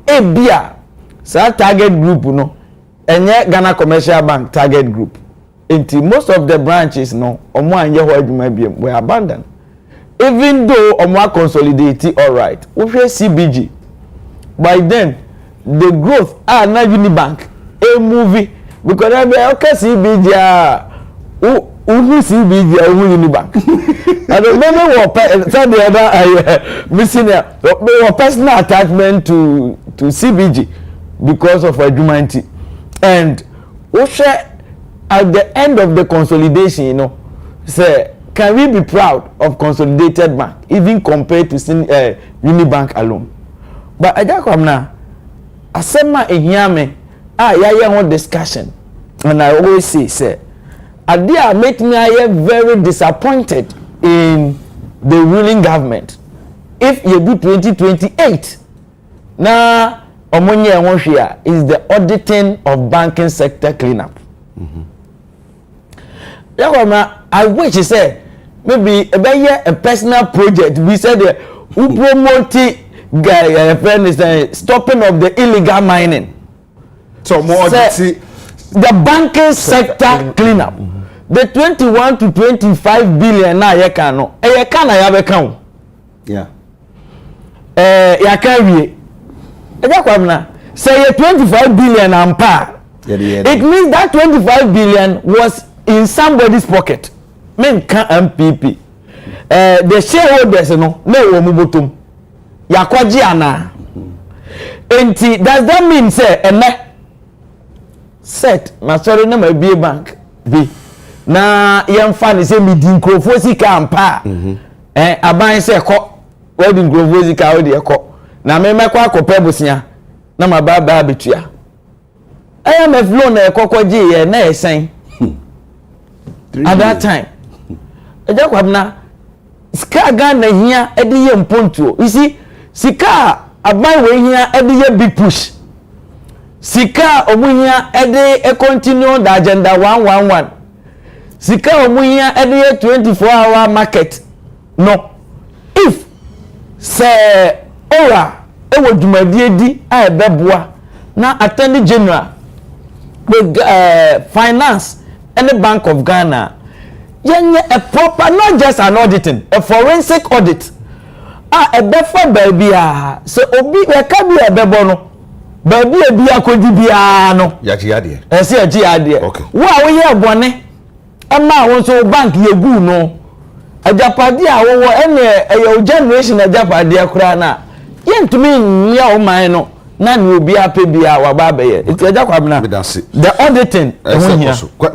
ebia sa target group no enye Ghana Commercial Bank target group until most of the branches no omo anye ho adwuma biem were abandoned even though omo consolidate all right we CBG by then the growth na Unibank a movie because okay CBG who CBG who Unibank I don't remember what said the other missing your personal attachment to CBG because of Adjumanti and at the end of the consolidation you know say can we be proud of Consolidated Bank even compared to Unibank alone but Agya Kwabena asema ehiame ya one discussion and I always say Adia make me very disappointed in the ruling government if you do 2028 na omonye enwohwe is the auditing of banking sector cleanup. I wish you say maybe a personal project we said who promote stopping of the illegal mining. So more the banking sector cleanup. The 21 to 25 billion na ye kan no. E ye kan na ya be kan. Yeah. Ya kan wie. Agya Kwabena say 25 billion ampa. It means that 25 billion was in somebody's pocket. Men kan MPP. The shareholders no na wo mu botom. Yakwaji ana. Enti does that mean say set na sorry na ma bie bank bi na yemfa ne say midi nkrofo sika ampa aban say ko wedding nkrofo sika we de ko na me mekwa akopɛ bosia na ma ba betua IMF loan na ekokwaji ye na esen at that time Agya Kwabena sika Ghana hia e de ye mpontuo you see sika aban we hia e de ye big push sika omuhia e de continue the agenda 111 sika omuhia e de 24-hour market no if say ora e wo dwumadie di a e beboa na Attorney General with finance and the Bank of Ghana yenye a proper not just an auditing a forensic audit e befa baby so obi we ka bi e bebo no baby e bi akodi bia no ya ji ade ese ya ji ade wa wo ye bone ama won so bank ye gu no ajapade a wo ene e generation ajapade akura na ye ntumi nya o man no na ni obi ape bia wa ba be ye it Agya Kwabena the auditing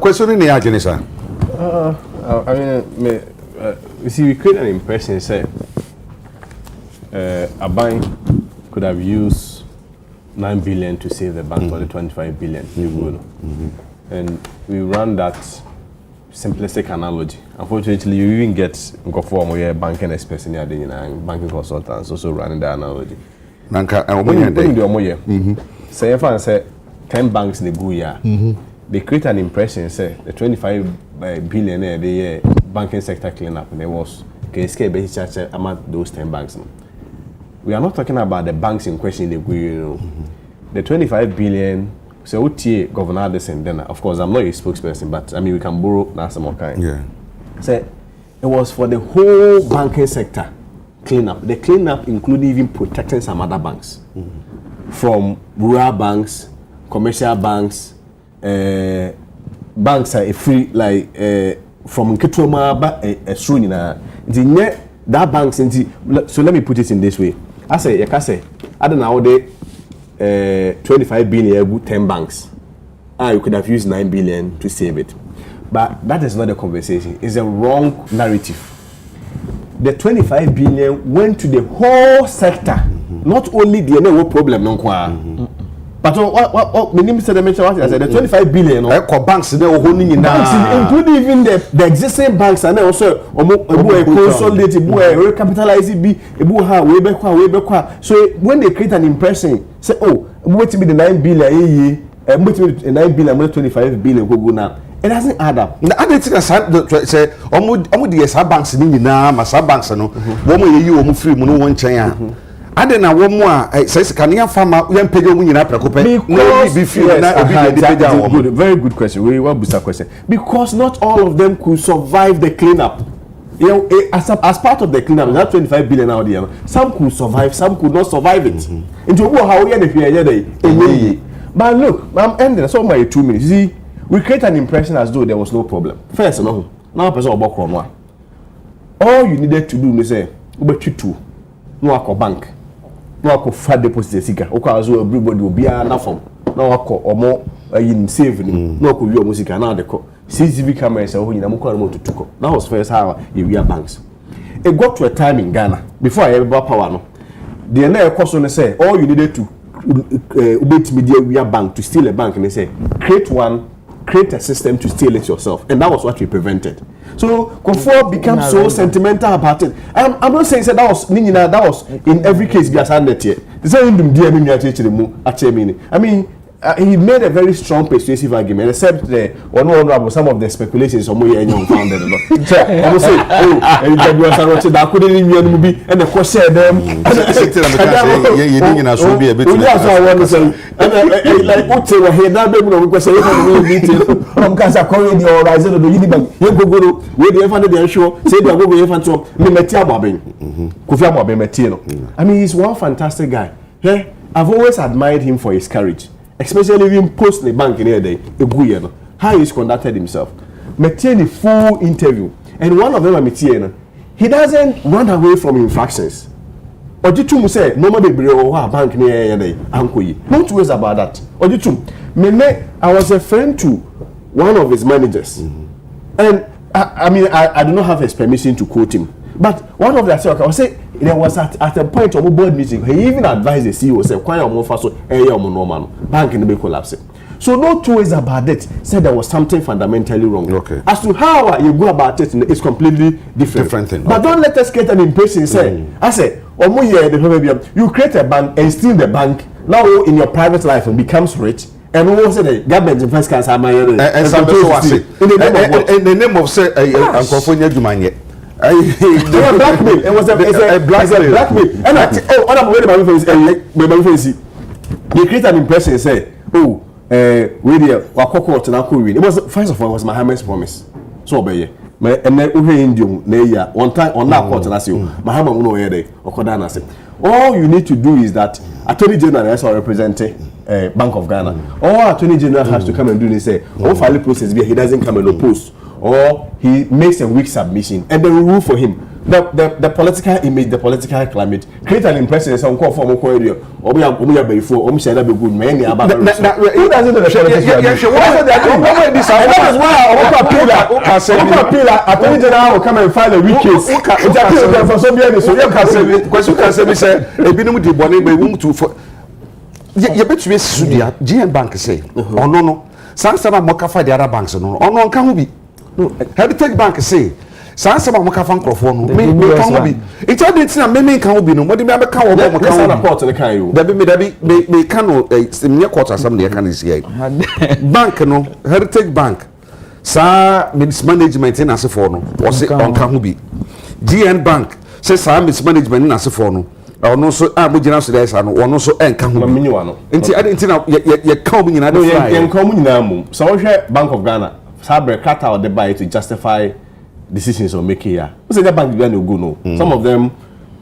question ni agene sir I mean you see we create an impression say a bank could have used 9 billion to save the bank or the 25 billion and we run that simplistic analogy. Unfortunately, you even get banking experts in the banking consultants also running the analogy. Say if I say 10 banks in the go year, they create an impression say the 25 billion the banking sector cleanup and there was among those 10 banks. We are not talking about the banks in question in the go, you know. The 25 billion. So OTA Governor this and then of course I'm not a spokesperson, but I mean we can borrow that some more kind. Yeah. So it was for the whole banking sector cleanup. The cleanup included even protecting some other banks. From rural banks, commercial banks, banks are free like from Kitoma that banks so let me put it in this way. I say I don't know how they 25 billion 10 banks. You could have used 9 billion to save it. But that is not the conversation. It's a wrong narrative. The 25 billion went to the whole sector. Not only the no problem But what minimum said the 25 billion banks including even the existing banks and also consolidated recapitalize so when they create an impression say oh wait to be the 9 billion wait to be 9 billion 25 billion go now it doesn't add up. I didn't say almost the banks in Massa banks no woman you free mono one chain. I don't know one more says can you farm out young pay when you're not good, very good question. We want booster question. Because not all of them could survive the cleanup. You know, as part of the cleanup, that 25 billion out there, some could survive, some could not survive it. Into how we but look, I'm ending so my 2 minutes. You see, we create an impression as though there was no problem. First, no, now person about one. All you needed to do is say, "Ubechitu, no ako bank, no ako fat deposit sika. Oka azo everybody will be an afom. No ako omo in saving. No ako you musica now the CCTV cameras say, "Oh, you na mukwa mo tutuko." That was first how we are banks. It got to a time in Ghana before I ever power no. The next question say, all you needed to we are bank to steal a bank, and they say create a system to steal it yourself, and that was what we prevented. So Konfo became so sentimental about it. I'm not saying that was in every case be assigned here. I mean he made a very strong persuasive argument, except some of the speculations some way founded. I would say, that couldn't even be and the question them. Like what say here now we question because according the horizon of the Unibank, you go where the funded the show, say they are going to me metia babin. Kofi Amabe metino. I mean he's one fantastic guy. Yeah, I've always admired him for his courage. Especially even post the bank in here day, how he's conducted himself. Maintain a full interview, and one of them he doesn't run away from infractions. Ojitum say no more bank near not worries about that. Ojitum, I was a friend to one of his managers, and I mean I do not have his permission to quote him, but one of the I was say. There was at a point of a board meeting, he even advised the CEO, say, "Quite more fast, normal bank in the collapse." So no two ways about it. Said there was something fundamentally wrong. Okay. As to how you go about it, it's completely different thing. But don't let us get an impression. Say, I say, you create a bank and steal the bank. Now in your private life and becomes rich. And who was the government in first class? In the name of say, Uncle Fonya Jumanye. Blackmail. It was a blackmail. And I'm worried about my face. They create an impression. Say, oh, it was first of all, it was Muhammad's promise. So obey. And then one time on that court, and I say, Muhammad no here. All you need to do is that Attorney General is representing Bank of Ghana. All Attorney General has to come and do is say, oh, file process, he doesn't come and oppose. Or he makes a weak submission, and they will rule for him. The political image, the political climate, create an impression. Some call for more area. Or we are before. Who doesn't know the politics? That is why Attorney General will come and file a weak case. For some years, so you can say, you bet you Sudia, GN Bank say, oh no. Some Mokafa the other banks, no, no, can be. Heritage Bank say, Sansa Mokafan Crofon, may be. It's all the thing, maybe can be no, what do you ever come over report to the Cairo? There may cano a near quarter some the can see. Bank, no, Heritage Bank, Sir Mismanagement in Asafono, was it on Kamubi? GN Bank says Sir Mismanagement in Asafono. Or no, so I'm with you or no, so and come on. Until I didn't know you're coming in. I don't know. So, Bank of Ghana. Sabre cut out the buy to justify decisions on making here. What's the bank going to go no? Some of them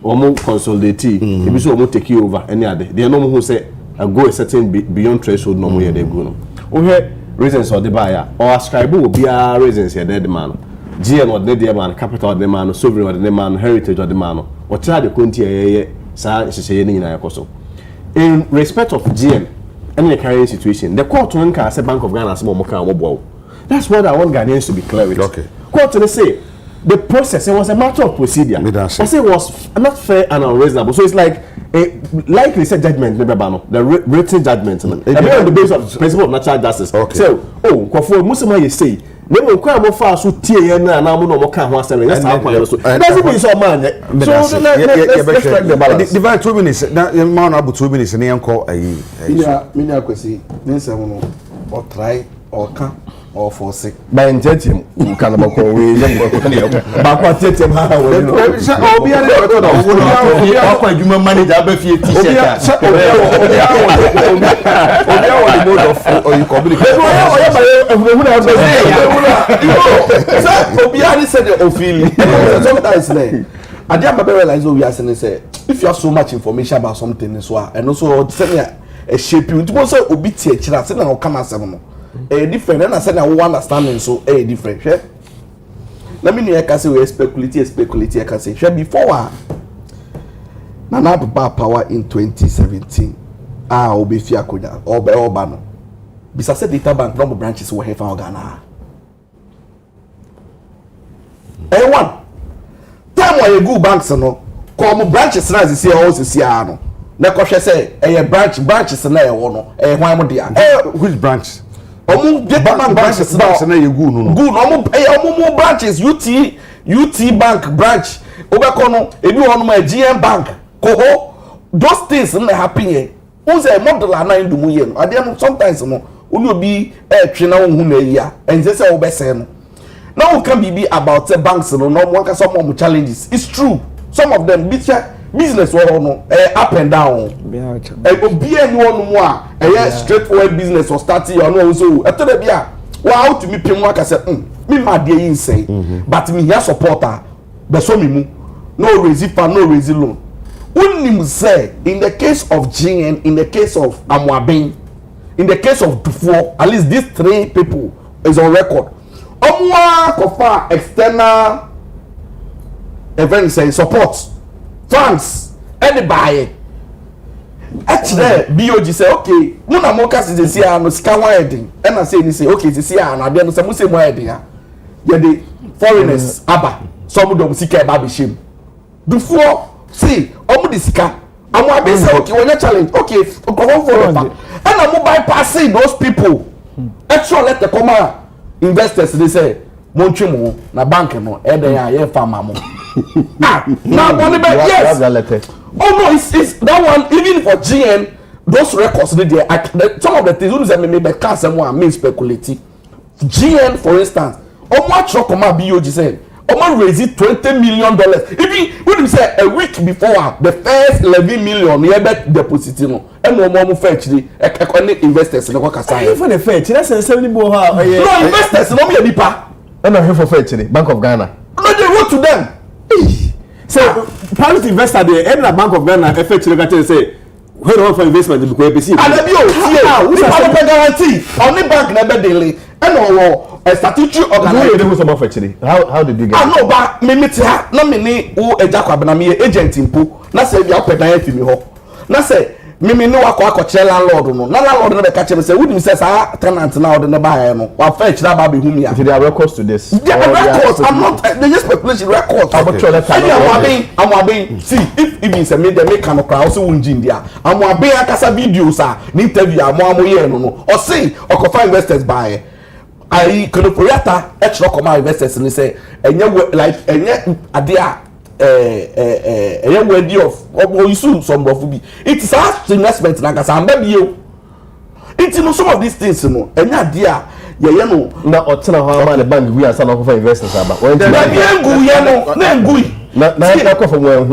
almost consolidate. Maybe so almost take you over any other. They are no who say go a certain beyond threshold no more they go no. Okay, reasons for the buyer or ascribe will be our reasons here dead man. GN or the man, capital of the man, sovereign of the man, heritage of the man. Or try the country in respect of GN and the current situation, the court one can say Bank of Ghana as more. That's what I want Ghanaians to be clear with. Okay. Court to say the process, it was a matter of procedure. I say it was not fair and unreasonable. So it's like a likely said judgment, the written judgment. On the basis of principle of natural justice. Okay. So, for Muslim, you say, never quite more far so tear and I'm no can was selling. That's how I so. Doesn't mean so man. So let's strike the balance. Divide 2 minutes. Now, you man about 2 minutes and you call a Minya kwesi, this or try or can or forsake. By intention, you can about we back what take them how manager be fit t-shirt. If you have so much information about something as well, and also send a shape you to also obey chira say na come as no different and I said I understanding so different. Let me know say we speculate I can say before Nana Baba power in 2017 Obefia Koda or Obano bisa say data bank number branches were here for Ghana one time why you go banks no come branches na say also see no na kohwe say branches na e wo no hwan mo dia which branch? Bank branches na you go no omo branches UT bank branch obeko no ebi won ma GM bank koho those things na happen here who say model na ndumu here no ade no sometimes no uni obi twe na hu na yia enze say obese no now we can be about banks no one can some more challenges it's true some of them business no up and down obi anyone mo a straightforward business or starting you know so eto bia how to me pem waka say me ma dey yin say but me here supporter be so me mu no raise fan no raise loan unim say in the case of GN in the case of Amwabin in the case of Dufour at least these 3 people is on record omwa kofa external event say support funds anybody actually BOG say okay muna mo ka say see no sika wan edin e na say ni say okay see na ade no say mo say mo edin ya the foreigners aba some dem sika e ba be shame before see omo the sika amo abi say okay when challenge okay go for and am bypassing those people actually let the come investors they say montwe mo na bank no e dey ya farmer mo now money back yes oh no it's that one even for GN those records they some of the things who say me can say one mean speculative GN for instance much come BOG say raise $20 million even when you say a week before the first 11 million you bet deposit no and no fetch the investors no ka say even the fetch that's 70 no investors no me nipa and no for fetch the Bank of Ghana no they wrote to them. So private investor there, any Bank of Ghana FX can say where on for investment because you see. And we have a guarantee. Only bank never daily. And a statutory organization. How did you get? I know, but me no me who Agya Kwabena me agent impo. Na say we open na fi me ho. Na say me no akọ landlord no. Na landlord no be catch me say we say sa tenant na order na buy no. Wa fetch that ba be hu me. There are records to this. There are records. I'm not they just speculation records. I'm see if even say me they make can crowd also wunji ndia. I'm akasa videos ni interview amoye no. Or say or investors buy. I could have extra come investors and say like idea worthy of you soon some of be it is our investment na kasa baby you it no some of these things no enya dia ye no na otena ho ma the bank we are some of investors aba when na ngu ye no na ngui na ko from where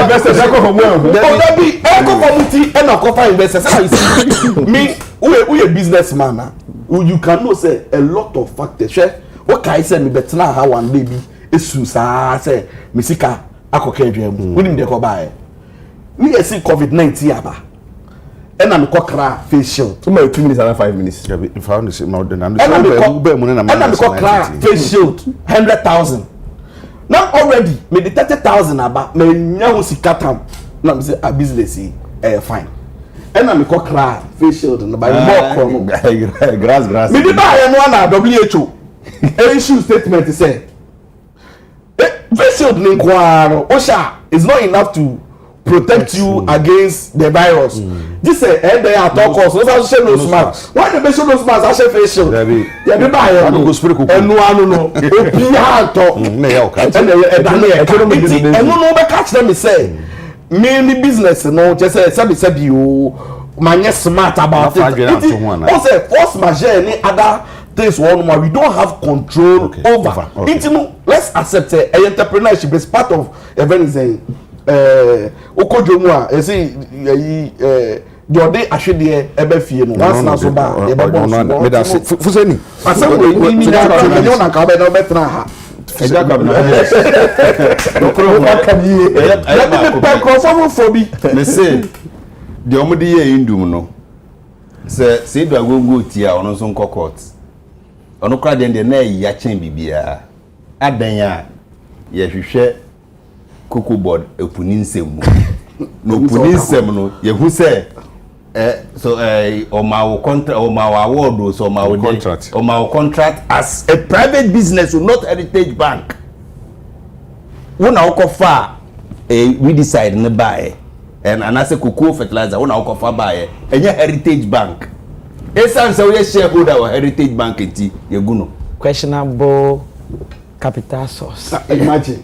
investors go from where that be eco committee and a cover investors me we a businessman you can know say a lot of factors what can I say me better how one baby is say me sika akoka adwam we nim dey go buy me see COVID-19 aba and I'm cra face shield 2 minutes and 5 minutes if I understand now then I'm face shield 100,000 now already me the 30,000 aba me nya ho sika tam na me say a business fine ɛna me kɔkra face shield no by more kro no grass me di ba no na WHO issue statement say face shield ni kwaro osha is not enough to protect you against the virus. This say they are talk us no say no mask why they be show no mask I say face shield ya be ba ya no go spray kuku enu anu no obi ha to na ya oka enu no be catch them say me business no just say sabi o manye smart about it. O say force majeure any other things we don't have control over. Let's accept entrepreneurship is part of everything. Okojomu a say Jode ahwede ebe fie no once na so ba e ba bon me da fuseni asem we ni na ka be no betra ha Agya Kwabena okro wa kabiye let me pe for bi me say de omudi ye indum no se do agogo ti a ono so nko court ono kra de na ya chen bibia adan a ye hwehwe cocoa board epuni nsem no epuni nsem no ye hu se our award so our contract as a private business, not Heritage Bank. When our offer we decide to buy and I say cocoa fertilizer when our offer buy and Heritage Bank. Essence we shareholder our Heritage Bank enti ye guno questionable capital source. Imagine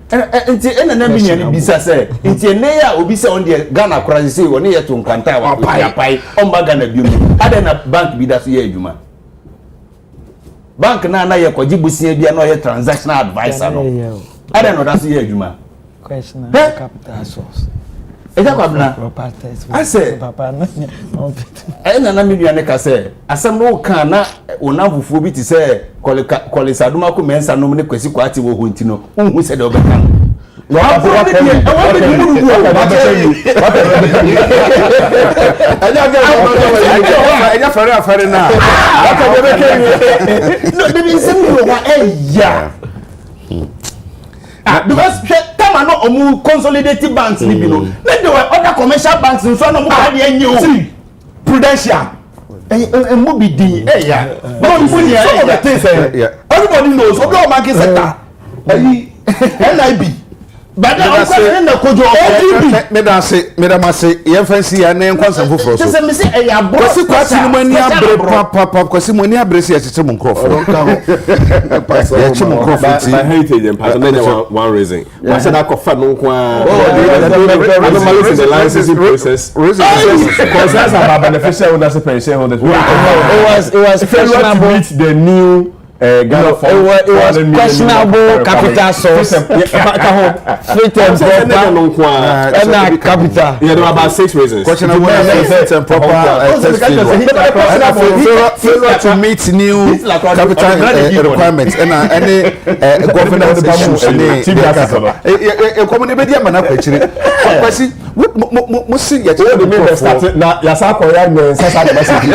enti ena bi nyane bisa say enti ene ya obi say on the Ghana cross say woni ye to nkwanta wa pai on ba Ghana bi no ada na bank bi da so ye adwuma bank na ye kwaji busia bia na ye transactional advisor no ada no da so ye adwuma questionable capital source. Agya Kwabena I say papa na ena na mi nuane ka say asem no kan na onamfufuo bi ti say kolisaduma ko mensa no ne kwasi kwati wo ho ntino unhu se de obeka no Agya fare na no de bi sem no wa eya because come no omu consolidated banks ni bi no then there were other commercial banks in front of mu ka de enye o Prudential mo bi din eya no you see some of the things everybody knows obi o banking sector NIB but the question na kojo me da say ye fancy ya na nkwansa foforo so say me say eya bro kwasi no mani abre papa kwasi mani abre se ya chete mu nkrofo ya chete mu nkrofo ti my heritage and part one reason I said I could no kwa the licensing process concerns about beneficial owners and shareholders it was failure to meet the new Ghana it was questionable capital source. Fit and proper capital. Yeah, there are about 6 reasons. Questionable fit and proper failure to meet new capital requirements and any governance issues e common be dia mana kwachiri kwasi mo see ya the member started na ya sa ko ya me sasa de message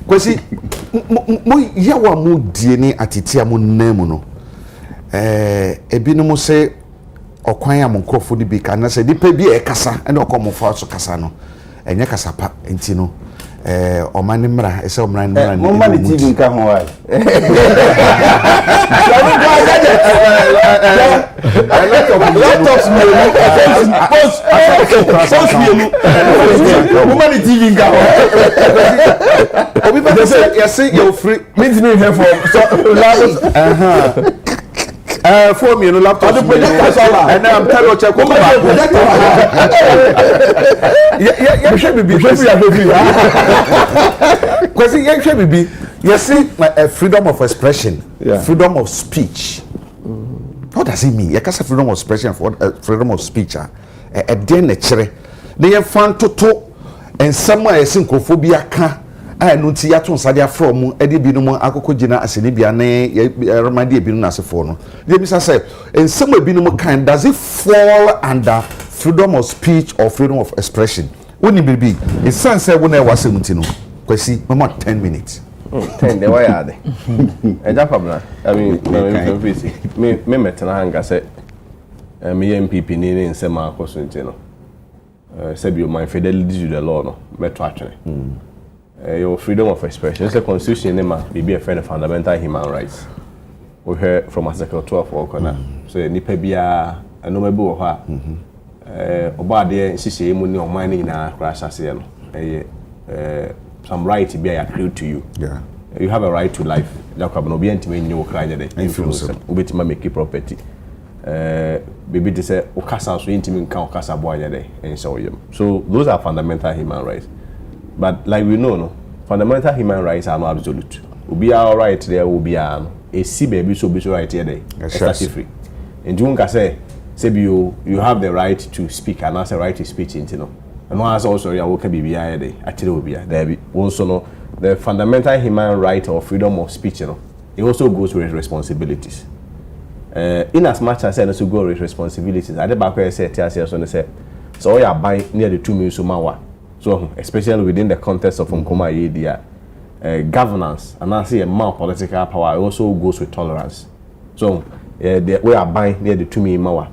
kwasi mo yawa mu die ni atitia mu nnamu no ebinom se okwan ya monkrofo ni bi kana se dipa bi e kasa ene okomofa so kasa no enye kasa pa enti no omani mra ese omran mra ni mo TV nka ho wa laptops me post me TV nka ho obi ba say yes you free means me here for for me no laptop and I'm telling you check yeah should be because you should be you see freedom of expression freedom of speech what does it mean you can say freedom of expression for freedom of speech den na kire na ye fan toto and somewhere sin krophobia ka no nti ya to nsade afro mu ede binom akoko gina asene bia ne remedy binom na asefo no dey bisa say ensem binom kan does it fall under freedom of speech or freedom of expression woni bibi it sense say wona e wasem nti no kwasi mama 10 minutes 10 de why are they Agya Kwabena I mean me metena hanga say me MPP ni nsem akoso nti no said you my fidelity to the law no metro atwene your freedom of expression the constitution name be a friend of fundamental human rights we heard from article 12 for corner so nipa bia no mebi wo ha oba de sisi mu ni oman ni na crash ase no some right be accrued to you you have a right to life Agya Kwabena obi antime nyi wo kra nyade influence obetima make property baby they say okasa so intimi nka okasa bo anyade so those are fundamental human rights but like we know no fundamental human rights are not absolute obi are right there obi are no e si baby so be so right here there free and you can say you have the right to speak and also right to speech you know and no as also ya wo ka bibi here there actually obi there be also no the fundamental human right or freedom of speech you know it also goes with responsibilities in as much as I also go with responsibilities I the back where I say so you buy near the 2 million sumawa so especially within the context of Nkoma Yedia governance and I see a more political power also goes with tolerance so the way I buy near the 2 million mawa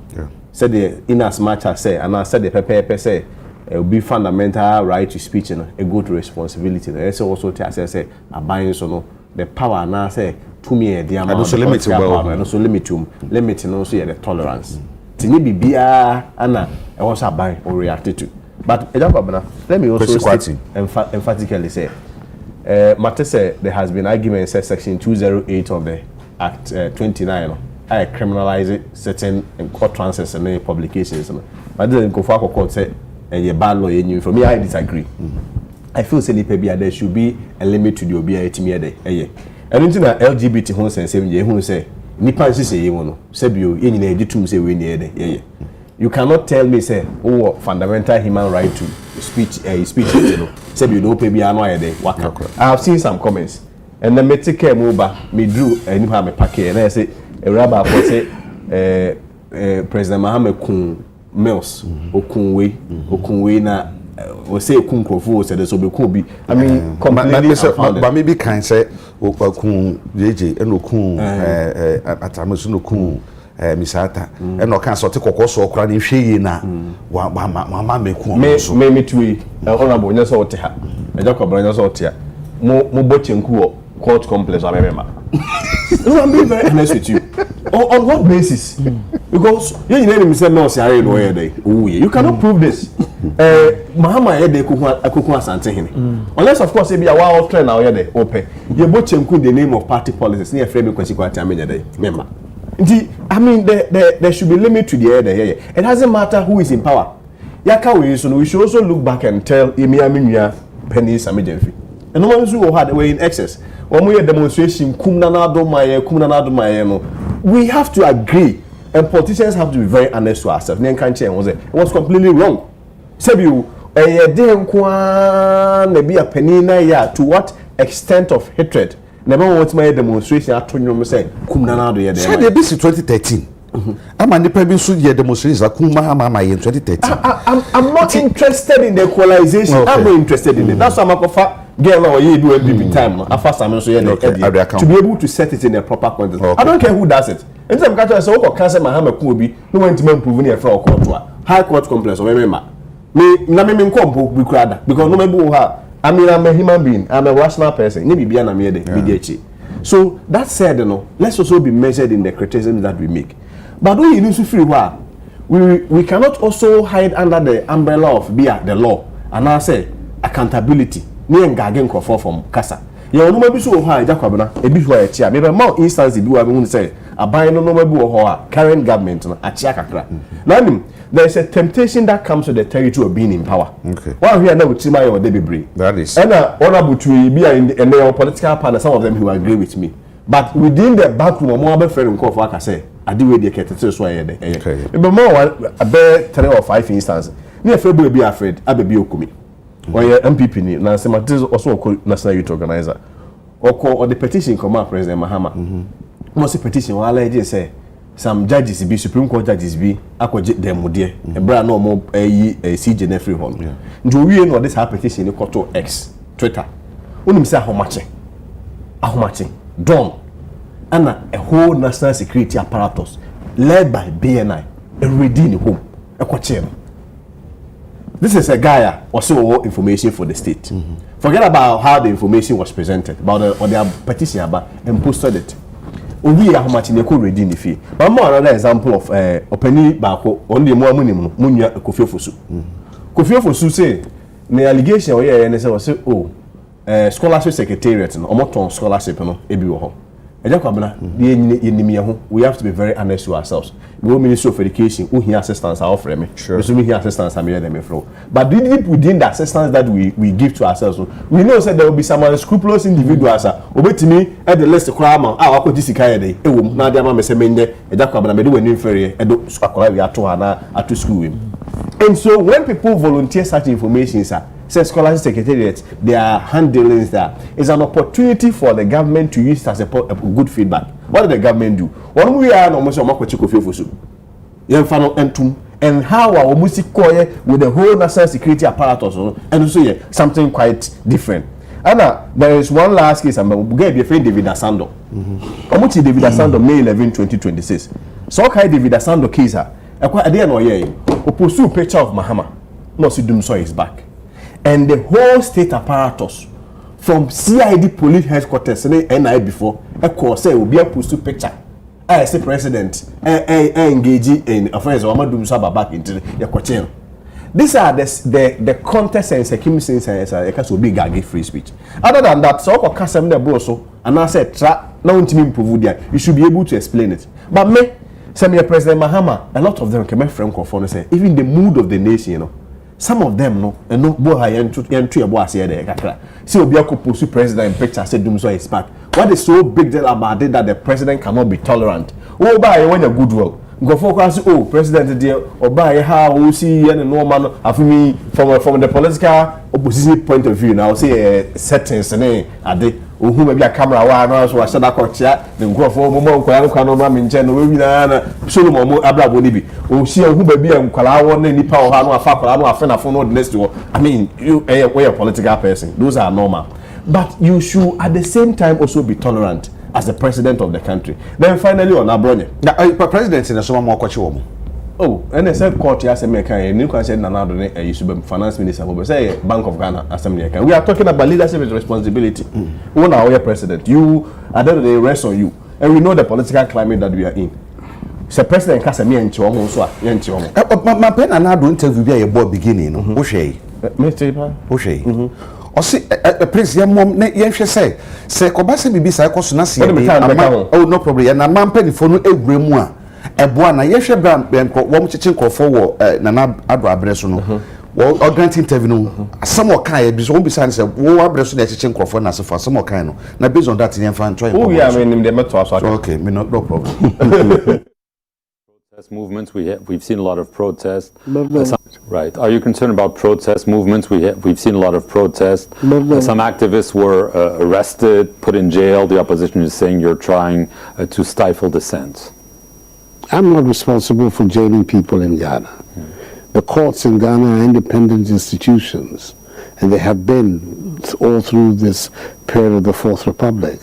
said the in as much as say and I said the paper say it will be fundamental right to speech and a go to responsibility and also say I buy so no the power and I say to me the amount also limit and also limit no so the tolerance tini bibia ana e was buy or reacted to but Agya Kwabena let me also state emphatically say matter say there has been argument say section 208 of the act 29 I criminalize it certain court transfers and publications but then go for court say a bad law you for me I disagree I feel say there should be a limit to the obi etimi there and into the LGBT who say who say nipa nsise ye no sebio ye nyina editum say we near there you cannot tell me say oh fundamental human right to speech speech you know sebio no pay bia no there waka I have seen some comments and the metike moba me drew nipa me pack and I say a rabba for say President Mahama kun Mills okunwe na we say kunkrofo said so be bi I mean completely but maybe can say okun jeje and okun atamusu no kun misata and no can sort kokoso okra ne hwe na wa me kun so me tui honorable nya so wote ha Agya Kwabena nya so wote ha mo bochenku court complex wa memema no I'm being very honest with you on what basis because you know say no say are no here dey you cannot prove this Mahama here dey akuku asante hene unless of course be a wa trend now here dey open you bochenku in the name of party politics near frame kwasi kwati amenya dey member I mean there should be limit to the here it doesn't matter who is in power yaka we so we should also look back and tell Emia Minua Penny Samejemfi and no one who had way in excess when we demonstration we have to agree and politicians have to be very honest to ourselves it was completely wrong to what extent of hatred never want my demonstration at say they busy 2013 I'm an independent demonstrations in 2013 I'm not interested in the equalization I'm not interested in it that's why I'm girl or you do every time after some so to be able to set it in a proper context I don't care who does it anytime catch say o cancel Mahama Kuobi no want to improve near for court high court complex or me na me nko be crowd because no me bo ha I mean I'm a human being I'm a rational person ni bibia na me dey so that said no let's also be measured in the criticism that we make but when you need to free we cannot also hide under the umbrella of the law and I say accountability ni ngage nkofo from kasa ye onuma bi so ho Agya Kwabena e bi ho a chia me be ma instance bi wa be hu say aban no bi wo ho a current government no a chia kakra na nim there is a temptation that comes to the territory of being in power okay one here na we tima your dey be that is and honorable to be in the political panel some of them who agree with me but within the back room mo be friend nkofo aka say ade we dey ketete so aye dey be more a be 3 or 5 instances ni afraid be afraid abebi okumi Or your MPP ni na Sematis also a national youth organizer. Or the petition come up President Mahama. Most petition while I just say some judges be Supreme Court judges be akwaje dem modie. E bra no mo CJ na free home. Njo we no this petition ni koto X Twitter. Unim say ahomache done. And a whole national security apparatus led by BNI already in home. This is a guy also information for the state. Forget about how the information was presented, about their petition about and posted it. We are how much they could read in the fee. But more another example of opening back on the more minimum Munya Kofi Fosu. Kofi Fosu say the allegation or was say scholarship secretariat and Omoton scholarship no ebi wo ho. Agya Kwabena we have to be very honest to ourselves. We Ministry of Education who hear assistance are offering me. Sure. We hear assistance I'm them flow. But deep within the assistance that we give to ourselves, we know that there will be some unscrupulous individuals obetimi at the list crime akoti sika ye dey ewom na dia ma me se mende Agya Kwabena me do wani mfere edo akola we ato na ato school. And so when people volunteer such information say scholarship secretariat, they are handling that. It's an opportunity for the government to use it as a good feedback. What did the government do? When we are almost a and how our music with the whole national security apparatus and also something quite different. Anna, there is one last case. I'm going to be David Asando. Omuchi David Asando May 11, 2026. So David Asando case. I didn't know pursue picture of Mahama. No, Sidum saw his back. And the whole state apparatus from CID police headquarters and I before a course will be a pursue picture. I say president engage in affairs of Amadou Saba back into the question. These are the contest and security sense will be gagi free speech. Other than that, so Kasem the Broso and I said now you should be able to explain it. But me, Senior President Mahama, a lot of them came from Kofon say even the mood of the nation, you know. Some of them no boy and two boys here there. See Obiako pursue president picture said Dumso is back. What is so big deal about it that the president cannot be tolerant? Oh, by when a goodwill. Go focus. Oh, president dear. Or by how we see and no man of me from the political opposition point of view. Now say settings and who may be a camera one so I said that coach then go for more Kwano Minchen we Solomon Abra Bonibi. Oh, see who may be a Kwala any power no a friend of phone next to. I mean you a political person. Those are normal. But you should at the same time also be tolerant as the president of the country. Then finally on Abronye. The president in the summer more kwachi. Oh, and I said court as a mechanic, new said Nanado used to be finance minister, but say Bank of Ghana assembly. We are talking about leadership and responsibility. Who are our president? You at the end of the day rest on you. And we know the political climate that we are in. So President Kasemi and Chomo so Yanchomo. My pen and I don't interview be a boy beginning. Oshay. Oshay. Or Prince Yamom, yes, say Kobasa Bibisa Cosnasi. Oh, no problem. And a man penny for no every mois. A buana, yes, a brand, one chicken call for Nana Adra Bresson. Well, or grant interview. Some more kind, besides a war Bresson that chicken call for Nasa for some more kind. Now, based on that, in fan trying. Oh, yeah, I mean, the metro. Okay, no problem. Movements we've seen a lot of protests. Right. Are you concerned about protest movements? We've seen a lot of protests. Some activists were arrested, put in jail. The opposition is saying you're trying to stifle dissent. I'm not responsible for jailing people in Ghana. The courts in Ghana are independent institutions, and they have been all through this period of the Fourth Republic.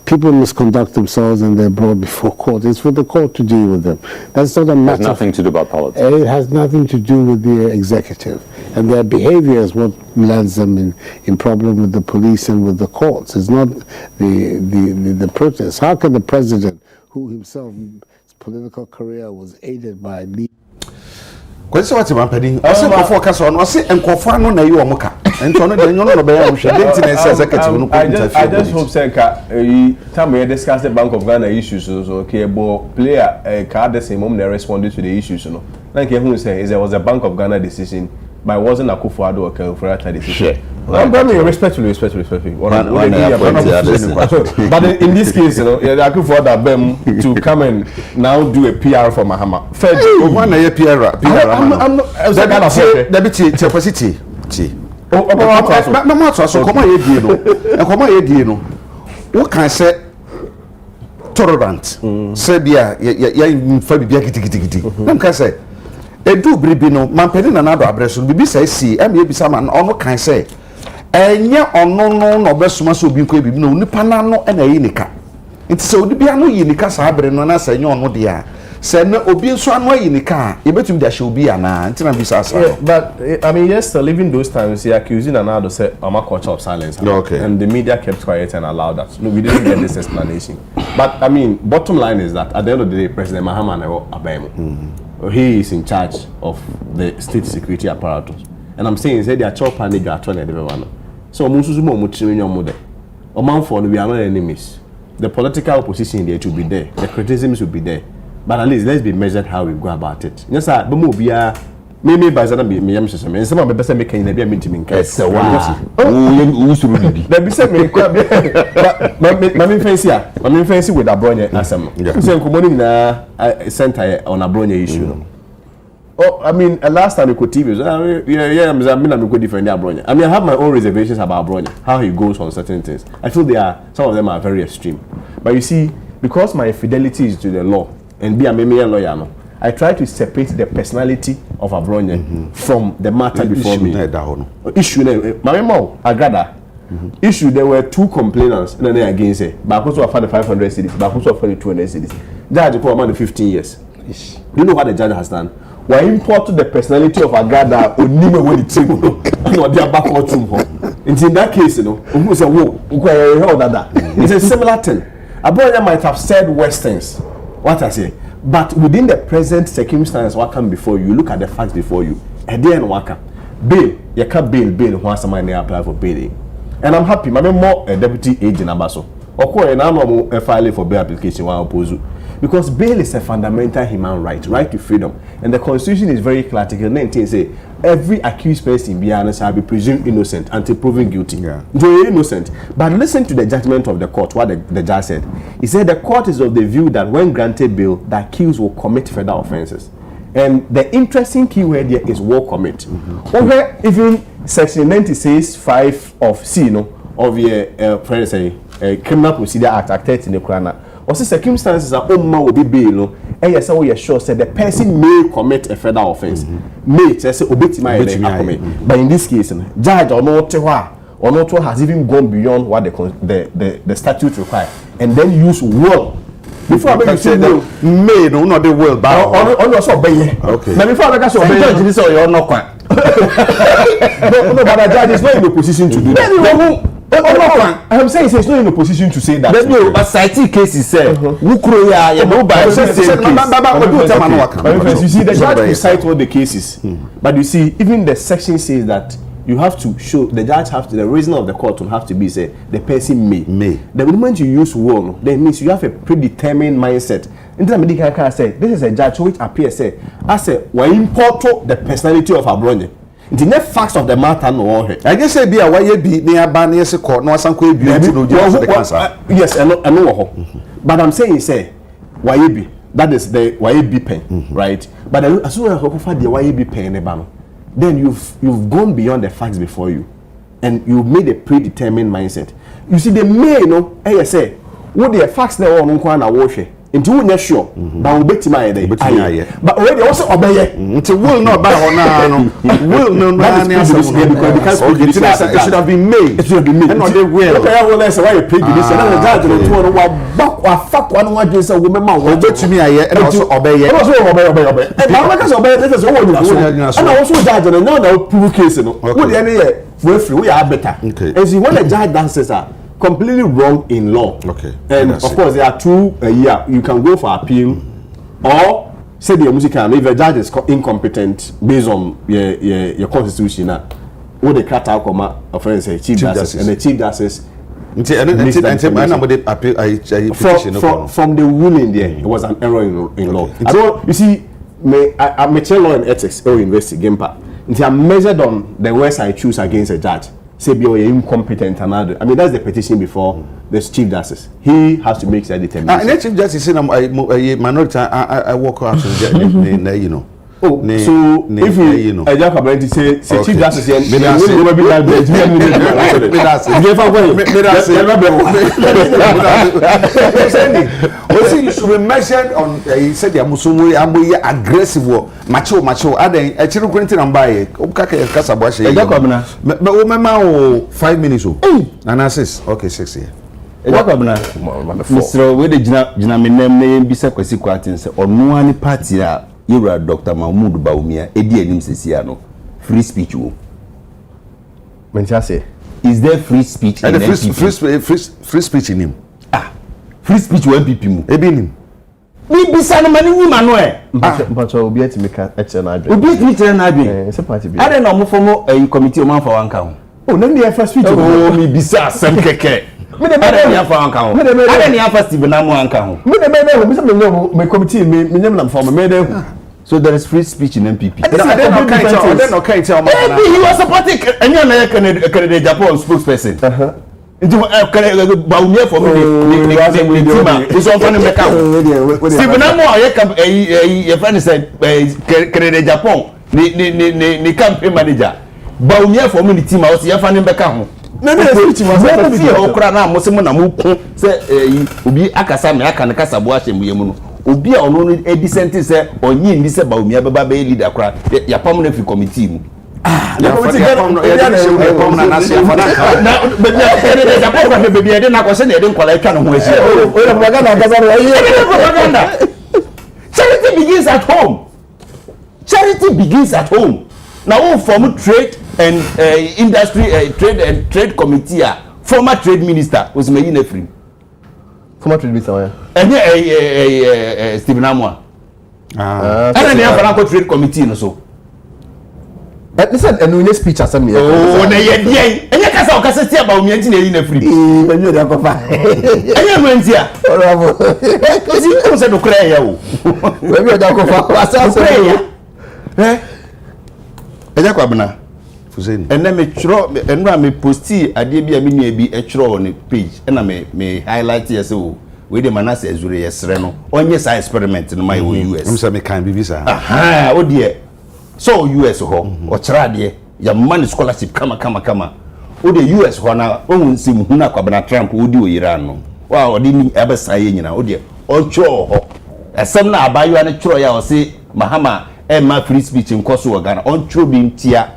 People misconduct themselves and they're brought before court. It's for the court to deal with them. That's not a matter. It has nothing to do about politics. It has nothing to do with the executive. And their behavior is what lands them in problem with the police and with the courts. It's not the protest. How can the president, who himself, his political career was aided by Kwese wati mampedi. Ose kofo kasa ono ose enkofo anu na yi omuka. Ento no de nyono no be ya hwe denti na ese executive no ko interfere. I just hope say ka time we discuss the Bank of Ghana issues so okay bo player ka the same mom na responded to the issues no. Like who say there was a Bank of Ghana decision but it wasn't Akufo-Addo or Kefrata decision. Respectfully. But in this case, you know, I could afford that BEM to come and now do a PR for Mahama. One year PR. I'm not. Deputy. So come on, what can I say? Tolerant. Serbia, Fabia, kitty. Can say. Edu bribino mampeni na nado abreso bibi say si eme bi sama ono kan say enye ono no obesoma so obi nko bibi no nipa na no na yi nika nti se odi bia no yi nika sa abre no na say enye ono de a se na obi nso ano yi nika e betum da she obi ana nti na bi sa asa. But I mean, yes, living those times he accusing Anado say I'm a culture of silence. Okay. And the media kept quiet and allowed that. No, we didn't get this explanation. But I mean, bottom line is that at the end of the day, President Mahama Newo Abemu, he is in charge of the state security apparatus. And I'm saying, say they are chop and they are trying to so Musuzumo Muchiminya Mode. Omanfo, we are not enemies. The political opposition there to be there. The criticisms will be there. But at least let's be measured how we go about it. Yes, sir. But maybe by that be me and some of the best making the meeting. Yes, sir. There be some my fancy with Abronia Assam. So commoning na center on Abronia issue. Oh, I mean, last time we could TV, I'm going different Abronia. I mean, I have my own reservations about Abronia, how he goes on certain things. I feel some of them are very extreme. But you see, because my fidelity is to the law and be a lawyer, no, I try to separate the personality of Abronia from the matter before me. Issue, my mom, Agrada. Issue, there were two complainants and then they against it. But also offered the 500 cities, but also offered the 200 cities. Judge for more than 15 years. You know what the judge has done? We imported the personality of Agrada or Nima when it's and what they are back out to him. And in that case, you know, who's a whoa, it's a similar thing. Abronia might have said worse things. What I say. But within the present circumstance, what come before you, look at the facts before you. And then what come? Bail, you can't bail once somebody apply for bail. And I'm happy, my more a deputy agent Abaso. Or course, and I'm a filing for bail application while oppose you. Because bail is a fundamental human right to freedom. And the Constitution is very clear. Article 19 says every accused person be honest shall be presumed innocent until proven guilty. Yeah. You're innocent. But listen to the judgment of the court, what the judge said. He said the court is of the view that when granted bail, the accused will commit further offenses. And the interesting keyword here is will commit. Okay, even Section 96(5) of C, of the Criminal Procedure Act, Act 13 in the Krana. Also, circumstances are will be bail, and yes, we are sure said the person may commit a further offense. May say but in this case, judge or not has even gone beyond what the statute requires, and then use will. Before I say the may not the will, but also obey. Okay. Now before I say obey, this is your no, but the judge is not in a position to do that. I'm saying he's not in a position to say that. But citing cases say, you see, the judge will cite all the cases, but you see, even the section says that you have to show the judge the reason of the court will have to be say the person may. The moment you use will, then means you have a predetermined mindset. In the medical can say this is a judge which appears say we import the personality of Abronia. The net facts of the matter no. I just say be a why be near Barney's court, no some could be yes, I know. But I'm saying say why be that is the why be pen, right? But as soon as you find the why be pen then you've gone beyond the facts before you, and you've made a predetermined mindset. You see, the may say what the facts there on wash into not sure, but we'll bet my day. But already also obey it will not buy on will no because it should have been made. It should have been made. And not they will. Okay, I will say why you pick this and the judge will turn fuck one what you say woman obey to me and also obey it. Also obey. And now because obey this is all you and also judge and now that prove case no. What any we are better. And see when the judge dances are completely wrong in law. Okay. And of course there are two you can go for appeal or say the music and if a judge is incompetent based on your constitution what the cut out come offense chief justice and the chief justice from the ruling there it was an error in law. I don't you see I'm a law and ethics or university game part. I measured on the words I choose against a judge. say be incompetent and other. I mean, that's the petition before the Chief Justice. He has to make that determination. And the Chief Justice said, minority, I walk out, you know. Oh, so if you Agya Kwabena say Chief Justice here, we will be that bridge. You should be measured on. He said, "I'm aggressive, macho. I then a children going to buy. Agya Kwabena. But remember, 5 minutes. And I says, okay, 6 years. Agya Kwabena. Mr. We the jina me name bisa kwesi kwatin se onu ani party a Yura Dr. Mahmoud Bawumia edi enim sesia no free speech wo. Say, is there free speech in free speech in him? Free speech wo MPP mu. Ebi nim. Bi bisa no mani nyima no e. But obi atimika eche na adwe. Obi atimika na adwe. Se party bi. Ade na omofomo committee o man fa wanka ho. Oh, na me first speech. Oh, mi bisa asem keke. Me de me ya fa wanka ho. Ade ni afa Steve na mo wanka ho. Me de me bisa me no me committee me nyam na for me de. So there is free speech in MPP. He was supporting Canada Japan spokesperson. Bawumia for me. It's on funny make out. Steve Namo your friend said Canada Japan the campaign manager. Bawumia for me the team I was your funny make out. Maybe the speech was okra na mosemo na mo ko say obi akasa me aka ne kasa bo ahye mu no. Obi a ono e decent say onyi ndi say Bawumia beba be leader kra ya pam na fi committee mu ya committee pam na na sia fana ka na be ya pam na be be na ko se na e de nkwala atwa no ho ahia o propaganda gaza ro propaganda. Charity begins at home. Charity begins at home. Now form trade and industry trade committee former trade minister was me in free. Former trade minister and Stephen Amwa. And then the trade committee no so. Listen, and we speech as me. Oh, na ye dey. Enye kasa o kasa tia ba o mianti na yi na free. Enye dey akofa. Enye mianti a. Bravo. Ozi ko se do kra ya o. We bi o dey akofa. Wasa so ya. Agya Kwabena. Fuzeni. Ena me chro enra me posti ade bia me nua bi e chro on page. Ena me highlight yes o. We dey Manase Ezure yesre no. Onye sa experiment no my US. I'm say me kan bibi sa. Aha, o de so US ho. O chra de ya man scholarship kama. O de US ho na ohun sim hu na Kwabena Trump o di oyira no. Wa o de ni abesa ye nyina o de o chro ho. Esem na abayo na chro ya o se Mahama ma free speech in Koso Ghana on true being tia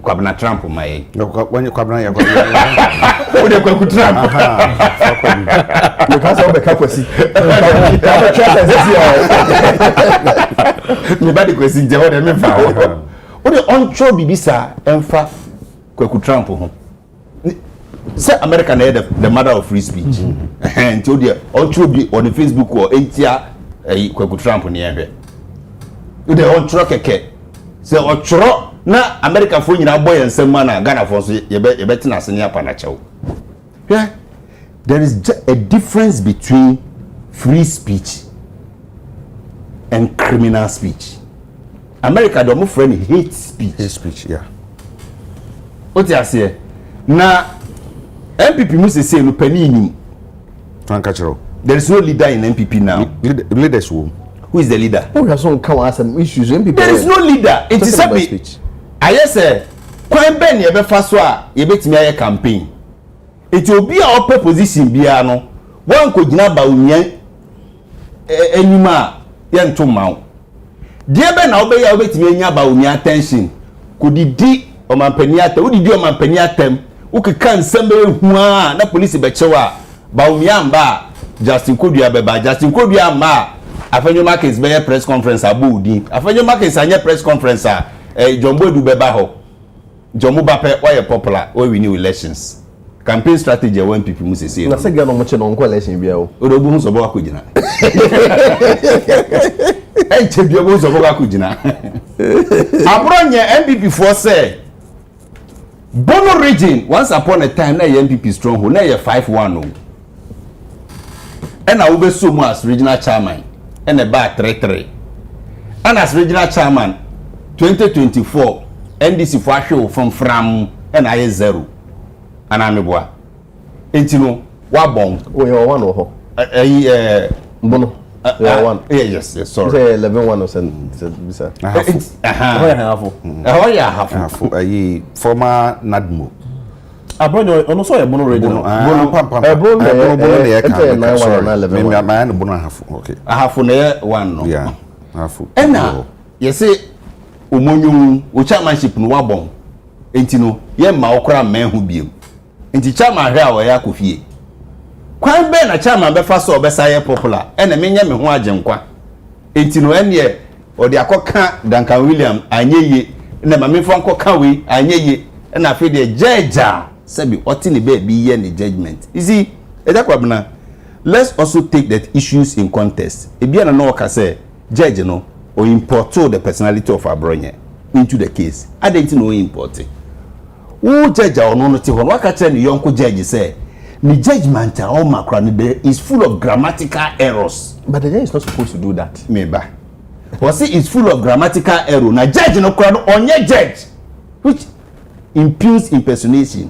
Kwabena Trump my when you Kwabena ya o de Kwaku Trump you can say be kwasi me body kwasi je o de me fa o de on true bibisa emfa Kwaku Trump ho say America na the mother of free speech and o de on true be on the Facebook or entia Kwaku Trump ni ehwe you dey on truck keke say o choro na America fo nyina boy ensem na Ghana fo so ye beti na senia pa na chew. Yeah, there is a difference between free speech and criminal speech. America do mo friend hate speech. Hate speech, yeah. What you say? Na MPP mu say no pani ni. Frankachero. There is no leader in MPP now. Leaders who? Who is the leader? Who has some come as some issues MPP? There is no leader. It is a speech. I say kwan ben ye be fa so a ye betimi aye campaign. It will be our position bia no. Wan ko gina Bawumia enima ye nto mawo. Die be na obeya obetimi anya Bawumia attention. Ko didi o mampani ata, wo didi o mampani atam. Wo keka nsembe hu a na police be chewa. Bawumia mba Justin Kodua beba Justin Kodua mba Afenyo Markets be press conference abudi. Afenyo Markets anya press conference Jombo du beba ho. Jombo bape why popular we win elections. Campaign strategy when people must say. Na se ga no mo che no nko election bia o. Odobu hu so bo akogina. Che bia bo so bo akogina. Abronye MPP for say Bono region once upon a time na MPP stronghold na 5-1 o. And I will be so much as regional chairman and a back 3-3. And as regional chairman 2024 NDC for show from and I 0. ana meboa enti no wa bon we are one oho mbono yes sorry say 11-1 or say bisa hafu former nadmo abrono ono so ye bono regional bono le ka 9-1 na bono hafu okay hafu na 1 no yeah hafu ena ye say omonyu o chairmanship no wa bon enti no ye ma okra man hu biem enti chairman hwe a wo ya kofie kwan be na chairman be fa so obesa ye popular ena menye me ho agenkwa enti no ene o de akoka Duncan William anyeye na ma me fo ankoka we anyeye na afi de judge sabi oti ne be bi ye ne judgment you see Agya Kwabena, let's also take that issues in context ebia na no ka say judge no or import the personality of Abronye into the case I don't know import who judge or no ti hon waka tell the young judge say the judgment all macro is full of grammatical errors but the judge is not supposed to do that meba was it is full of grammatical error na judge no kra no onye judge which impugns impersonation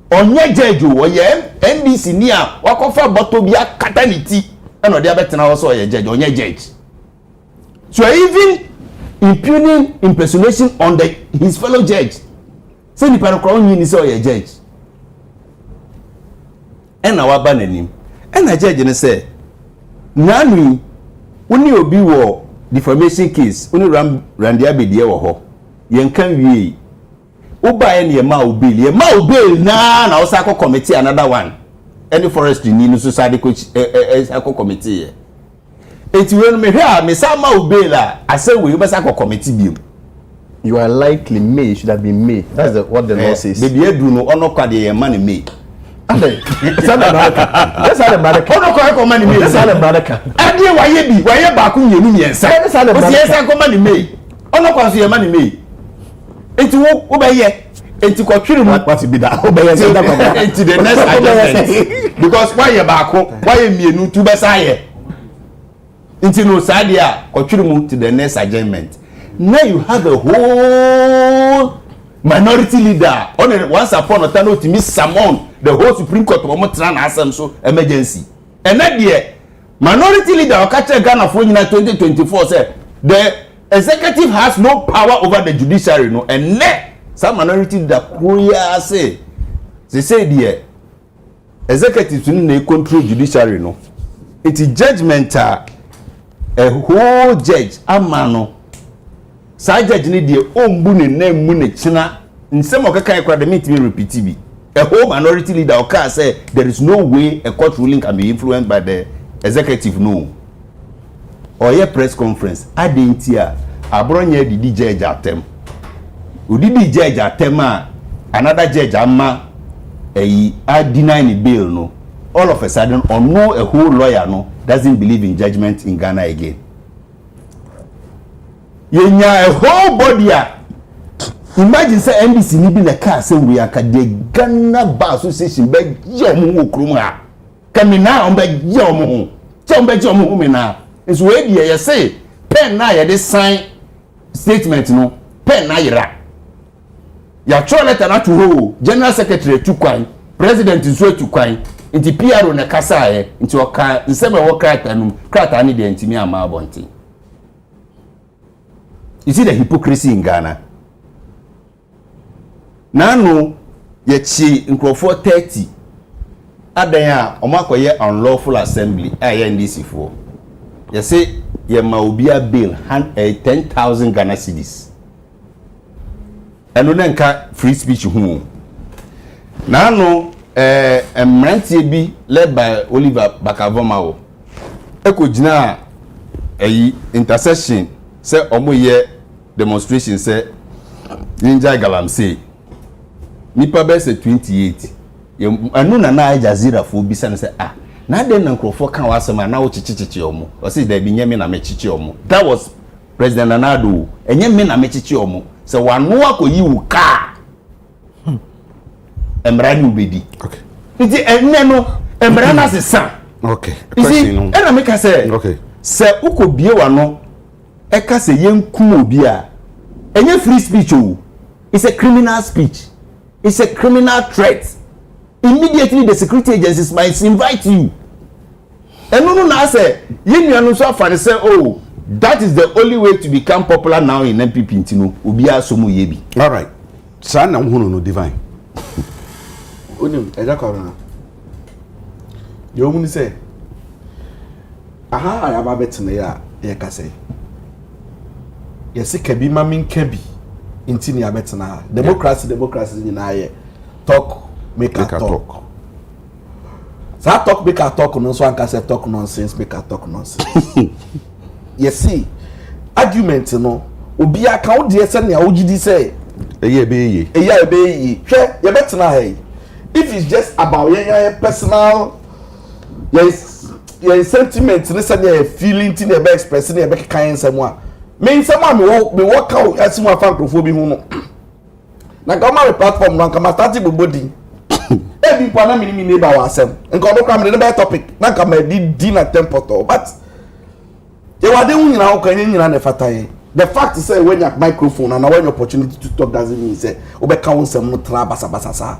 onye judge o ye NBC ni a wakofa boto bia kataniti e no de abetena wo so ye judge onye judge so even impugning impersonation on his fellow judge say ni para kro nyi ni say oye judge ena wa ba nanim ena judge ne say nanu woni obi wo defamation case woni randia bedie wo ho yen kan wie uba ye ma obel na wo sa committee another one any forestry ni no society coach committee ye eti we no me hwe a me sa ma obela ase we be sa committee bi you are likely May should have been May that's what the law says baby edu no ono kwa de man May ade sana baraka that's how the baraka ono kwa man May that's how the baraka ade wa ye ba ku nyenu miensa that's how the baraka o si esa ko man May ono kwa so ye man May enti wo be ye enti ko twiri mu what be that be ye say that enti the next adjustment because why ye ba ko why ye mienu tu be sa ye enti no sade a ko twiri mu to the next adjustment now you have a whole minority leader on once upon a time to miss summon the whole Supreme Court omo tran asem so emergency and that there minority leader o catch Ghana for 2024 say the executive has no power over the judiciary no and some minority leader kuya say there executive no control judiciary no it is judgment a whole judge amano sa judge ni de ombu ne nam mu ne china nsem okaka ekra de meet me repeat bi a whole minority leader oka say there is no way a court ruling can be influenced by the executive no or your press conference adentia abronya didi judge atem udidi judge atem a another judge amma deny the bail no all of a sudden or no a whole lawyer no doesn't believe in judgment in Ghana again yenya a whole body imagine say NBC ni bi na car say we akade Ghana Bar Association be je omo okrum ha kamina on be je omo ho che on be je omo ho me na so we die ye say pen na ye de sign statement no pen na yira ya throw letter na to ho general secretary tukwan president nso tukwan nti PRO na kasa ye nti oka nseme wo krata ni de ntimi ama abonti. You see the hypocrisy in Ghana. Nanu ye chi nkrofo 30 adanya omakoye unlawful assembly aye NDC for. You say ye ma obia bill 10,000 Ghana cedis. Eno nka free speech hu. Nanu emrantie bi led by Oliver Bakavoma o. Eko jina intercession say omoye demonstration say Ninja Galamsey nipa be say 28 anu na Aljazeera fo bi say na den na nkrofo kan wasema na wo chichichi omo o say da bi nyeme na mechichi omo that was President Nanado enyeme na mechichi omo say wanu akoyi wu ka emrani ubedi okay iti enne no emrana sesa okay question no ena make say okay say ukobie wano eka se yenkum obi a enye free speech o it's a criminal speech it's a criminal threat immediately the security agencies might invite you. And no, I say, you know, so far say, oh, that is the only way to become popular now in MPP. Intino, Ubia Somu Yebi. All right. Sana no divine. Unim, Agya Kwabena. You only say, aha, I have a bet in the year, Yakase. Yes, it can be Mammin Kebi in Tinia Betana. Democracy in I talk, make a talk. So I talk, make a talk, no one can say talk nonsense, make a talk nonsense. You see, argument, you know, Ubi account, dear Sanya, OGD say, a year be ye. Share your betana. If it's just about your personal, your sentiments, listen, your feeling, to the best expressing your back kind someone. Mean someone me walk out as someone found to phobia. Now, come on, platform, now come start with body. Every one of me neighbor was and God will come in the topic. Now come a dinner temple, but you are doing now, can you run a fatai? The fact is, when you have microphone and when your opportunity to talk doesn't mean say, Obe counsel no trabasa.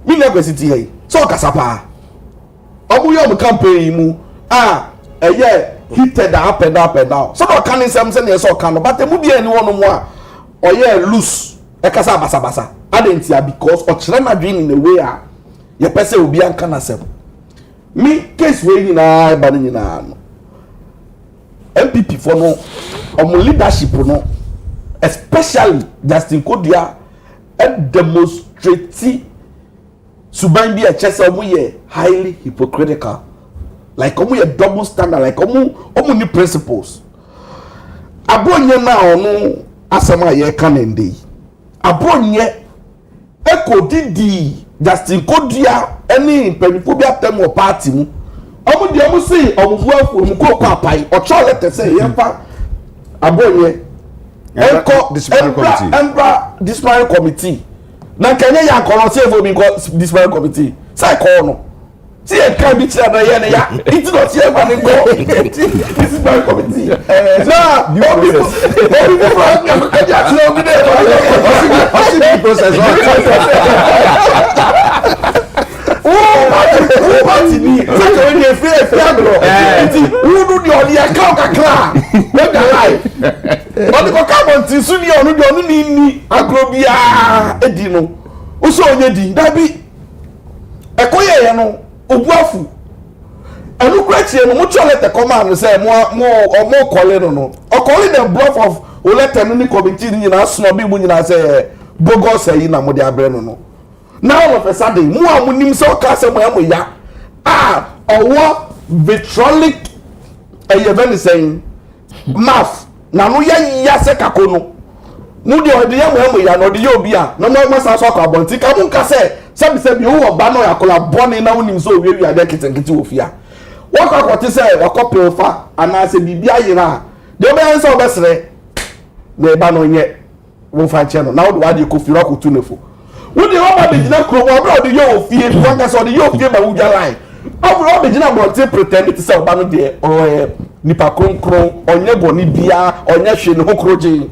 Me never sit here. So kasapa. Obu yo campaign mu. Heated up and down. So no can say so can, but the movie anyone more. Or loose. E kasa basa. Adentia because or children dream in a way your person will be ankanasem. Me case way na ba ni na no. MPP for no leadership no, especially Justin Kodia demonstrate suban bi a chese omu highly hypocritical, like omu double standard, like omu ni principles. Abonye na onu asema ye kanende. Abonye eko didi Justin Kodia any penifobia temo party mu. Omu di omu si omu buafu omu ko papai ocho letter say yemfa abonye enko disciplinary committee na kenya ya kono say for me disciplinary committee say kono see e kan bi tira na ye na ya it not here man go disciplinary committee na obi from ya tiro bi dey process party ni so when you fear agro who do the only account kakra when the lie but the carbon ti su ni onu de onu ni agro bia edino o so onye di da bi ekoye no obuafu enu kwachie no mo chole te command say mo call no o call the bluff of o let any committee ni na so bi mu ni na say bogus yi na mo de abre no now all of a sudden mu amunim so ka se mo ya owo vitrolic even saying math na no ya se kakono mu de odi ya mo ya no de ya obi a no mo sa so kwa bonti ka mu ka se bi wo ba no ya kola boni na unim so wi ade kitenkiti ofia wo ka kwoti se wakope ofa ana se bibia yira de obi an se obesere we ba no nye wo fa che no na wo de ko fira ko tunefo wo de oba be jina kro wo bro de yo ofie wo ka so de yo ofie ma wuja line oba be jina bro te pretend to say oba no de nipa kronkron onye boni bia onye hwe ne hokroje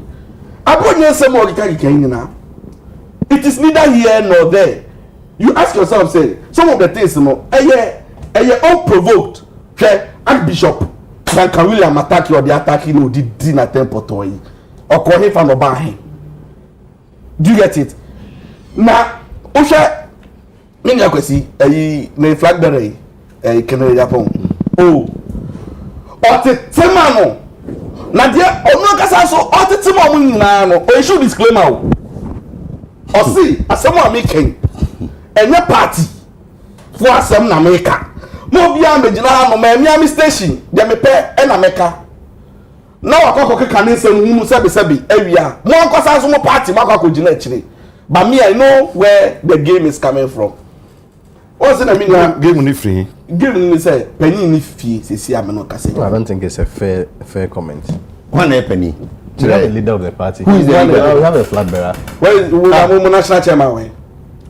abonye se mo kika nyina. It is neither here nor there. You ask yourself, say, some of the things, you know, unprovoked. Archbishop can William attack you or the attack you know did dinner temple toy or call him from the bar. Do you get it? Now, Osha, Ninga Kwesi, a flag bearer, a canary upon. Oh, or the Temano. Nadia, or no Casaso, or the Timon, or issue disclaimer. Or see, as someone making. Any party for some na America. Mo bia me gina no Miami station, de me pe na America. Na wakoko ke kan nsem hunu sebi awia. Mo ankosa so mo party makoko gina akire. But me I know where the game is coming from. What's in the meaning game ni free? Game ni say penny ni fie sesi ameno kase. I don't think it's a fair comment. One penny. You have the leader of the party. Who is the leader? We have a flag bearer. Where is the national chairman?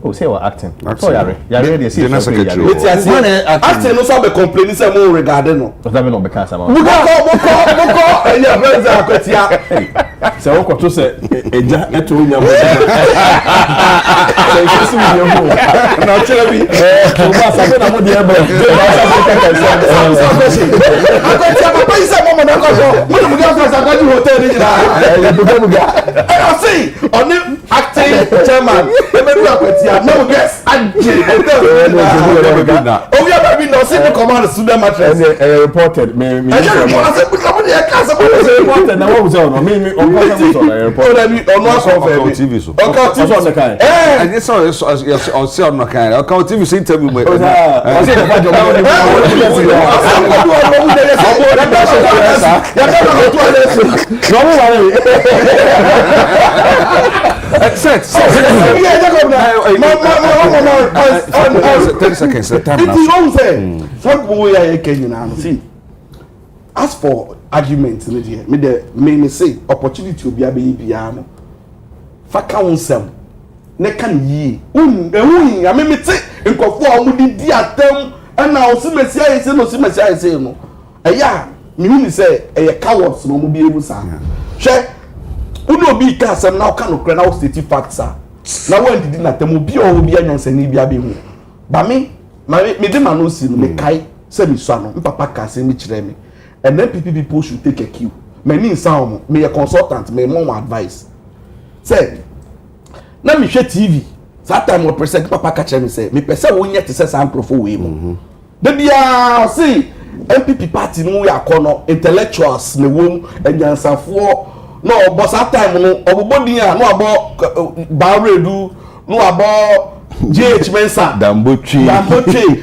Oh, say we're acting. Acting. So yare dey see General Secretary. Wait, acting no so be complaining say mo regarding no. Does that mean not because about? Boko yeah president akotia. Say wo ko to say eja eto nya mo. Say kesi mi yo mo. Na chere bi. To ba sa na mo dey ebe. Akotia papa isa mo na ko. Mo mo ga sa ka di hotel ni na. You go. I see on acting chairman. Ebe akotia no guess Agya Obi ababi no see the command student mattress Reported me I just want to say come on here class reported na what was on me on report on on TV so on the kind and this on see on the kind on TV so interview me on see the job as for argument me say opportunity obi abeyi bia no faka wonsem ne kan yi ehun ya me te nkofo a mu di atem na osimesi ayese no osimesi ayese no eya me hu ni say eye cowards no mu bi ebusa hwe unu obi ka asem na oka no kra na state facts na wan didi na tem obi o obi anyonsani bia be hu ba me de ma no si no me kai se mi so ano papa ka se mi kire me and then people should take a cue me ni nsan me a consultant me mom advice say na me hwe TV that time we present papa ka kire me say me pese wo nyete say san profo we mo de bia see MPP party no ya kono intellectuals ne wom enyansafo no obo that time no obobodin a no abo Baredu no abo JH Mensa Dambotri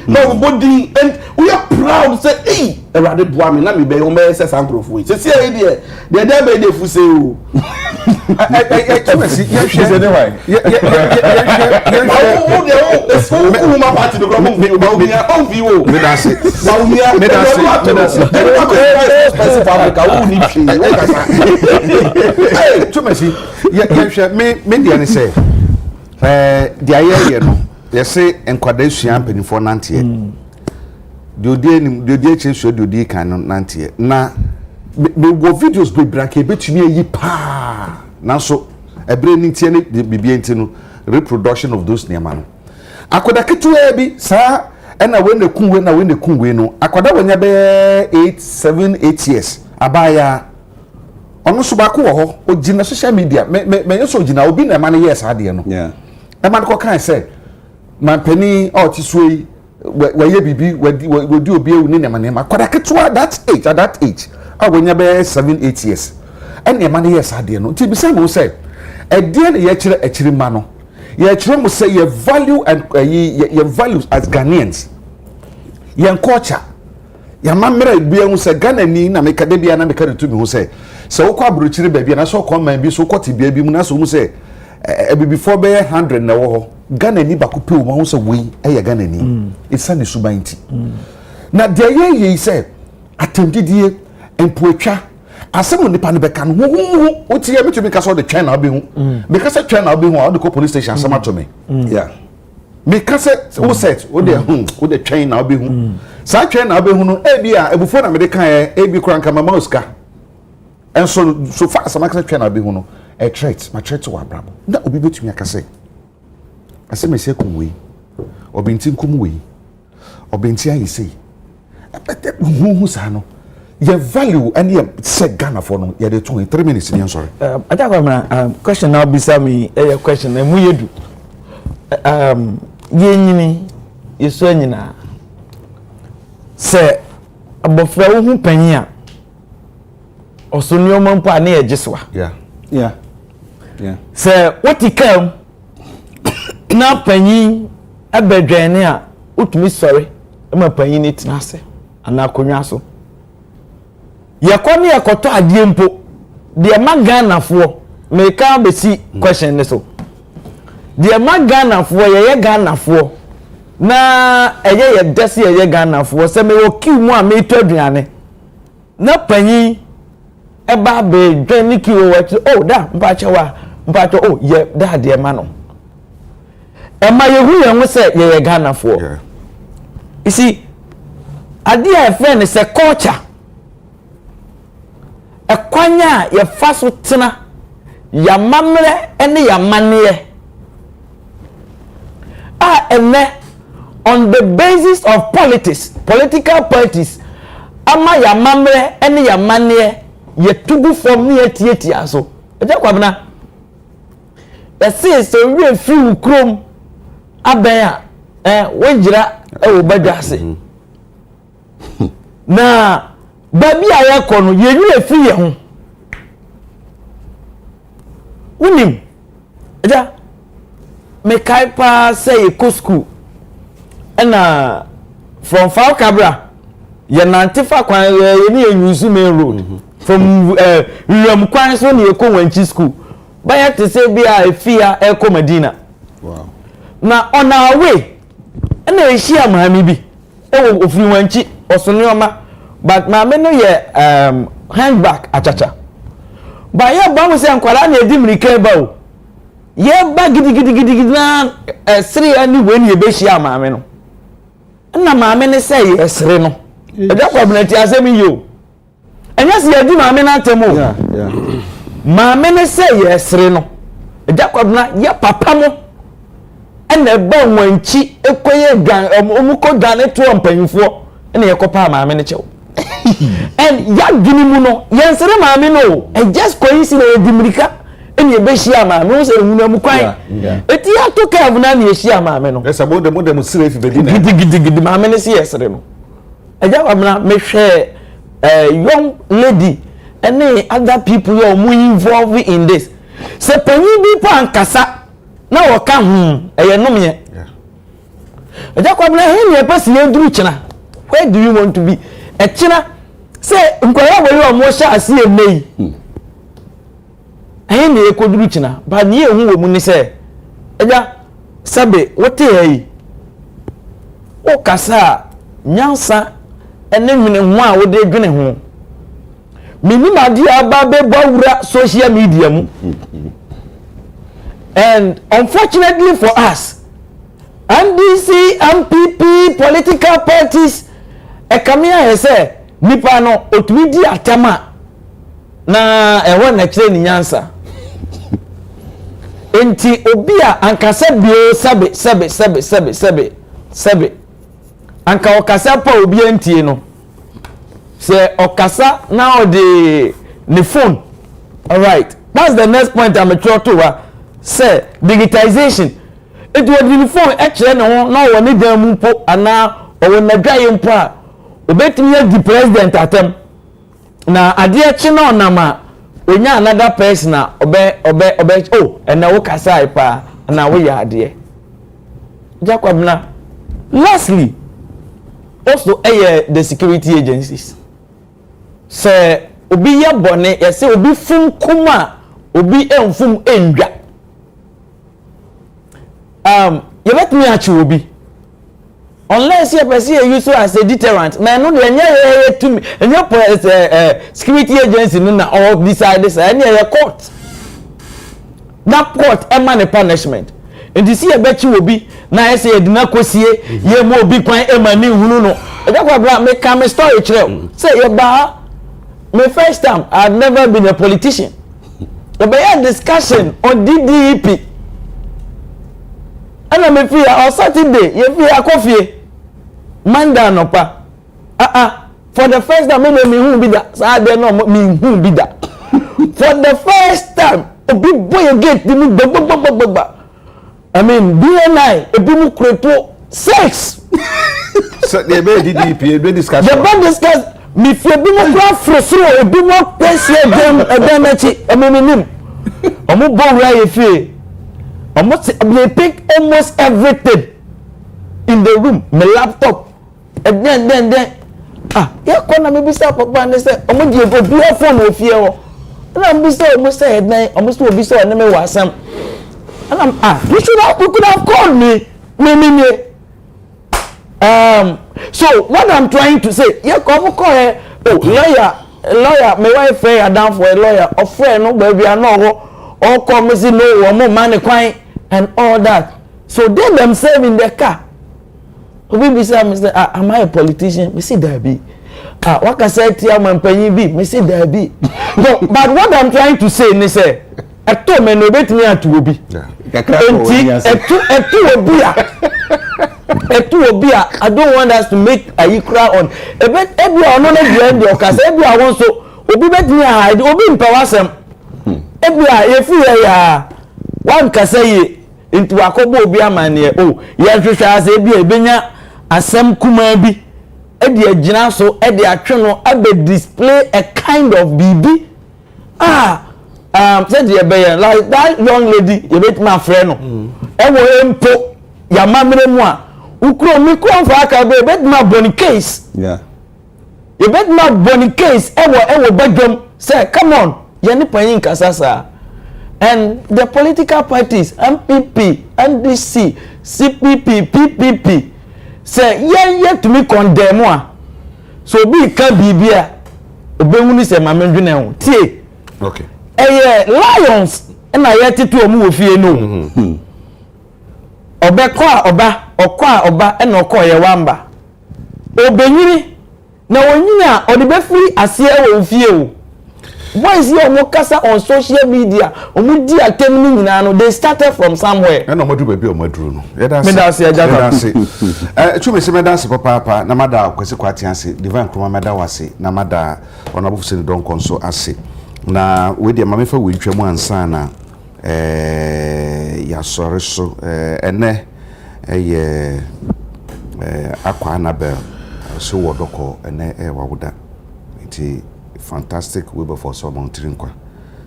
no obobodin and we are proud say hey erade boa me na me be o me say san profo we say here dey dey be dey fu say o me go videos be brake betumi ayi pa nanso ebre ni tie ne bibie nti no reproduction of those niam no akoda ketua bi sa na we na kunwe no akoda wanya be 8 years abaya ono so ba ko ho ogina social media me yeso ogina obi na ma ne yes ade no yeah e ma ko kan say man pani o ti suyi we bibi we di obi ewu ni niam ne ma akoda ketua at that age when you be 7-8 years and your money yes ade no ti bi say mo say e de ye kire e kire ma no ye kire mo say your value and your values as Ghanaians your culture your mamre bia hu say Ghana ni na me kada bia na me kada to mi hu say so wo kwa abro kire ba bia na so ko man bi so kwoti bia bi mu na so mu say e before be 100 na wo ho Ghana ni bakope wo hu say we e Ghana ni it's an subanti na de ye say atendidie empuatwa asem nipa ne beka no hu otie betumi ka so de twɛn na obi hu because twɛn na obi hu o de ko police station asem ato me yeah because wo set o de o de twɛn na obi hu sa twɛn na obi hu no e bi a ebufo na me de kan e bi kura nka mama oska enso so far asem aka twɛn na obi hu no e threat ma threat wa brabo na obi betumi aka say asem ese kunwe obi ntin kumwe obi ntin ayi say hu sa no your value and your set Ghana for no you dey 3 minutes ni sorry Agya Kwabena question now bisa me a question na mu yedu yenyini yeso anyina se abofra wo hu panyi a osonyo mampo ane egiswa yeah se wotikam na panyi abedwane a utumi sorry ma panyi ni tinase ana akonwa so yakoni yakoto adie mpo de ma Ghana fo me ka be si question ne so de ma Ghana fo ye Ghana fo na ye desi ye Ghana fo se me wo ki mu a me to aduane na panyi e ba be dwan ki wo wa oh da mpacha wa mpacha oh ye da de ma no Emma yehu ye say ye Ghana for. Yeah. You see, idea friend is a culture. A kwanya ye faso tena ya mamre ene ya manie. Ene on the basis of political parties, ama ya mamre ene ya manie ye tugu from ni etieti aso. Agya Kwabena. Ye say so we free ukrom aben a wongira e wo badwase. Na baby a yakɔ no ye wi free ye ho. Unim. Agya me kai pa say e school na from Far Cabra ye nantifa kwan ye ni use main road from William kwan so na ye ko wanchi school baya to say bia efia e ko Medina. Wow. Na on our way na e hia maami bi e wo ofiri wanchi osonioma but maami no ye handbag achacha ba ye ba mo say ankwara na edi mirika ba o ye ba gidi na siri ani we ni e be hia maami no na maame ne sɛ yɛ sere no Agya Kwabena ti asɛm yi o ɛnyɛ sɛ yɛdi maame no atɛm o maame ne sɛ yɛ sere no Agya Kwabena yɛ papa mo ɛna ɛba nwankyi ɛkɔyɛ gan ɔmukɔ gan to mpanyinfoɔ ɛna yɛkɔpa maame ne kyɛw and yadwini mu no yɛn sere maame no ɛ just coincidence yɛdi mirika ɛna yɛbɛhyia maame no sɛ ehunu mu kwan eti ato ka na yɛhyia maame no ɛsɛ modem sire fi bedi na gidi maame ne si yɛsere no Agya Kwabena mehwɛ young lady and other people who are more involved in this se panyin bi pa ankasa na wɔka ɛyɛ nomye Agya Kwabena he ne pɛsi yɛduru kyena where do you want to be ɛkyena sɛ nkwaya wɔ yɛ ɔmo hyɛ ase emei he ne yɛkɔduru kyena ba ne ehu wɔ mu ne sɛ Agya sabe wote yi o kasa nyansa ene nwene ho a wode dwene ho minim ade aba bebɔ wura social media mu and unfortunately for us NDC MPP political parties ekamia hese nipa no otumi di atama na ewo na kire ni nyansa enti obi a ankasa bio sebe anka okasa pa obi antie no se okasa now the phone. All right, that's the next point I'm trying to say digitization it was the phone actually no one need them po ana o na dwaye mpo a obetimi di president atem na ade achi na onama onya another person na obe oh and na wo kasa pa na wo ya ade Agya Kwabena. Lastly, also the security agencies. Say obi ya bone ya say obi fun kuma obi enfum endwa. You let me achi obi. Unless you person use as a deterrent. Na no dey nya to me. Enya security agency no na all decide this. Enya court. That court emane punishment. And you see a bet you will be na say e dina kosie ye mo obi kwan emani hunu no Agya Kwabena me come story chere say ye ba my first time I had never been a politician but a discussion on DDEP and me feel on Saturday ye feel akofie Monday no pa for the first time me hu bi da Saturday no me hu bi da for the first time obi boy gate me gbagbagbagba I mean, BNI, a bimu kreto sex. So they be DDP, they discuss. The band discuss me fi bimu kwa frosro, a bimu pesi dem echi, eminim. Omo bon right fi. They pick almost everything in the room, my laptop. And then ya kona me bisa papa ne say omo die go bi phone ofie ho. Na me bisa omo say headline, omo so obi say na me wasam. And I'm you could have called me. So what I'm trying to say, yeah, come call lawyer, my wife down for a lawyer, or friend, no baby, I know, or come see no more money crying and all that. So they themselves in the car. We say, am I a politician? We say there be. What can I say to you, man? Me say there be. But what I'm trying to say is say, I told me no better me to be. I don't want us to make a cry on. Every one of them, every one so. Obi bet me hide. Obi empower them. Every if we one can say into akobo obi amane. Oh, yes, we shall say be benya asem kuma bi. Edi agina so edi atwe no abe display a kind of BB. Said the bear like that young lady, you bet my friend. Ewo empo ya mamre mu a ukro mi kro fa aka be bet my bony case. Yeah. You bet my bony case ewo bedroom say come on ye ni panyin kasasa. And the political parties MPP, NDC, CPP, PPP say ye to me condemn one. So be can bibia obehunu say mamendwene ho tie. Okay. Lions and I yet to move here no. Obekwa oba and okoye wamba. Obenyini na wonyina odibe free asie wo fie. Why is your mokasa on social media? Omudi atemni nyina no they started from somewhere. And omadu baby omadru no. Medase Medase. Chume se medase papa na mada kwese kwati ase. Divine kroma meda wase na mada onabu se don konso ase. Na we de mamefa we ntwam ansa na ya sore so ene Akwa Annabel so wodoko ene wawuda iti fantastic we for so mountain kwa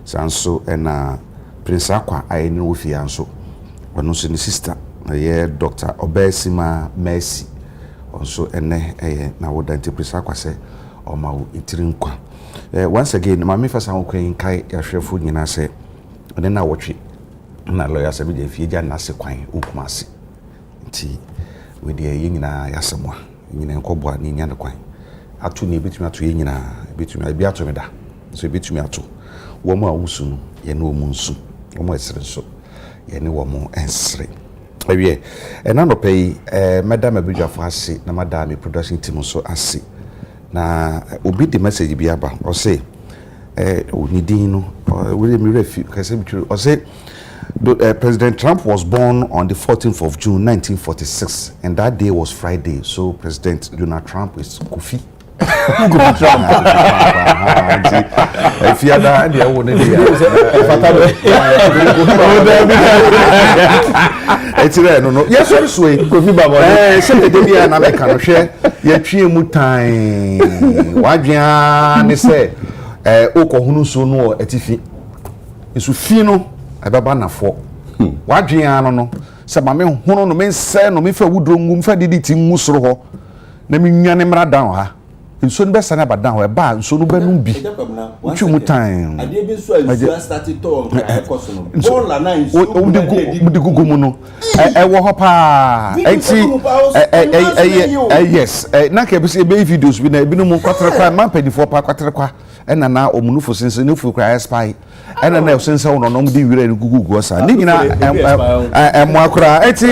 sanso ena Prince Akwa ayeni wo fi anso wono so ni sister Dr. Obesima Mercy also ene na woda nti Prince Akwa se o ma wo itirin kwa. Once again, my first time going kai yahwefo nyina se ene na wotwe na lawyer se be fie ja na se kwan okumase nti we de nyina yasemwa nyina nkobwa ni nya de kwan atu ni betumi atu nyina betumi abi atu meda so betumi atu wo mu a wusu no ye na omu nsu wo mu esere so ye ne wo mu ensere awie ena no pay madam abudwafo ase na madam production team so ase na obi the message bi aba o say onidin no we me refi kase bi o say President Trump was born on the 14th of June 1946 and that day was Friday, so President Donald Trump is Kofi. If you are and you want no yes sorry sway Kofi baba say the dey na make no hwe ye twie mu tan wadwan ne say okohunu so no atifi isu fi no ababa nafo wadwan no se ma me hono no me nse no me fa wudro ngum fa didi ti ngu soro ho na me nwane mra dan ha nso no be sane abadan ho e ba nso no banu bi twi mu tan ade bi so azu start to koso no bon la na nso de gugu mu no e wo ho pa enti yes na ke bi se be videos bi na bi no mu kwatre kwa man pedifo pa kwatre kwa ena na omunufo sense ne fu kwa spy ena na sense wo no di wire ne gugu sa ni nyina emo akura enti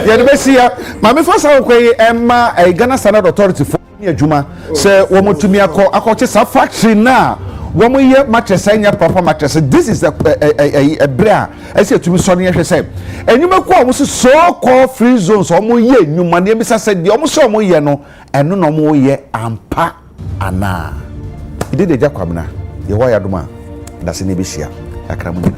ye de be sia ma me fa sa ko emma Ghana Standard Authority for ni adwuma se wo motumi akọ sa factory na wo mo ye mattress anya proper mattress. This is a bra I say to me so ne hwe say enwuma ko mo so called free zones o mo ye enwuma ne bi sa se de o mo so mo ye no eno no mo ye ampa ana ide de Agya Kwabena ye ho ya doma da se ne bi hia akra mo nyina